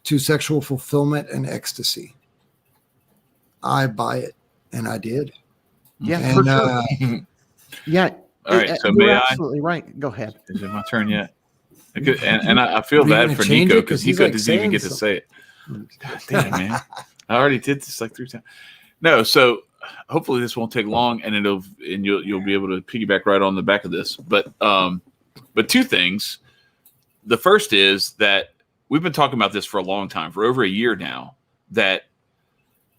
[SPEAKER 2] to sexual fulfillment and ecstasy, I buy it. And I did.
[SPEAKER 3] Yeah,
[SPEAKER 2] and,
[SPEAKER 3] for sure. Yeah.
[SPEAKER 1] All right. So
[SPEAKER 3] you're absolutely right. Go ahead.
[SPEAKER 1] Is it my turn yet? And I feel bad for Nico because Nico doesn't even get to say it. God damn, man. I already did this like 3 times. No, so hopefully this won't take long, and you'll be able to piggyback right on the back of this. But 2 things. The first is that we've been talking about this for a long time, for over a year now, that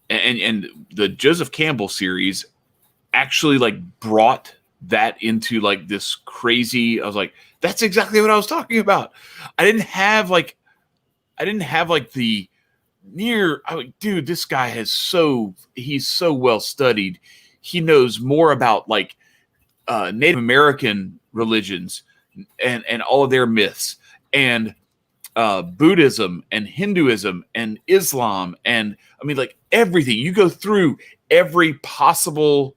[SPEAKER 1] and the Joseph Campbell series actually like brought that into like this crazy. I was like, that's exactly what I was talking about. I didn't have like the near. Dude, this guy he's so well studied. He knows more about like Native American religions and all of their myths, and Buddhism and Hinduism and Islam, and I mean like everything. You go through every possible.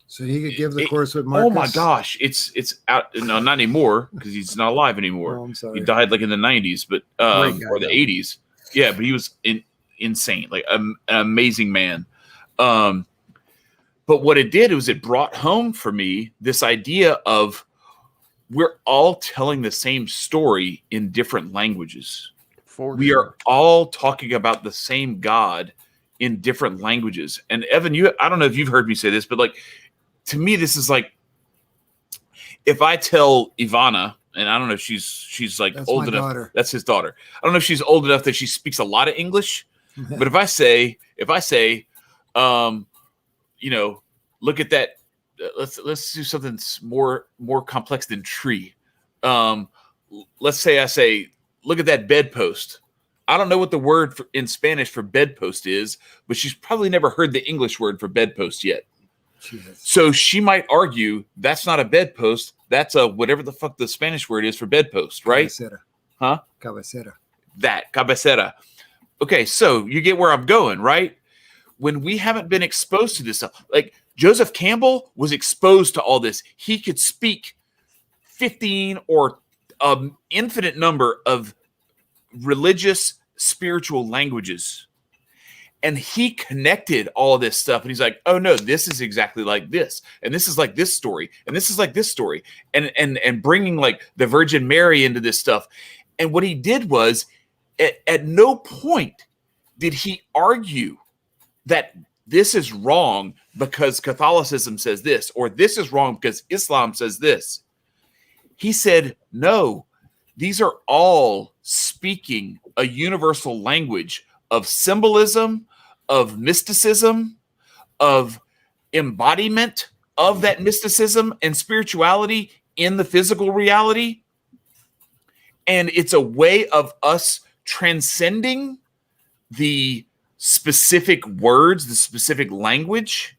[SPEAKER 2] So he could give the course with Marcus.
[SPEAKER 1] Oh my gosh, it's out. No, not anymore because he's not alive anymore.
[SPEAKER 2] Oh, I'm sorry.
[SPEAKER 1] He died like in the 90s, but or the 80s. Yeah, but he was insane, like an amazing man. But what it did was it brought home for me this idea of we're all telling the same story in different languages. We are all talking about the same God in different languages. And Evan, I don't know if you've heard me say this, but like, to me, this is like, if I tell Ivana, and I don't know if she's like
[SPEAKER 2] That's
[SPEAKER 1] old
[SPEAKER 2] my
[SPEAKER 1] enough.
[SPEAKER 2] daughter.
[SPEAKER 1] That's his daughter. I don't know if she's old enough that she speaks a lot of English, but if I say, you know, look at that. Let's do something more complex than tree. Let's say I say, look at that bedpost. I don't know what the word in Spanish for bedpost is, but she's probably never heard the English word for bedpost yet.
[SPEAKER 2] Jesus.
[SPEAKER 1] So she might argue that's not a bedpost. That's a whatever the fuck the Spanish word is for bedpost, right?
[SPEAKER 2] Cabecera.
[SPEAKER 1] Huh?
[SPEAKER 2] Cabecera.
[SPEAKER 1] That cabecera. Okay, so you get where I'm going, right? When we haven't been exposed to this stuff, like Joseph Campbell was exposed to all this. He could speak 15 or infinite number of religious, spiritual languages. And he connected all this stuff. And he's like, oh, no, this is exactly like this. And this is like this story. And this is like this story. And bringing like the Virgin Mary into this stuff. And what he did was at no point did he argue that this is wrong because Catholicism says this, or this is wrong because Islam says this. He said, no, these are all speaking a universal language of symbolism, of mysticism, of embodiment of that mysticism and spirituality in the physical reality. And it's a way of us transcending the specific words, the specific language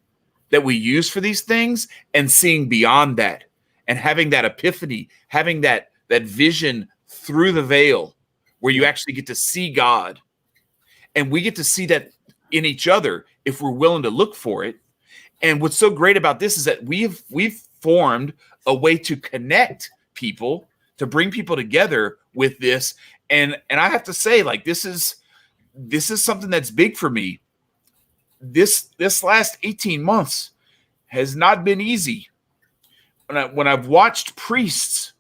[SPEAKER 1] that we use for these things, and seeing beyond that and having that epiphany, having that vision through the veil where you actually get to see God. And we get to see that in each other if we're willing to look for it. And what's so great about this is that we've formed a way to connect people, to bring people together with this. And I have to say, like, this is something that's big for me. This last 18 months has not been easy. When I've watched priests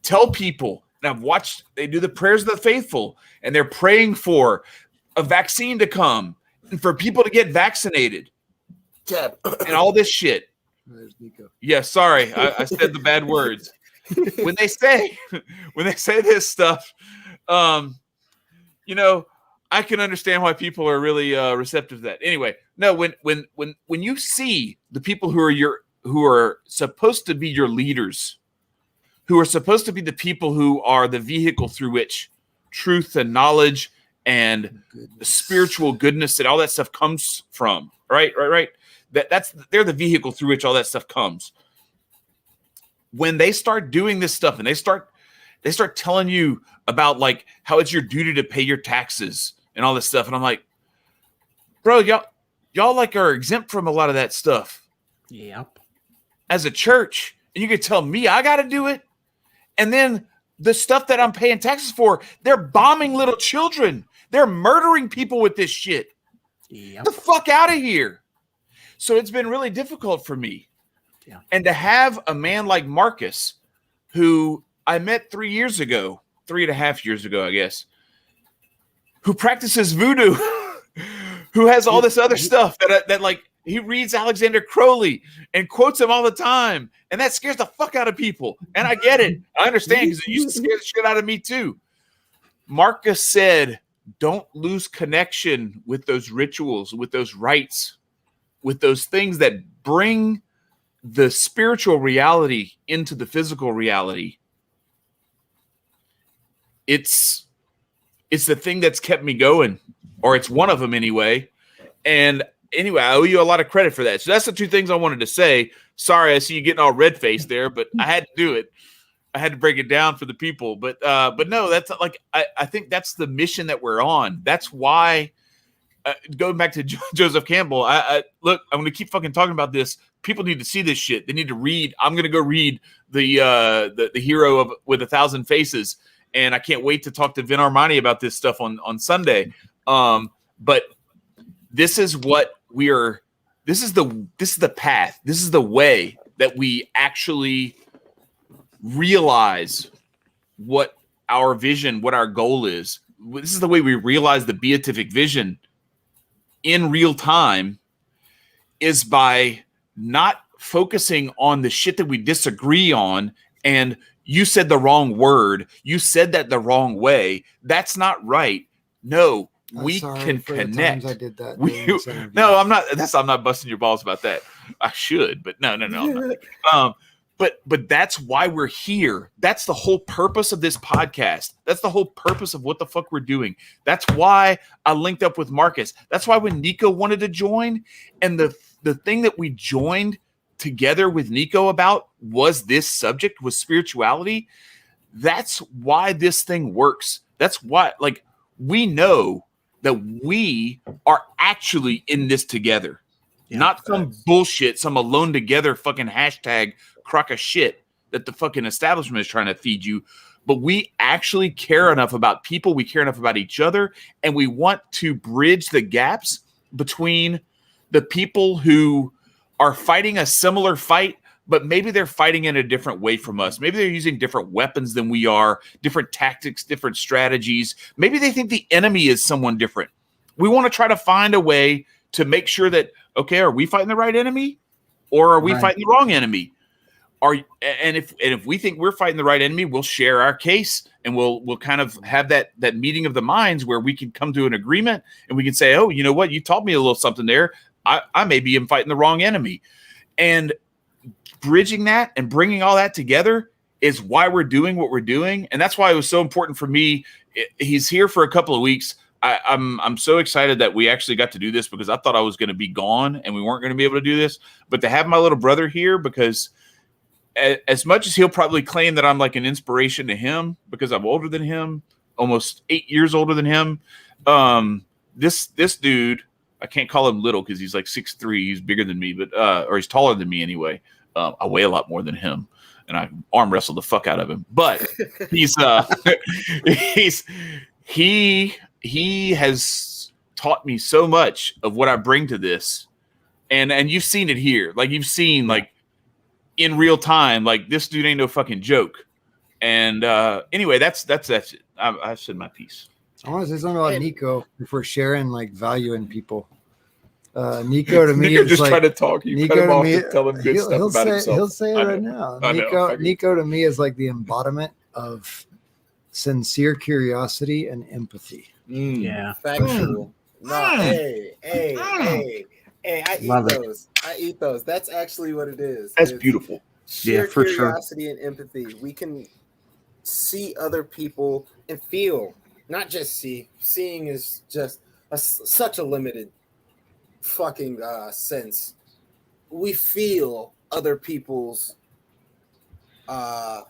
[SPEAKER 1] tell people, and I've watched, they do the prayers of the faithful, and they're praying for a vaccine to come and for people to get vaccinated and all this shit.
[SPEAKER 2] There's Nico.
[SPEAKER 1] Yeah, sorry, I said the bad words. When they say this stuff, you know, I can understand why people are really receptive to that. Anyway, no, when you see the people who are supposed to be your leaders, who are supposed to be the people who are the vehicle through which truth and knowledge and spiritual goodness and all that stuff comes from, right? They're the vehicle through which all that stuff comes. When they start doing this stuff and they start telling you about like how it's your duty to pay your taxes and all this stuff, and I'm like, bro, y'all like are exempt from a lot of that stuff.
[SPEAKER 3] Yep.
[SPEAKER 1] As a church, and you could tell me I got to do it, and then the stuff that I'm paying taxes for, they're bombing little children, they're murdering people with this shit.
[SPEAKER 3] Yep.
[SPEAKER 1] Get the fuck out of here. So it's been really difficult for me.
[SPEAKER 3] Yeah.
[SPEAKER 1] And to have a man like Marcus, who I met 3.5 years ago, I guess, who practices voodoo, who has all this other stuff that like he reads Alexander Crowley and quotes him all the time, and that scares the fuck out of people. And I get it, I understand, because it used to scare the shit out of me too. Marcus said, don't lose connection with those rituals, with those rites, with those things that bring the spiritual reality into the physical reality. It's the thing that's kept me going, or it's one of them anyway. And anyway, I owe you a lot of credit for that. So that's the two things I wanted to say. Sorry, I see you getting all red-faced there, but I had to do it. I had to break it down for the people. But no, that's like I think that's the mission that we're on. That's why going back to Joseph Campbell, look, I'm going to keep fucking talking about this. People need to see this shit. They need to read. I'm going to go read the hero of with 1,000 faces, and I can't wait to talk to Vin Armani about this stuff on Sunday. But this is what we are. This is the path. This is the way that we actually realize what our vision, what our goal is. This is the way we realize the beatific vision in real time, is by not focusing on the shit that we disagree on. And you said the wrong word. You said that the wrong way. That's not right. No, we can connect.
[SPEAKER 2] I did that.
[SPEAKER 1] No, I'm not. I'm not busting your balls about that. I should, but no. I'm not. But that's why we're here. That's the whole purpose of this podcast. That's the whole purpose of what the fuck we're doing. That's why I linked up with Marcus. That's why when Nico wanted to join, and the thing that we joined together with Nico about was this subject, was spirituality. That's why this thing works. That's why, like, we know that we are actually in this together. Yeah, not some bullshit, some alone together fucking hashtag crock of shit that the fucking establishment is trying to feed you. But we actually care enough about people. We care enough about each other. And we want to bridge the gaps between the people who are fighting a similar fight, but maybe they're fighting in a different way from us. Maybe they're using different weapons than we are, different tactics, different strategies. Maybe they think the enemy is someone different. We want to try to find a way to make sure that, okay, are we fighting the right enemy, or are we fighting the wrong enemy? And if we think we're fighting the right enemy, we'll share our case, and we'll kind of have that meeting of the minds where we can come to an agreement, and we can say, oh, you know what, you taught me a little something there. I maybe am fighting the wrong enemy. And bridging that and bringing all that together is why we're doing what we're doing. And that's why it was so important for me. He's here for a couple of weeks. I'm so excited that we actually got to do this, because I thought I was going to be gone and we weren't going to be able to do this. But to have my little brother here, because as much as he'll probably claim that I'm like an inspiration to him because I'm older than him, almost 8 years older than him, this dude, I can't call him little because he's like 6'3". He's bigger than me, but or he's taller than me anyway. I weigh a lot more than him, and I arm wrestle the fuck out of him. But he has taught me so much of what I bring to this, and you've seen it here. Like, you've seen, like, in real time, like, this dude ain't no fucking joke. And anyway, that's it. I've said my piece.
[SPEAKER 2] I want to say something about Nico before sharing like value in people. Nico to me is
[SPEAKER 1] just
[SPEAKER 2] like,
[SPEAKER 1] trying to talk. You
[SPEAKER 2] Nico
[SPEAKER 1] cut him
[SPEAKER 2] to
[SPEAKER 1] off
[SPEAKER 2] me,
[SPEAKER 1] to tell him good stuff about himself.
[SPEAKER 2] He'll say it right now. Nico to me is like the embodiment of sincere curiosity and empathy.
[SPEAKER 3] Yeah,
[SPEAKER 4] factual. No, hey, I eat those. That's actually what it is.
[SPEAKER 1] That's beautiful.
[SPEAKER 4] Sheer curiosity and empathy. We can see other people and feel, not just see. Seeing is just such a limited fucking sense. We feel other people's their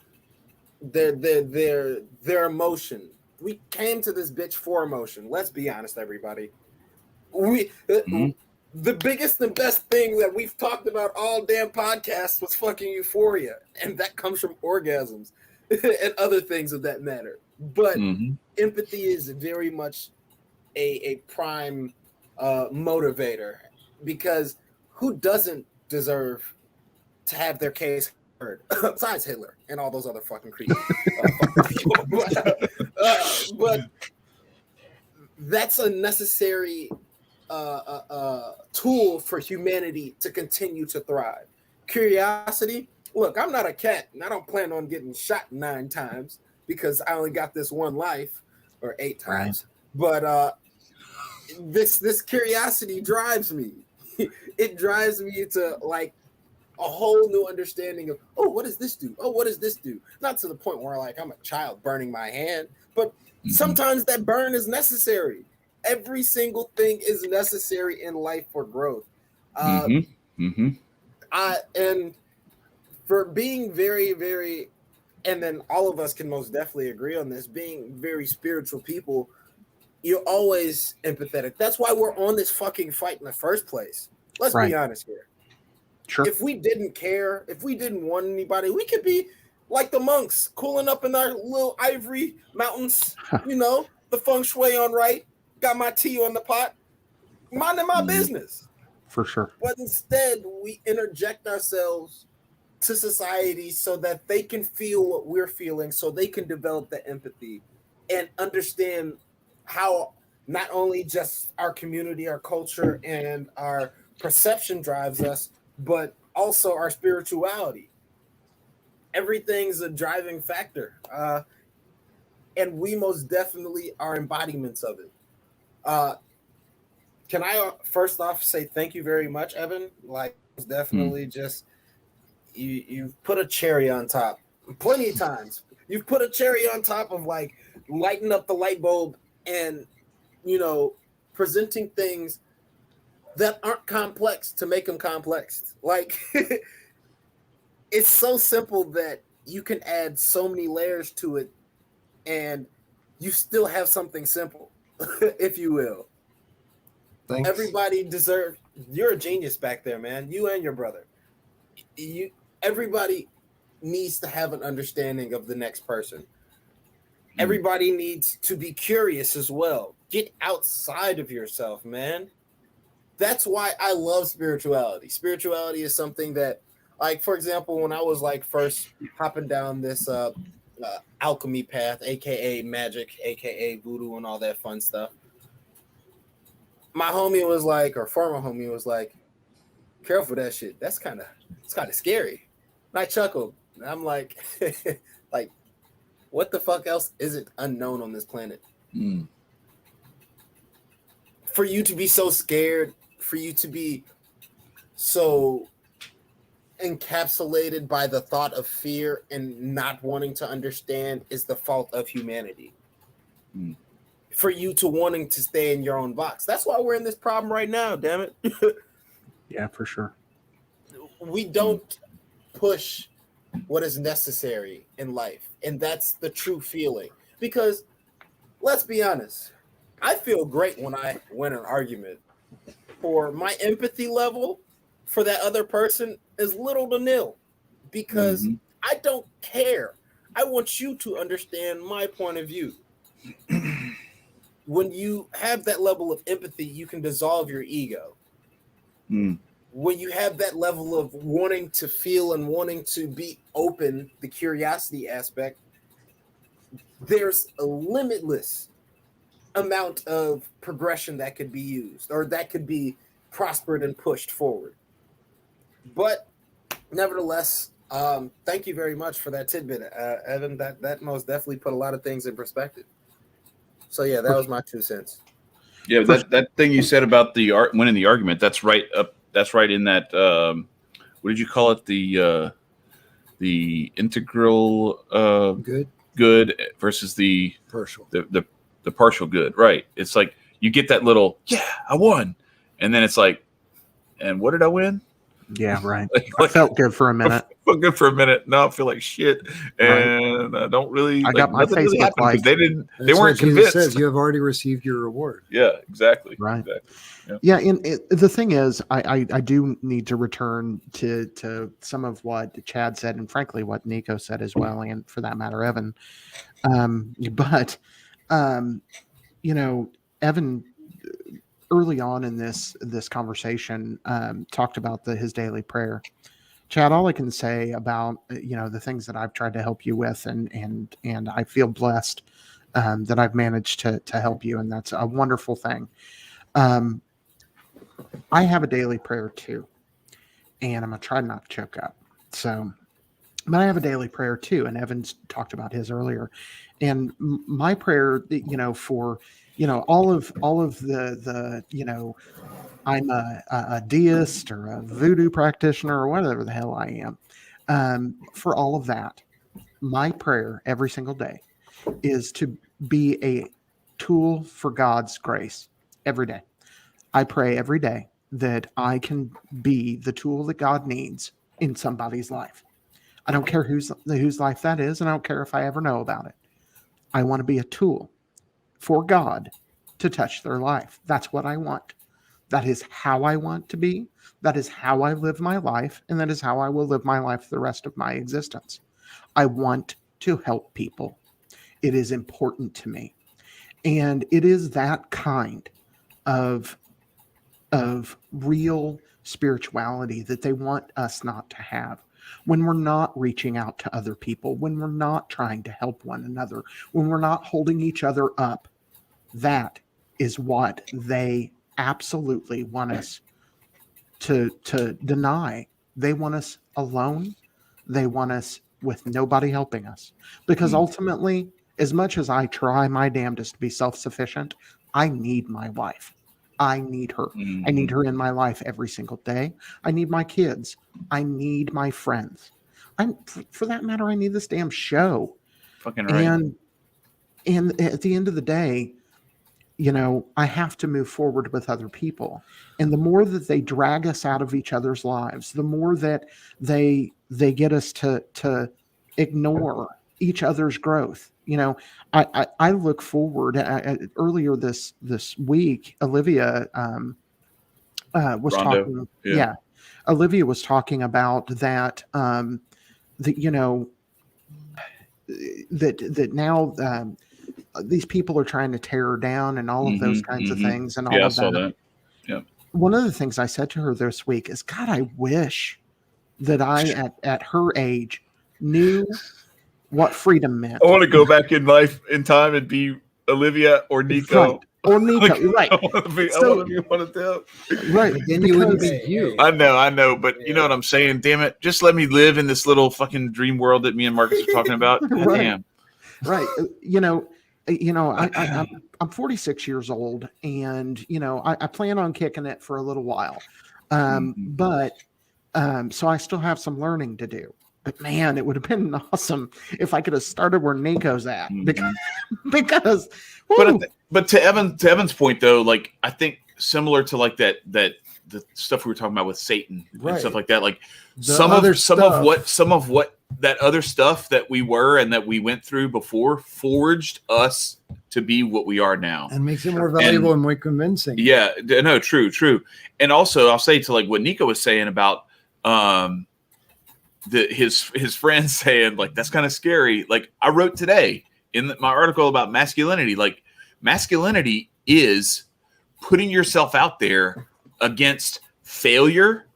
[SPEAKER 4] emotion. We came to this bitch for emotion. Let's be honest, everybody. The biggest and best thing that we've talked about all damn podcast was fucking euphoria, and that comes from orgasms and other things of that matter. But empathy is very much a prime motivator, because who doesn't deserve to have their case heard besides Hitler and all those other fucking creatures? But that's a necessary tool for humanity to continue to thrive. Curiosity. Look, I'm not a cat, and I don't plan on getting shot 9 times because I only got this one life. or 8 times. But this curiosity drives me. It drives me to like a whole new understanding of, oh, what does this do? Oh, what does this do? Not to the point where like I'm a child burning my hand, but sometimes that burn is necessary. Every single thing is necessary in life for growth. And for being very, very, and then all of us can most definitely agree on this, being very spiritual people, you're always empathetic. That's why we're on this fucking fight in the first place. Let's be honest here.
[SPEAKER 3] Sure.
[SPEAKER 4] If we didn't care, if we didn't want anybody, we could be like the monks, cooling up in our little ivory mountains, you know, the feng shui on right, got my tea on the pot, minding my business.
[SPEAKER 3] For sure.
[SPEAKER 4] But instead, we interject ourselves to society so that they can feel what we're feeling, so they can develop the empathy and understand how not only just our community, our culture, and our perception drives us, but also our spirituality. Everything's a driving factor. And we most definitely are embodiments of it. Can I first off say thank you very much, Evan? Like, it's definitely just you've put a cherry on top plenty of times. You've put a cherry on top of like lighting up the light bulb and, you know, presenting things that aren't complex to make them complex. Like, it's so simple that you can add so many layers to it and you still have something simple, if you will.
[SPEAKER 2] Thanks.
[SPEAKER 4] Everybody deserves, you're a genius back there, man. You and your brother. Everybody needs to have an understanding of the next person. Everybody needs to be curious as well. Get outside of yourself, man. That's why I love spirituality. Spirituality is something that, like, for example, when I was like first hopping down this alchemy path, aka magic, aka voodoo, and all that fun stuff, my homie was like, or former homie was like, careful that shit. It's kind of scary. And I chuckled. And I'm like, like, what the fuck else isn't unknown on this planet? For you to be so scared, for you to be so encapsulated by the thought of fear and not wanting to understand is the fault of humanity. For you to wanting to stay in your own box. That's why we're in this problem right now, damn it.
[SPEAKER 3] Yeah, for sure.
[SPEAKER 4] We don't push what is necessary in life. And that's the true feeling. Because let's be honest, I feel great when I win an argument. For my empathy level for that other person is little to nil. Because I don't care. I want you to understand my point of view. When you have that level of empathy, you can dissolve your ego. When you have that level of wanting to feel and wanting to be open, the curiosity aspect, there's a limitless amount of progression that could be used or that could be prospered and pushed forward. But nevertheless, thank you very much for that tidbit, Evan. That most definitely put a lot of things in perspective. So yeah, that was my 2 cents.
[SPEAKER 1] Yeah, that thing you said about the winning the argument, that's right up. That's right in that. What did you call it? The integral good versus the
[SPEAKER 2] Partial.
[SPEAKER 1] The partial good. Right. It's like you get that little I won, and then it's like, and what did I win?
[SPEAKER 3] Yeah, right. I felt good for a minute.
[SPEAKER 1] Felt good for a minute. Now I feel like shit, and I don't really.
[SPEAKER 3] I got my Facebook
[SPEAKER 1] because they weren't
[SPEAKER 2] Jesus
[SPEAKER 1] convinced.
[SPEAKER 2] says you have already received your reward.
[SPEAKER 1] Yeah, exactly.
[SPEAKER 3] Right.
[SPEAKER 1] Exactly.
[SPEAKER 3] Yeah, and the thing is, I do need to return to some of what Chad said, and frankly, what Nico said as well, and for that matter, Evan. You know, Evan early on in this conversation talked about his daily prayer. Chad, all I can say about the things that I've tried to help you with, and I feel blessed that I've managed to help you, and that's a wonderful thing. I have a daily prayer too, and I'm gonna try not to choke up. So But I have a daily prayer too, and Evans talked about his earlier. And my prayer, for all of the I'm a deist or a voodoo practitioner or whatever the hell I am. For all of that, my prayer every single day is to be a tool for God's grace every day. I pray every day that I can be the tool that God needs in somebody's life. I don't care whose life that is, and I don't care if I ever know about it. I want to be a tool for God to touch their life. That's what I want. That is how I want to be. That is how I live my life, and that is how I will live my life the rest of my existence. I want to help people. It is important to me. And it is that kind of real spirituality that they want us not to have. When we're not reaching out to other people, when we're not trying to help one another, when we're not holding each other up, that is what they absolutely want us to deny. They want us alone. They want us with nobody helping us. Because ultimately, as much as I try my damnedest to be self-sufficient, I need my wife. I need her. I need her in my life every single day. I need my kids. I need my friends. For that matter, I need this damn show.
[SPEAKER 1] Fucking right.
[SPEAKER 3] And at the end of the day, I have to move forward with other people. And the more that they drag us out of each other's lives, the more that they get us to ignore each other's growth. I look forward. Earlier this week, Olivia was
[SPEAKER 1] Rondo.
[SPEAKER 3] talking.
[SPEAKER 1] Yeah.
[SPEAKER 3] Olivia was talking about that. That now these people are trying to tear her down and all of those kinds of things and all
[SPEAKER 1] Yeah, I
[SPEAKER 3] of
[SPEAKER 1] saw
[SPEAKER 3] that.
[SPEAKER 1] that. Yeah.
[SPEAKER 3] One of the things I said to her this week is, God, I wish that I at her age knew what freedom meant.
[SPEAKER 1] I want to go back in life in time and be Olivia or Nico.
[SPEAKER 3] Right. Or Nico, right.
[SPEAKER 1] I want to be one of them.
[SPEAKER 3] Right.
[SPEAKER 2] But then you wouldn't be
[SPEAKER 4] Hey,
[SPEAKER 2] you.
[SPEAKER 1] I know, but you know what I'm saying? Damn it. Just let me live in this little fucking dream world that me and Marcus are talking about. God
[SPEAKER 3] Right.
[SPEAKER 1] damn.
[SPEAKER 3] Right. I'm 46 years old, and I plan on kicking it for a little while. But so I still have some learning to do. But man, it would have been awesome if I could have started where Nico's at. Because
[SPEAKER 1] but to Evan's point though, like I think similar to like that the stuff we were talking about with Satan and stuff like that, like some of what that other stuff that we were and that we went through before forged us to be what we are now,
[SPEAKER 2] and makes it more valuable and more convincing.
[SPEAKER 1] Yeah, no, true. And also I'll say to like what Nico was saying about his friends saying like that's kind of scary. Like I wrote today in my article about masculinity, like masculinity is putting yourself out there against failure,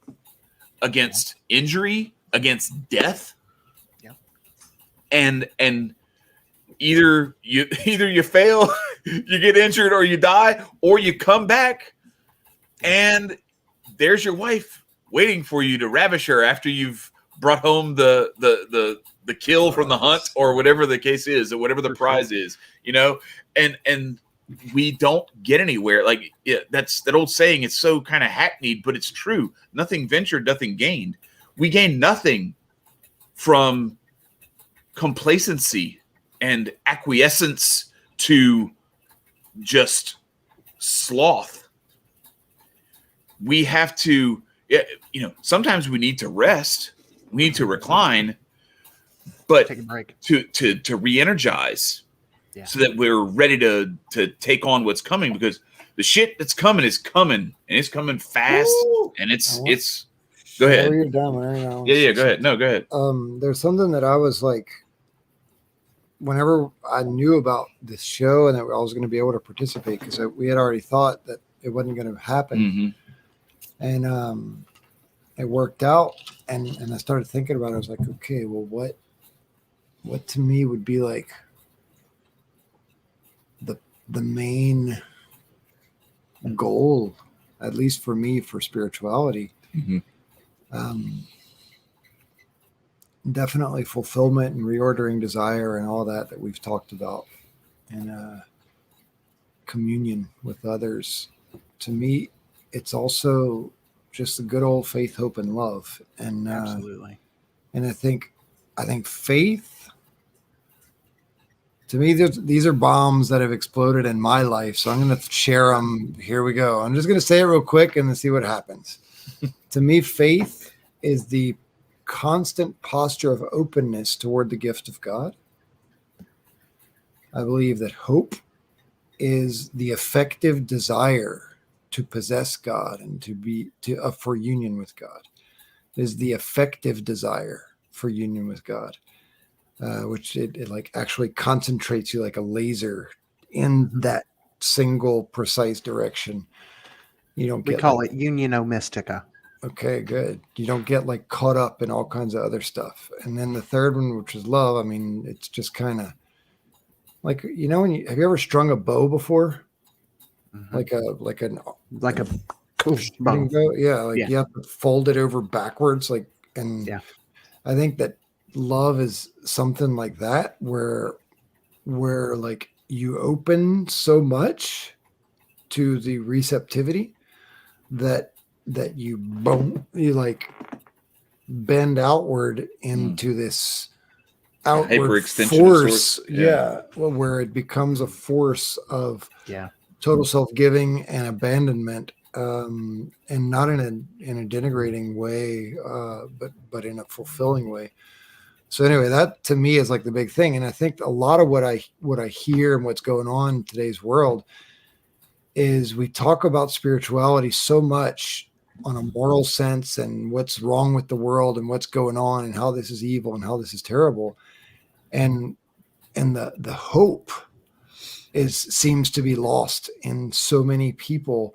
[SPEAKER 1] against injury, against death.
[SPEAKER 3] Yeah.
[SPEAKER 1] And either you fail, you get injured, or you die, or you come back and there's your wife waiting for you to ravish her after you've brought home the kill from the hunt or whatever the case is, or whatever the prize is, and we don't get anywhere. Like that's that old saying. It's so kind of hackneyed, but it's true. Nothing ventured, nothing gained. We gain nothing from complacency and acquiescence to just sloth. We have to, sometimes we need to rest. We need to recline, but
[SPEAKER 3] take a break
[SPEAKER 1] to re-energize, so that we're ready to take on what's coming, because the shit that's coming is coming, and it's coming fast. Woo! And it's go ahead.
[SPEAKER 2] You're done right now.
[SPEAKER 1] Yeah, go ahead. No, go ahead.
[SPEAKER 2] There's something that I was like, whenever I knew about this show and that I was going to be able to participate, because we had already thought that it wasn't going to happen. And it worked out, and I started thinking about it. I was like, okay, well, what to me would be like the main goal, at least for me, for spirituality. definitely fulfillment and reordering desire and all that we've talked about, and communion with others. To me, it's also just the good old faith, hope, and love. And
[SPEAKER 3] Absolutely.
[SPEAKER 2] and I think faith, to me, these are bombs that have exploded in my life. So I'm going to share them. Here we go. I'm just going to say it real quick and then see what happens. To me, faith is the constant posture of openness toward the gift of God. I believe that hope is the effective desire to possess God and to be for union with God. It is the effective desire for union with God, which it like actually concentrates you like a laser in that single precise direction. You don't
[SPEAKER 3] We
[SPEAKER 2] get
[SPEAKER 3] call it Unio Mystica.
[SPEAKER 2] okay, good. You don't get like caught up in all kinds of other stuff. And then the third one, which is love. I mean, it's just kind of like, you know, when have you ever strung a bow before?
[SPEAKER 3] Mhm.
[SPEAKER 2] Like a
[SPEAKER 3] bow.
[SPEAKER 2] bow? Yeah, like
[SPEAKER 3] Yeah.
[SPEAKER 2] you have to fold it over backwards, like, and
[SPEAKER 3] Yeah.
[SPEAKER 2] I think that love is something like that, where like you open so much to the receptivity that you like bend outward into this outward
[SPEAKER 1] hyperextension of
[SPEAKER 2] force.
[SPEAKER 1] sorts.
[SPEAKER 2] Yeah. Well, where it becomes a force of
[SPEAKER 3] Yeah.
[SPEAKER 2] total self-giving and abandonment, and not in a denigrating way, but in a fulfilling way. So anyway, that to me is like the big thing. And I think a lot of what I hear and what's going on in today's world is we talk about spirituality so much on a moral sense and what's wrong with the world and what's going on and how this is evil and how this is terrible. And the hope seems to be lost in so many people.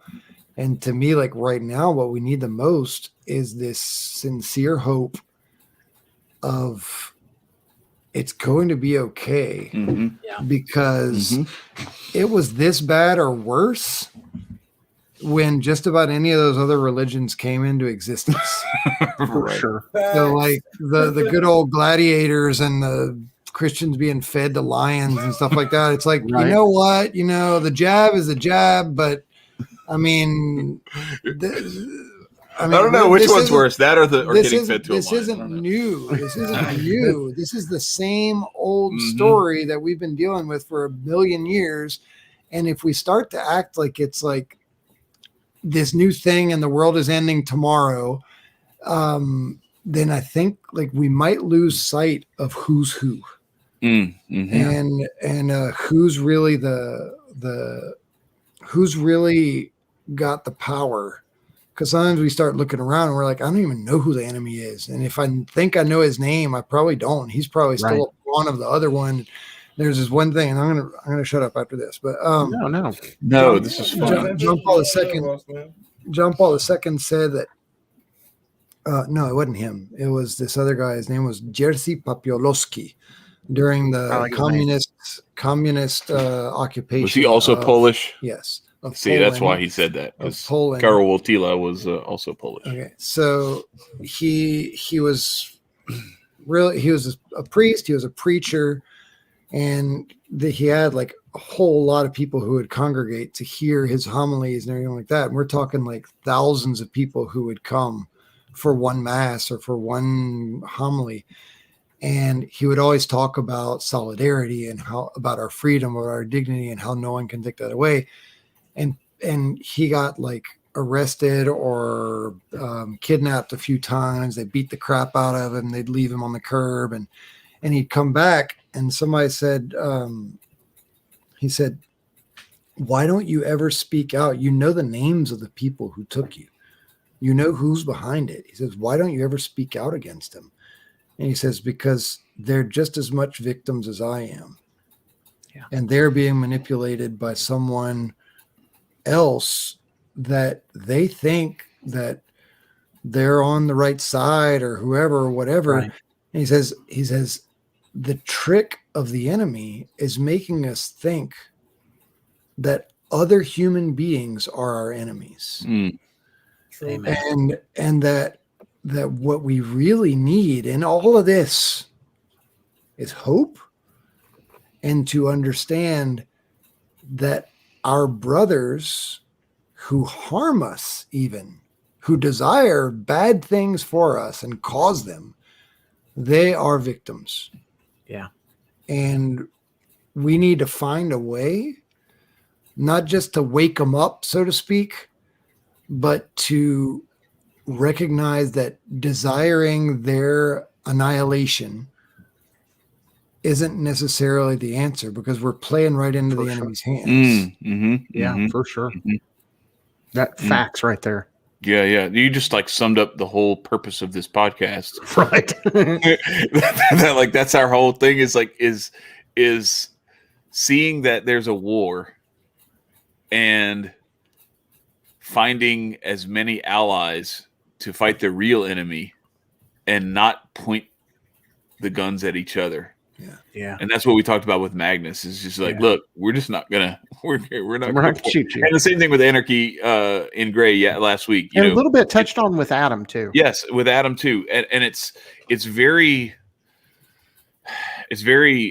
[SPEAKER 2] And to me, like right now, what we need the most is this sincere hope of it's going to be okay, because it was this bad or worse when just about any of those other religions came into existence.
[SPEAKER 3] For
[SPEAKER 1] Right.
[SPEAKER 3] sure.
[SPEAKER 2] So like the good old gladiators and the Christians being fed to lions and stuff like that. It's like,
[SPEAKER 3] Right.
[SPEAKER 2] you know what? You know, the jab is the jab, but I mean,
[SPEAKER 1] I don't know which one's worse, that or
[SPEAKER 2] this
[SPEAKER 1] getting fed to a
[SPEAKER 2] this
[SPEAKER 1] lion.
[SPEAKER 2] isn't new. This isn't new. This is the same old story that we've been dealing with for 1 million years. And if we start to act like it's like this new thing and the world is ending tomorrow, then I think like we might lose sight of who's who, and who's really who's really got the power. Because sometimes we start looking around and we're like, I don't even know who the enemy is. And if I think I know his name, I probably don't. He's probably still a pawn of the other one. There's this one thing, and I'm gonna shut up after this. But
[SPEAKER 1] no, this is fun.
[SPEAKER 2] John Paul II said that. No, it wasn't him. It was this other guy. His name was Jerzy Papiolowski during the communist occupation.
[SPEAKER 1] Was he also Polish?
[SPEAKER 2] Yes.
[SPEAKER 1] See,
[SPEAKER 2] Poland,
[SPEAKER 1] that's why he said that, because
[SPEAKER 2] Poland.
[SPEAKER 1] Karol Wojtyla was also Polish.
[SPEAKER 2] Okay, so he was really, he was a priest, he was a preacher, and he had like a whole lot of people who would congregate to hear his homilies and everything like that. And we're talking like thousands of people who would come for one mass or for one homily. And he would always talk about solidarity and how about our freedom or our dignity and how no one can take that away. And he got like arrested or kidnapped a few times. They beat the crap out of him. They'd leave him on the curb, and he'd come back. And somebody said, he said, "Why don't you ever speak out? You know the names of the people who took you. You know who's behind it." He says, "Why don't you ever speak out against them?" And he says, "Because they're just as much victims as I am.
[SPEAKER 3] Yeah.
[SPEAKER 2] And they're being manipulated by someone else that they think that they're on the right side or whoever or whatever."
[SPEAKER 3] Right.
[SPEAKER 2] And he says, the trick of the enemy is making us think that other human beings are our enemies.
[SPEAKER 3] Amen.
[SPEAKER 2] And that that what we really need in all of this is hope, and to understand that our brothers who harm us, even who desire bad things for us and cause them, they are victims.
[SPEAKER 3] Yeah.
[SPEAKER 2] And we need to find a way, not just to wake them up, so to speak, but to recognize that desiring their annihilation isn't necessarily the answer, because we're playing right into the enemy's hands.
[SPEAKER 3] For sure.
[SPEAKER 1] Mhm.
[SPEAKER 3] That facts right there.
[SPEAKER 1] Yeah. You just like summed up the whole purpose of this podcast.
[SPEAKER 3] Right.
[SPEAKER 1] Like that's our whole thing is seeing that there's a war and finding as many allies to fight the real enemy and not point the guns at each other.
[SPEAKER 3] Yeah.
[SPEAKER 1] And that's what we talked about with Magnus. Is just like, look, we're just not gonna we're not
[SPEAKER 3] We're
[SPEAKER 1] gonna
[SPEAKER 3] not gonna shoot you.
[SPEAKER 1] And the same thing with Anarchy in Gray last week.
[SPEAKER 3] And a little bit touched on with Adam too.
[SPEAKER 1] Yes, with Adam too. And it's very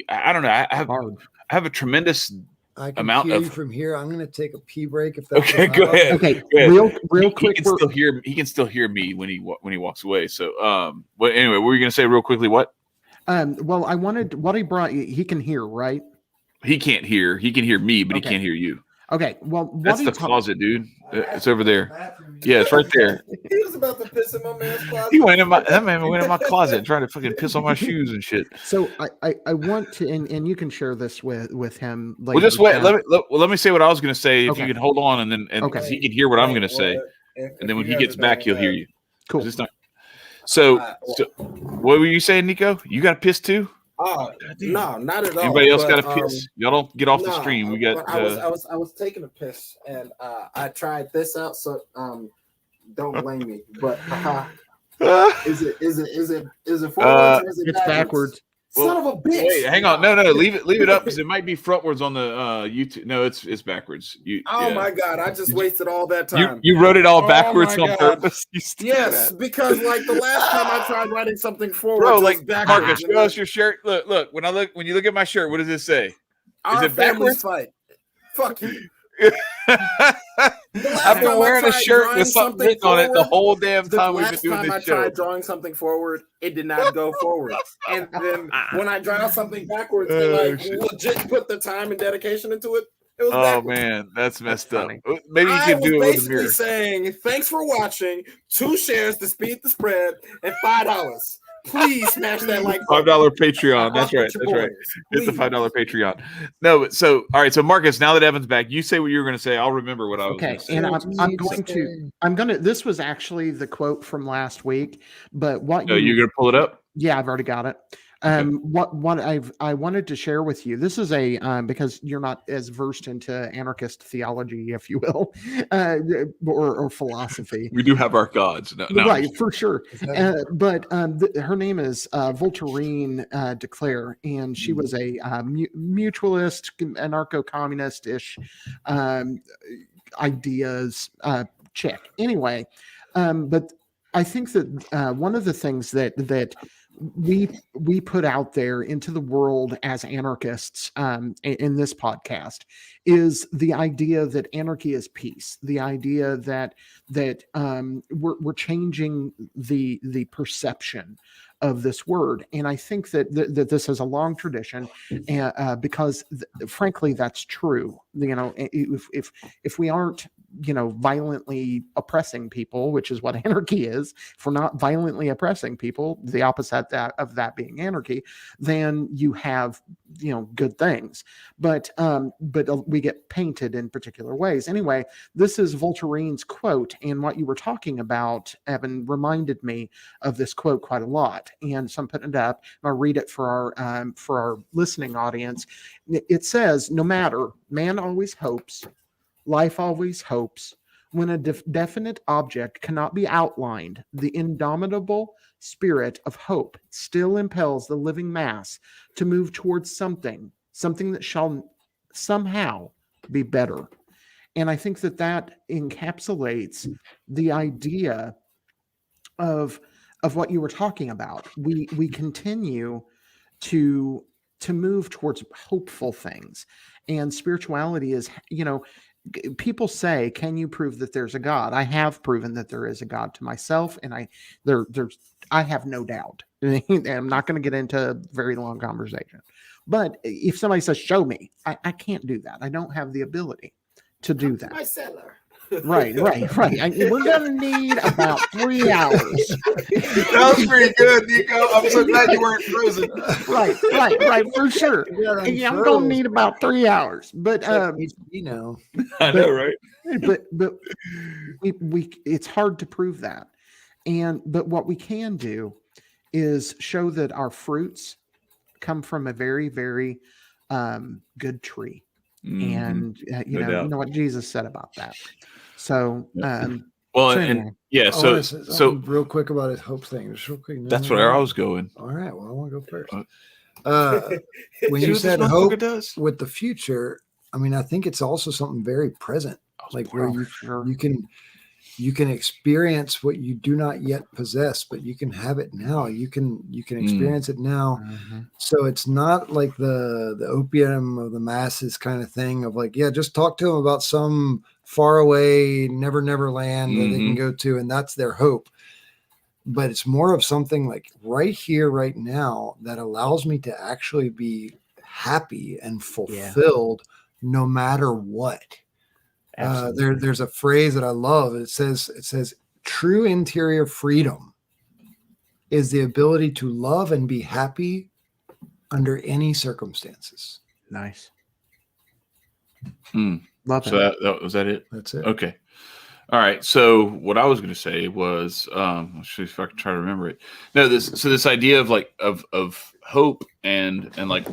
[SPEAKER 1] I don't know. I have a tremendous
[SPEAKER 2] I can
[SPEAKER 1] amount
[SPEAKER 2] hear
[SPEAKER 1] of
[SPEAKER 2] you from here. I'm going to take a pee break. If that's
[SPEAKER 1] Okay, go ahead.
[SPEAKER 3] Okay,
[SPEAKER 1] Go ahead.
[SPEAKER 3] real
[SPEAKER 1] He
[SPEAKER 3] quick.
[SPEAKER 1] can still hear me when he walks away. So but anyway, what were you gonna say real quickly? What?
[SPEAKER 3] Well, I wanted what he brought. He can hear, right?
[SPEAKER 1] He can't hear. He can hear me, but
[SPEAKER 3] Okay.
[SPEAKER 1] he can't hear you.
[SPEAKER 3] Okay. Well, what
[SPEAKER 1] That's
[SPEAKER 3] he
[SPEAKER 1] the
[SPEAKER 3] ta-
[SPEAKER 1] closet, dude. It's over there. Yeah, it's right there.
[SPEAKER 4] He was about to piss in my man's closet.
[SPEAKER 1] That man went in my closet trying to fucking piss on my shoes and shit.
[SPEAKER 3] So I want to, and you can share this with him.
[SPEAKER 1] Well, just wait.
[SPEAKER 3] down.
[SPEAKER 1] Let me say what I was going to say. If
[SPEAKER 3] Okay.
[SPEAKER 1] you can hold on, and then
[SPEAKER 3] Okay.
[SPEAKER 1] he can hear what I'm going to say, and then when he gets back, he'll hear you.
[SPEAKER 3] Cool.
[SPEAKER 1] 'Cause it's not. So, what were you saying, Nico? You got to piss too?
[SPEAKER 4] Oh no, not at all.
[SPEAKER 1] Anybody else got
[SPEAKER 4] but,
[SPEAKER 1] to piss? Y'all don't get off the
[SPEAKER 4] no,
[SPEAKER 1] stream. We got.
[SPEAKER 4] but I was taking a piss, and I tried this out. So don't blame me. But is it forwards or is it
[SPEAKER 3] It's backwards.
[SPEAKER 4] Son of a bitch!
[SPEAKER 1] Wait, hang on. No, leave it up because it might be frontwards on the YouTube. No, it's backwards.
[SPEAKER 4] My god, I just wasted all that time.
[SPEAKER 1] You wrote it all
[SPEAKER 4] Oh
[SPEAKER 1] backwards
[SPEAKER 4] my
[SPEAKER 1] on
[SPEAKER 4] God.
[SPEAKER 1] purpose. You stupid
[SPEAKER 4] Yes,
[SPEAKER 1] ass.
[SPEAKER 4] because like the last time I tried writing something forward,
[SPEAKER 1] Bro,
[SPEAKER 4] it was
[SPEAKER 1] like
[SPEAKER 4] backwards.
[SPEAKER 1] Marcus, show us your shirt. Look. When you look at my shirt, what does it say?
[SPEAKER 4] Our
[SPEAKER 1] it
[SPEAKER 4] families
[SPEAKER 1] backwards?
[SPEAKER 4] fight. Fuck you.
[SPEAKER 1] I've been wearing a shirt with something written on it the whole damn
[SPEAKER 4] The
[SPEAKER 1] time we've been
[SPEAKER 4] last
[SPEAKER 1] doing
[SPEAKER 4] time I
[SPEAKER 1] this show.
[SPEAKER 4] tried drawing something forward, it did not go forward. And then when I draw something backwards and legit put the time and dedication into it, it was
[SPEAKER 1] Oh
[SPEAKER 4] backwards.
[SPEAKER 1] man, that's messed up.
[SPEAKER 3] funny.
[SPEAKER 1] Maybe you
[SPEAKER 4] I
[SPEAKER 1] can
[SPEAKER 4] was
[SPEAKER 1] do it with a
[SPEAKER 4] basically
[SPEAKER 1] mirror.
[SPEAKER 4] saying, thanks for watching, 2 shares to speed the spread, and $5. Please smash that like button.
[SPEAKER 1] $5 Patreon. That's
[SPEAKER 4] I'll
[SPEAKER 1] right.
[SPEAKER 4] put your
[SPEAKER 1] That's right.
[SPEAKER 4] boys.
[SPEAKER 1] It's the
[SPEAKER 4] Please.
[SPEAKER 1] $5 Patreon. No, but so all right. So Marcus, now that Evan's back, you say what you were going to say. I'll remember what I was
[SPEAKER 3] Okay,
[SPEAKER 1] going to say.
[SPEAKER 3] and I'm going to. This was actually the quote from last week, but what
[SPEAKER 1] You're going to pull it up?
[SPEAKER 3] Yeah, I've already got it. What I wanted to share with you. This is a because you're not as versed into anarchist theology, if you will, or philosophy.
[SPEAKER 1] We do have our gods. No.
[SPEAKER 3] Right, for sure. But her name is Voltairine de Cleyre, and she was a mutualist, anarcho-communist-ish ideas chick. Anyway, but I think that one of the things that we put out there into the world as anarchists in this podcast is the idea that anarchy is peace, the idea that we're changing the perception of this word. And I think that this has a long tradition, because frankly, that's true. If we aren't, violently oppressing people, which is what anarchy is, if we're not violently oppressing people, the opposite of that being anarchy, then you have, good things. But we get painted in particular ways. Anyway, this is Voltairine's quote, and what you were talking about, Evan, reminded me of this quote quite a lot. And so I'm putting it up. I'll read it for our listening audience. It says, "No matter, man always hopes. Life always hopes. When a definite object cannot be outlined, the indomitable spirit of hope still impels the living mass to move towards something that shall somehow be better." And I think that encapsulates the idea of of what you were talking about. We continue to move towards hopeful things, and spirituality is, people say, can you prove that there's a God? I have proven that there is a God to myself, and I have no doubt. I'm not going to get into a very long conversation, but if somebody says, show me, I can't do that. I don't have the ability to do that.
[SPEAKER 4] My cellar.
[SPEAKER 3] Right. We're gonna need about 3 hours.
[SPEAKER 1] That was pretty good, Nico. I'm so glad you weren't frozen.
[SPEAKER 3] Right, for sure. Yeah, I'm gonna need about 3 hours. But
[SPEAKER 1] I know, right?
[SPEAKER 3] But we it's hard to prove that. But what we can do is show that our fruits come from a very, very good tree. And you know what Jesus said about that. So,
[SPEAKER 1] so
[SPEAKER 2] real quick about his hope thing. Just real quick.
[SPEAKER 1] That's where I was going.
[SPEAKER 2] All right. Well, I want to go first. When you said hope with the future, I mean, I think it's also something very present, like where you can experience what you do not yet possess, but you can have it now. You can experience it now.
[SPEAKER 3] Mm-hmm.
[SPEAKER 2] So it's not like the opium of the masses kind of thing of like, yeah, just talk to them about some far away never land that they can go to, and that's their hope. But it's more of something like right here, right now, that allows me to actually be happy and fulfilled no matter what. There's a phrase that I love. It says true interior freedom is the ability to love and be happy under any circumstances.
[SPEAKER 3] Nice.
[SPEAKER 1] Love it. So that was that it?
[SPEAKER 2] That's it.
[SPEAKER 1] Okay. All right. So what I was going to say was, let's see if I can try to remember it. No, this idea of like of hope and like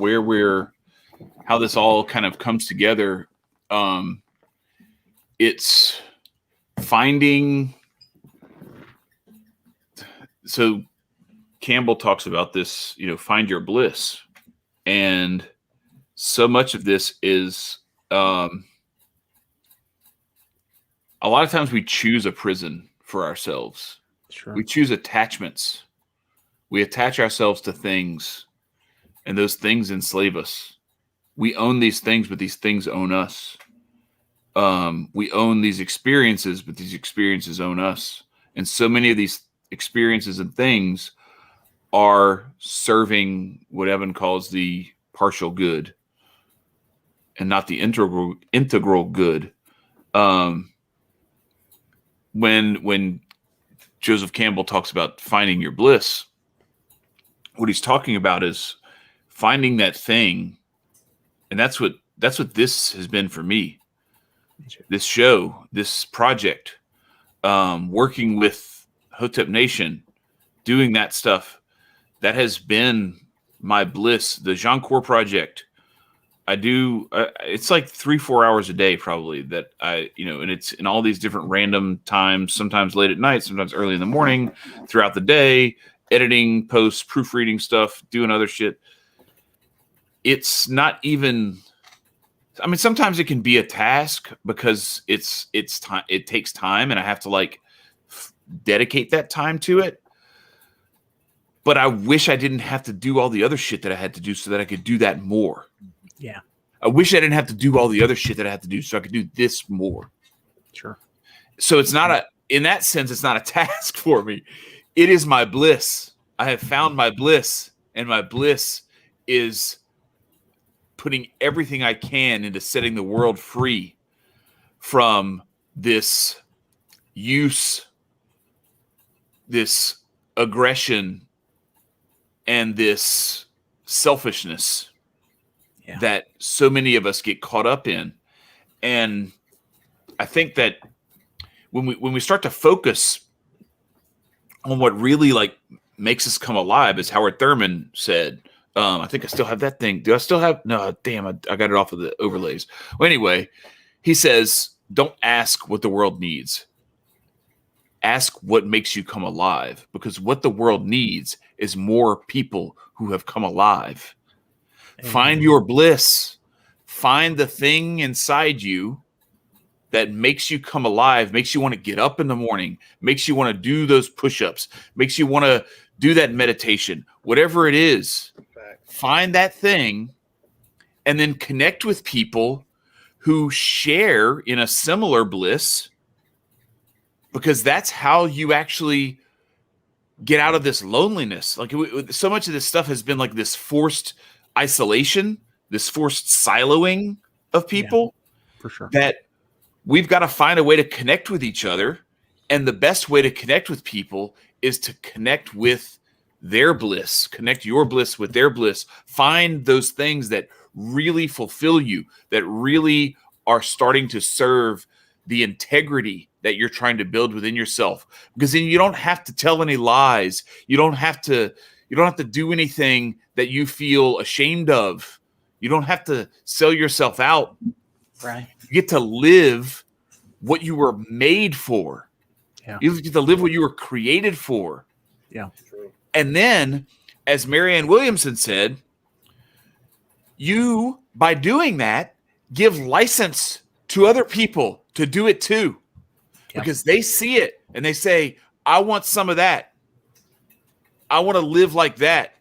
[SPEAKER 1] how this all kind of comes together. It's finding. So Campbell talks about this, find your bliss, and so much of this is. A lot of times we choose a prison for ourselves.
[SPEAKER 3] Sure.
[SPEAKER 1] We choose attachments. We attach ourselves to things, and those things enslave us. We own these things, but these things own us. We own these experiences, but these experiences own us. And so many of these experiences and things are serving what Evan calls the partial good and not the integral good. When Joseph Campbell talks about finding your bliss, what he's talking about is finding that thing. And that's what this has been for me. This show, this project, working with Hotep Nation, doing that stuff, that has been my bliss. The Jean Core project, I do, it's like 3-4 hours a day probably that and it's in all these different random times, sometimes late at night, sometimes early in the morning, throughout the day, editing, posts, proofreading stuff, doing other shit. It's not even, I mean, sometimes it can be a task because it's time. It takes time, and I have to dedicate that time to it. But I wish I didn't have to do all the other shit that I had to do so that I could do that more.
[SPEAKER 3] Yeah.
[SPEAKER 1] I wish I didn't have to do all the other shit that I had to do so I could do this more.
[SPEAKER 3] Sure.
[SPEAKER 1] So it's not in that sense, it's not a task for me. It is my bliss. I have found my bliss, and my bliss is putting everything I can into setting the world free from this use, this aggression, and this selfishness that so many of us get caught up in. And I think that when we start to focus on what really makes us come alive, as Howard Thurman said, I think I still have that thing. Do I still have? No, damn, I got it off of the overlays. Well, anyway, he says, don't ask what the world needs. Ask what makes you come alive, because what the world needs is more people who have come alive. Amen. Find your bliss. Find the thing inside you that makes you come alive, makes you want to get up in the morning, makes you want to do those push-ups, makes you want to do that meditation, whatever it is, find that thing and then connect with people who share in a similar bliss, because that's how you actually get out of this loneliness. Like so much of this stuff has been like this forced isolation, this forced siloing of people.
[SPEAKER 3] Yeah, for sure.
[SPEAKER 1] That we've got to find a way to connect with each other. And the best way to connect with people is to connect with their bliss, connect your bliss with their bliss. Find those things that really fulfill you, that really are starting to serve the integrity that you're trying to build within yourself. Because then you don't have to tell any lies. You don't have to do anything that you feel ashamed of. You don't have to sell yourself out.
[SPEAKER 3] Right.
[SPEAKER 1] You get to live what you were made for.
[SPEAKER 3] Yeah.
[SPEAKER 1] You get to live what you were created for.
[SPEAKER 3] Yeah.
[SPEAKER 1] And then, as Marianne Williamson said, you, by doing that, give license to other people to do it too.
[SPEAKER 3] Yep.
[SPEAKER 1] Because they see it and they say, I want some of that. I want to live like that.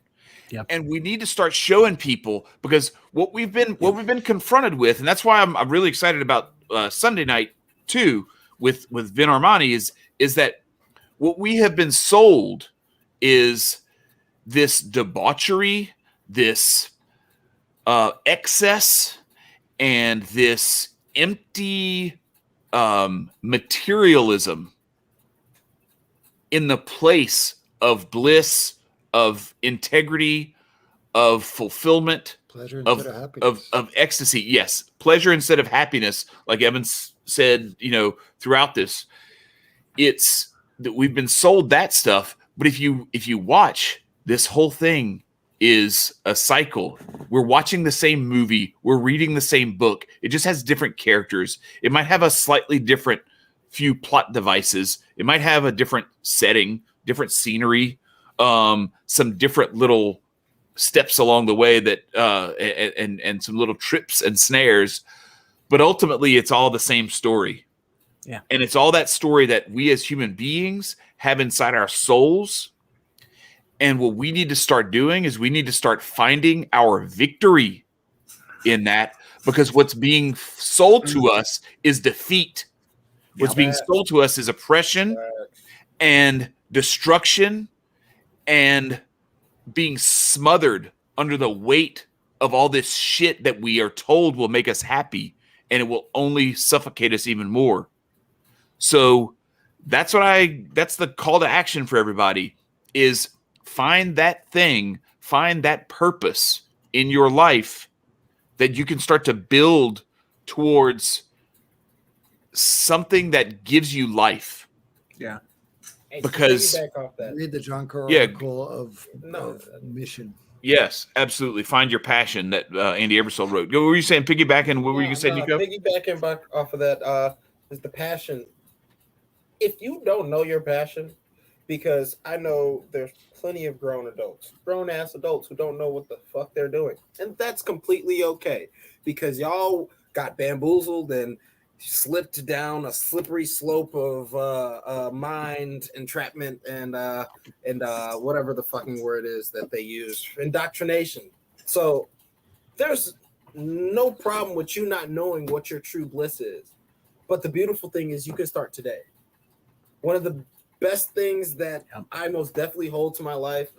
[SPEAKER 3] Yep.
[SPEAKER 1] And we need to start showing people, because what we've been confronted with, and that's why I'm really excited about Sunday night too with Vin Armani, is that what we have been sold is this debauchery, this excess, and this empty materialism in the place of bliss, of integrity, of fulfillment,
[SPEAKER 2] Pleasure instead of happiness.
[SPEAKER 1] of ecstasy. Yes, pleasure instead of happiness, like Evans said, throughout this. It's that we've been sold that stuff, but if you watch, this whole thing is a cycle. We're watching the same movie, we're reading the same book. It just has different characters. It might have a slightly different few plot devices. It might have a different setting, different scenery, some different little steps along the way that and some little trips and snares, but ultimately it's all the same story.
[SPEAKER 3] Yeah.
[SPEAKER 1] And it's all that story that we as human beings have inside our souls. And what we need to start doing is we need to start finding our victory in that, because what's being sold to us is defeat. What's being sold to us is oppression and destruction and being smothered under the weight of all this shit that we are told will make us happy, and it will only suffocate us even more. So that's the call to action for everybody is find that thing, find that purpose in your life that you can start to build towards something that gives you life.
[SPEAKER 3] Yeah.
[SPEAKER 1] Because
[SPEAKER 2] read the John Carl
[SPEAKER 1] Yeah.
[SPEAKER 2] article of mission.
[SPEAKER 1] Yes, absolutely. Find your passion that Andy Ebersole wrote. What were you saying? Piggybacking? What were you saying? Nico?
[SPEAKER 4] Piggybacking back off of that is the passion. If you don't know your passion, because I know there's plenty of grown-ass adults who don't know what the fuck they're doing. And that's completely okay, because y'all got bamboozled and slipped down a slippery slope of mind entrapment and whatever the fucking word is that they use, indoctrination. So there's no problem with you not knowing what your true bliss is. But the beautiful thing is you can start today. One of the best things that I most definitely hold to my life,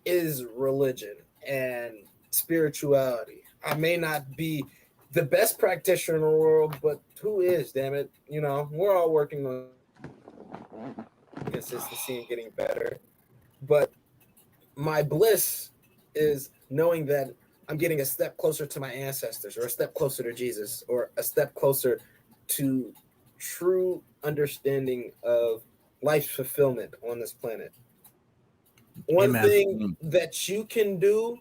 [SPEAKER 4] is religion and spirituality. I may not be the best practitioner in the world, but who is, damn it? We're all working on consistency and getting better. But my bliss is knowing that I'm getting a step closer to my ancestors, or a step closer to Jesus, or a step closer to true understanding of life's fulfillment on this planet. One thing that you can do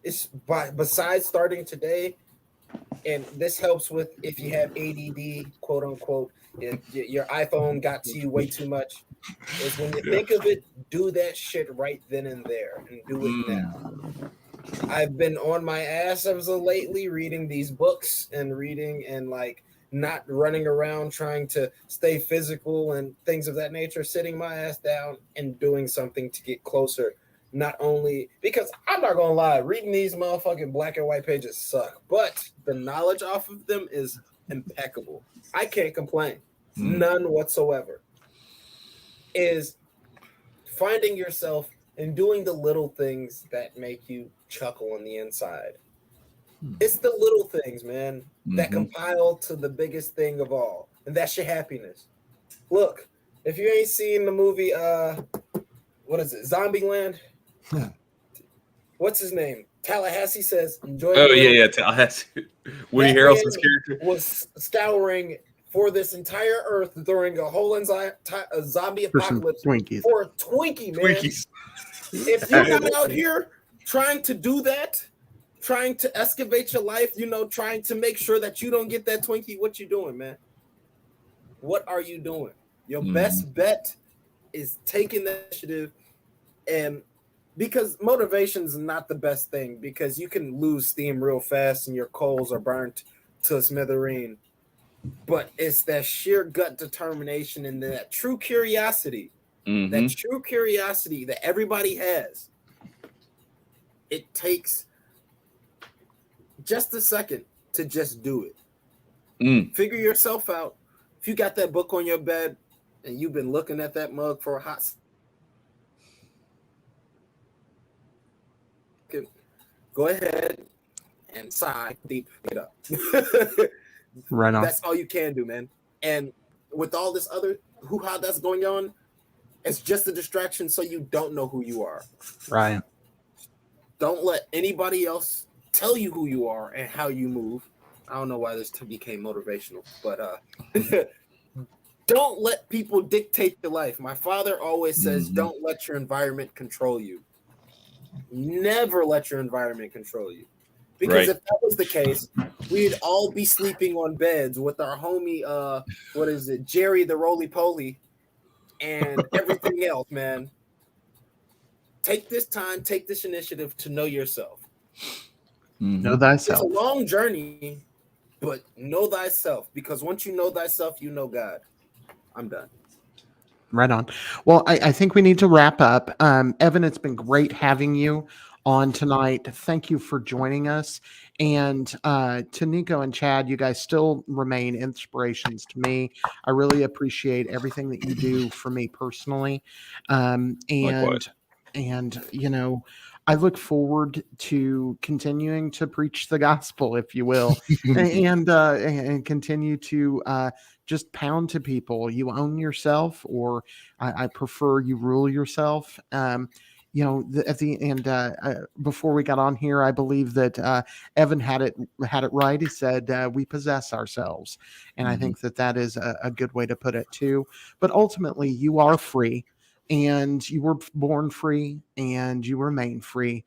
[SPEAKER 4] is, besides starting today, and this helps with if you have ADD, quote unquote, if your iPhone got to you way too much, is when you think of it, do that shit right then and there, and do it now. I've been on my ass as of lately reading these books and reading and not running around trying to stay physical and things of that nature, sitting my ass down and doing something to get closer. Not only because I'm not gonna lie, reading these motherfucking black and white pages suck, but the knowledge off of them is impeccable. I can't complain, none whatsoever. Is finding yourself and doing the little things that make you chuckle on the inside. It's the little things, man, that compile to the biggest thing of all, and that's your happiness. Look, if you ain't seen the movie, what is it, Zombieland? What's his name? Tallahassee says, "Enjoy."
[SPEAKER 1] Oh yeah, Tallahassee. Woody Harrelson's character
[SPEAKER 4] was scouring for this entire Earth during a whole zombie apocalypse for a Twinkie, man. Twinkies. If you're not out here trying to do that, trying to excavate your life, trying to make sure that you don't get that Twinkie, what you doing, man? What are you doing? Your best bet is taking the initiative, and because motivation is not the best thing, because you can lose steam real fast and your coals are burnt to a smithereen. But it's that sheer gut determination and that true curiosity, that everybody has. It takes just a second to just do it. Figure yourself out. If you got that book on your bed and you've been looking at that mug for a hot second, go ahead and sigh, deep it up.
[SPEAKER 3] Right on.
[SPEAKER 4] That's all you can do, man. And with all this other hoo-ha that's going on, it's just a distraction so you don't know who you are.
[SPEAKER 3] Right.
[SPEAKER 4] Don't let anybody else tell you who you are and how you move. I don't know why this became motivational, but don't let people dictate your life. My father always says, don't let your environment control you. Never let your environment control you. Because if that was the case, we'd all be sleeping on beds with our homie, Jerry the Roly-Poly, and everything else, man. Take this time, take this initiative to know yourself.
[SPEAKER 3] Know thyself.
[SPEAKER 4] It's a long journey, but know thyself, because once you know thyself, you know God. I'm done.
[SPEAKER 3] Right on. Well, I think we need to wrap up. Evan, it's been great having you on tonight. Thank you for joining us. And to Nico and Chad, you guys still remain inspirations to me. I really appreciate everything that you do for me personally.
[SPEAKER 1] Likewise.
[SPEAKER 3] And I look forward to continuing to preach the gospel, if you will, and continue to just pound to people. You own yourself, or I prefer you rule yourself. At the end, before we got on here, I believe that Evan had it right. He said we possess ourselves, and I think that is a good way to put it too. But ultimately, you are free. And you were born free, and you remain free.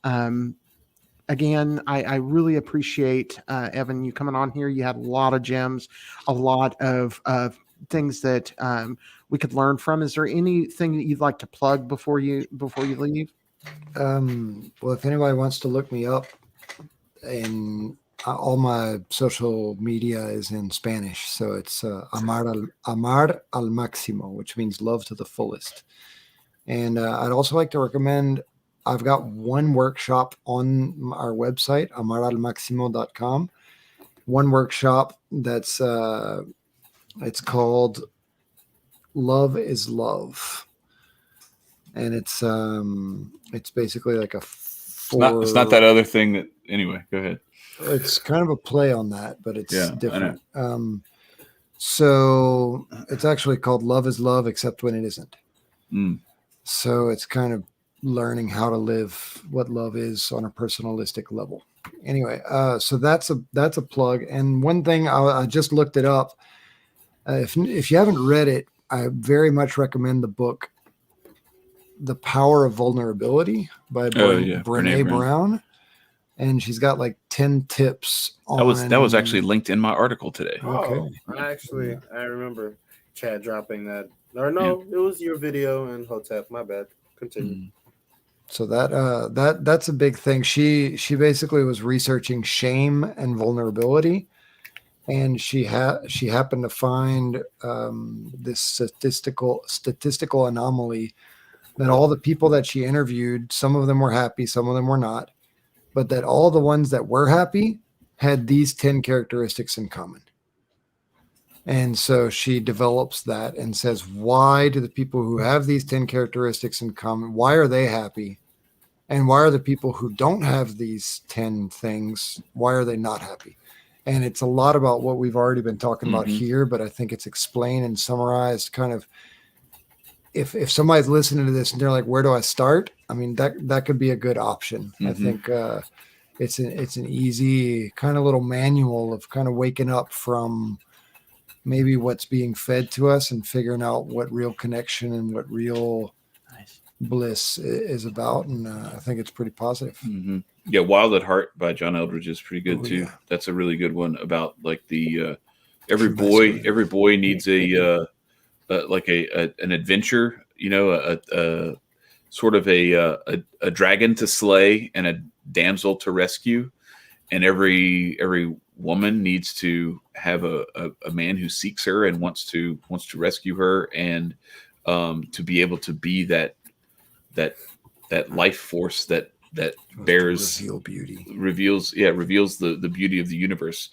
[SPEAKER 3] Again, I really appreciate Evan, you coming on here. You had a lot of gems, a lot of things that we could learn from. Is there anything that you'd like to plug before you leave?
[SPEAKER 2] Well, if anybody wants to look me up, and all my social media is in Spanish, so it's amar al máximo, which means love to the fullest. And I'd also like to recommend, I've got one workshop on our website, amaralmaximo.com. One workshop that's it's called Love is Love, and it's basically like
[SPEAKER 1] it's not that other thing that. Anyway, go ahead.
[SPEAKER 2] It's kind of a play on that, but it's different. So it's actually called Love is Love, except when it isn't. So it's kind of learning how to live what love is on a personalistic level. Anyway, so that's a plug. And one thing, I just looked it up. If you haven't read it, I very much recommend the book The Power of Vulnerability by Brené Brown. And she's got like 10 tips on.
[SPEAKER 1] That was actually linked in my article today.
[SPEAKER 2] Okay.
[SPEAKER 4] I remember Chad dropping that. Or no, it was your video and Hotep. My bad. Continue.
[SPEAKER 2] So that's a big thing. She basically was researching shame and vulnerability, and she happened to find this statistical anomaly that all the people that she interviewed, some of them were happy, some of them were not, but that all the ones that were happy had these 10 characteristics in common. And so she develops that and says, why do the people who have these 10 characteristics in common, why are they happy? And why are the people who don't have these 10 things, why are they not happy? And it's a lot about what we've already been talking about here, but I think it's explained and summarized kind of, if somebody's listening to this and they're like, where do I start? I mean, that could be a good option. I think it's an easy kind of little manual of kind of waking up from maybe what's being fed to us and figuring out what real connection and what real bliss is about. And I think it's pretty positive.
[SPEAKER 1] Yeah, Wild at Heart by John Eldridge is pretty good too.
[SPEAKER 2] Yeah.
[SPEAKER 1] That's a really good one about like the every boy needs a like an adventure, you know, a sort of a dragon to slay and a damsel to rescue, and every woman needs to have a man who seeks her and wants to rescue her, and to be able to be that life force that bears reveals the beauty of the universe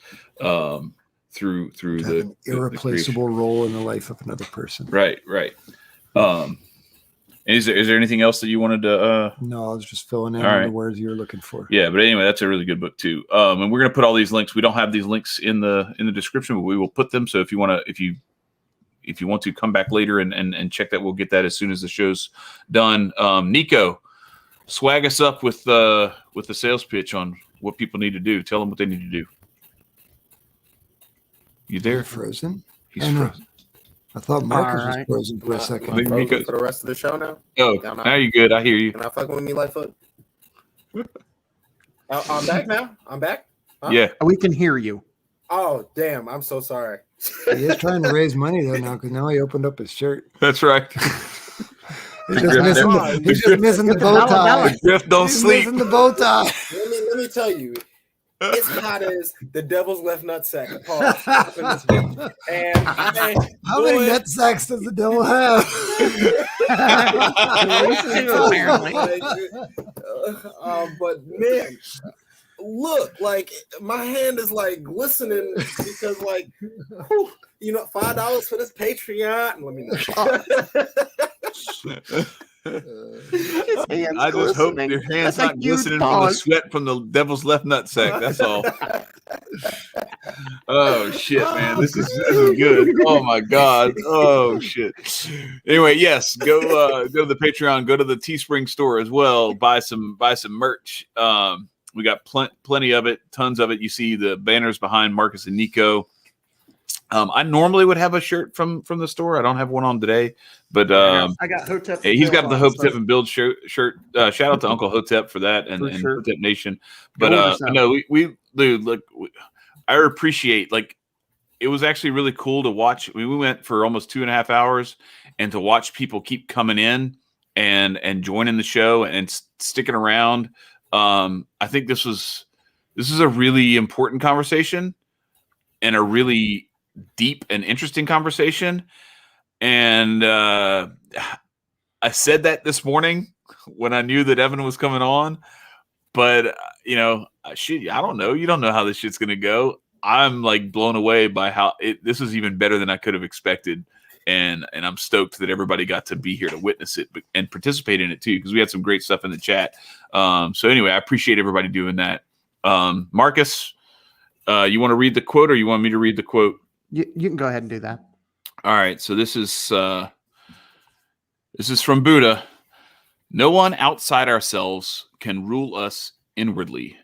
[SPEAKER 1] through
[SPEAKER 2] an irreplaceable role in the life of another person.
[SPEAKER 1] Right. And is there anything else that you wanted to?
[SPEAKER 2] No, I was just filling in the words you were looking for.
[SPEAKER 1] Yeah, but anyway, that's a really good book too. And we're gonna put all these links. We don't have these links in the description, but we will put them. So if you want to come back later and check that, we'll get that as soon as the show's done. Nico, swag us up with the sales pitch on what people need to do. Tell them what they need to do. You there?
[SPEAKER 2] Frozen?
[SPEAKER 1] He's frozen.
[SPEAKER 2] I thought Marcus was frozen for a second.
[SPEAKER 4] Frozen for the rest of the show now?
[SPEAKER 1] Oh, now you're good. I hear you.
[SPEAKER 4] Can I fucking with me, Lightfoot? I'm back now? I'm back? Huh?
[SPEAKER 1] Yeah.
[SPEAKER 3] We can hear you.
[SPEAKER 4] Oh, damn. I'm so sorry.
[SPEAKER 2] He is trying to raise money, though, now, because now he opened up his shirt.
[SPEAKER 1] That's right.
[SPEAKER 2] He's just missing the bow tie.
[SPEAKER 1] Griff don't sleep.
[SPEAKER 2] Missing the bow tie.
[SPEAKER 4] Let me tell you. It's hot as the devil's left nutsack. And
[SPEAKER 2] how many nut sacks does the devil have?
[SPEAKER 4] But man, look, like my hand is like glistening because, like, whew, you know, $5 for this Patreon. Let me know.
[SPEAKER 1] I just hope your hands not glistening from the sweat from the devil's left nutsack. That's all. Oh shit, man, this is good. Oh my god. Oh shit. Anyway, yes, go to the Patreon, go to the Teespring store as well. Buy some merch. We got plenty of it, tons of it. You see the banners behind Marcus and Nico. I normally would have a shirt from the store. I don't have one on today, but
[SPEAKER 3] I got Hotep.
[SPEAKER 1] He's got the Hotep and Build shirt. Shout out to Uncle Hotep for that and Hotep Nation. But no, we look. I appreciate, like, it was actually really cool to watch. We went for almost 2.5 hours, and to watch people keep coming in and joining the show and sticking around. I think this is a really important conversation and a really deep and interesting conversation. And I said that this morning when I knew that Evan was coming on, but you know, I don't know. You don't know how this shit's going to go. I'm like blown away by how this is even better than I could have expected. And I'm stoked that everybody got to be here to witness it and participate in it too, because we had some great stuff in the chat. So anyway, I appreciate everybody doing that. Marcus, you want to read the quote, or you want me to read the quote?
[SPEAKER 3] You can go ahead and do that.
[SPEAKER 1] All right. So this is from Buddha. No one outside ourselves can rule us inwardly.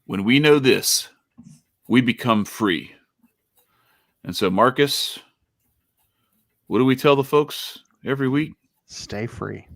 [SPEAKER 1] When we know this, we become free. And so, Marcus, what do we tell the folks every week?
[SPEAKER 3] Stay free.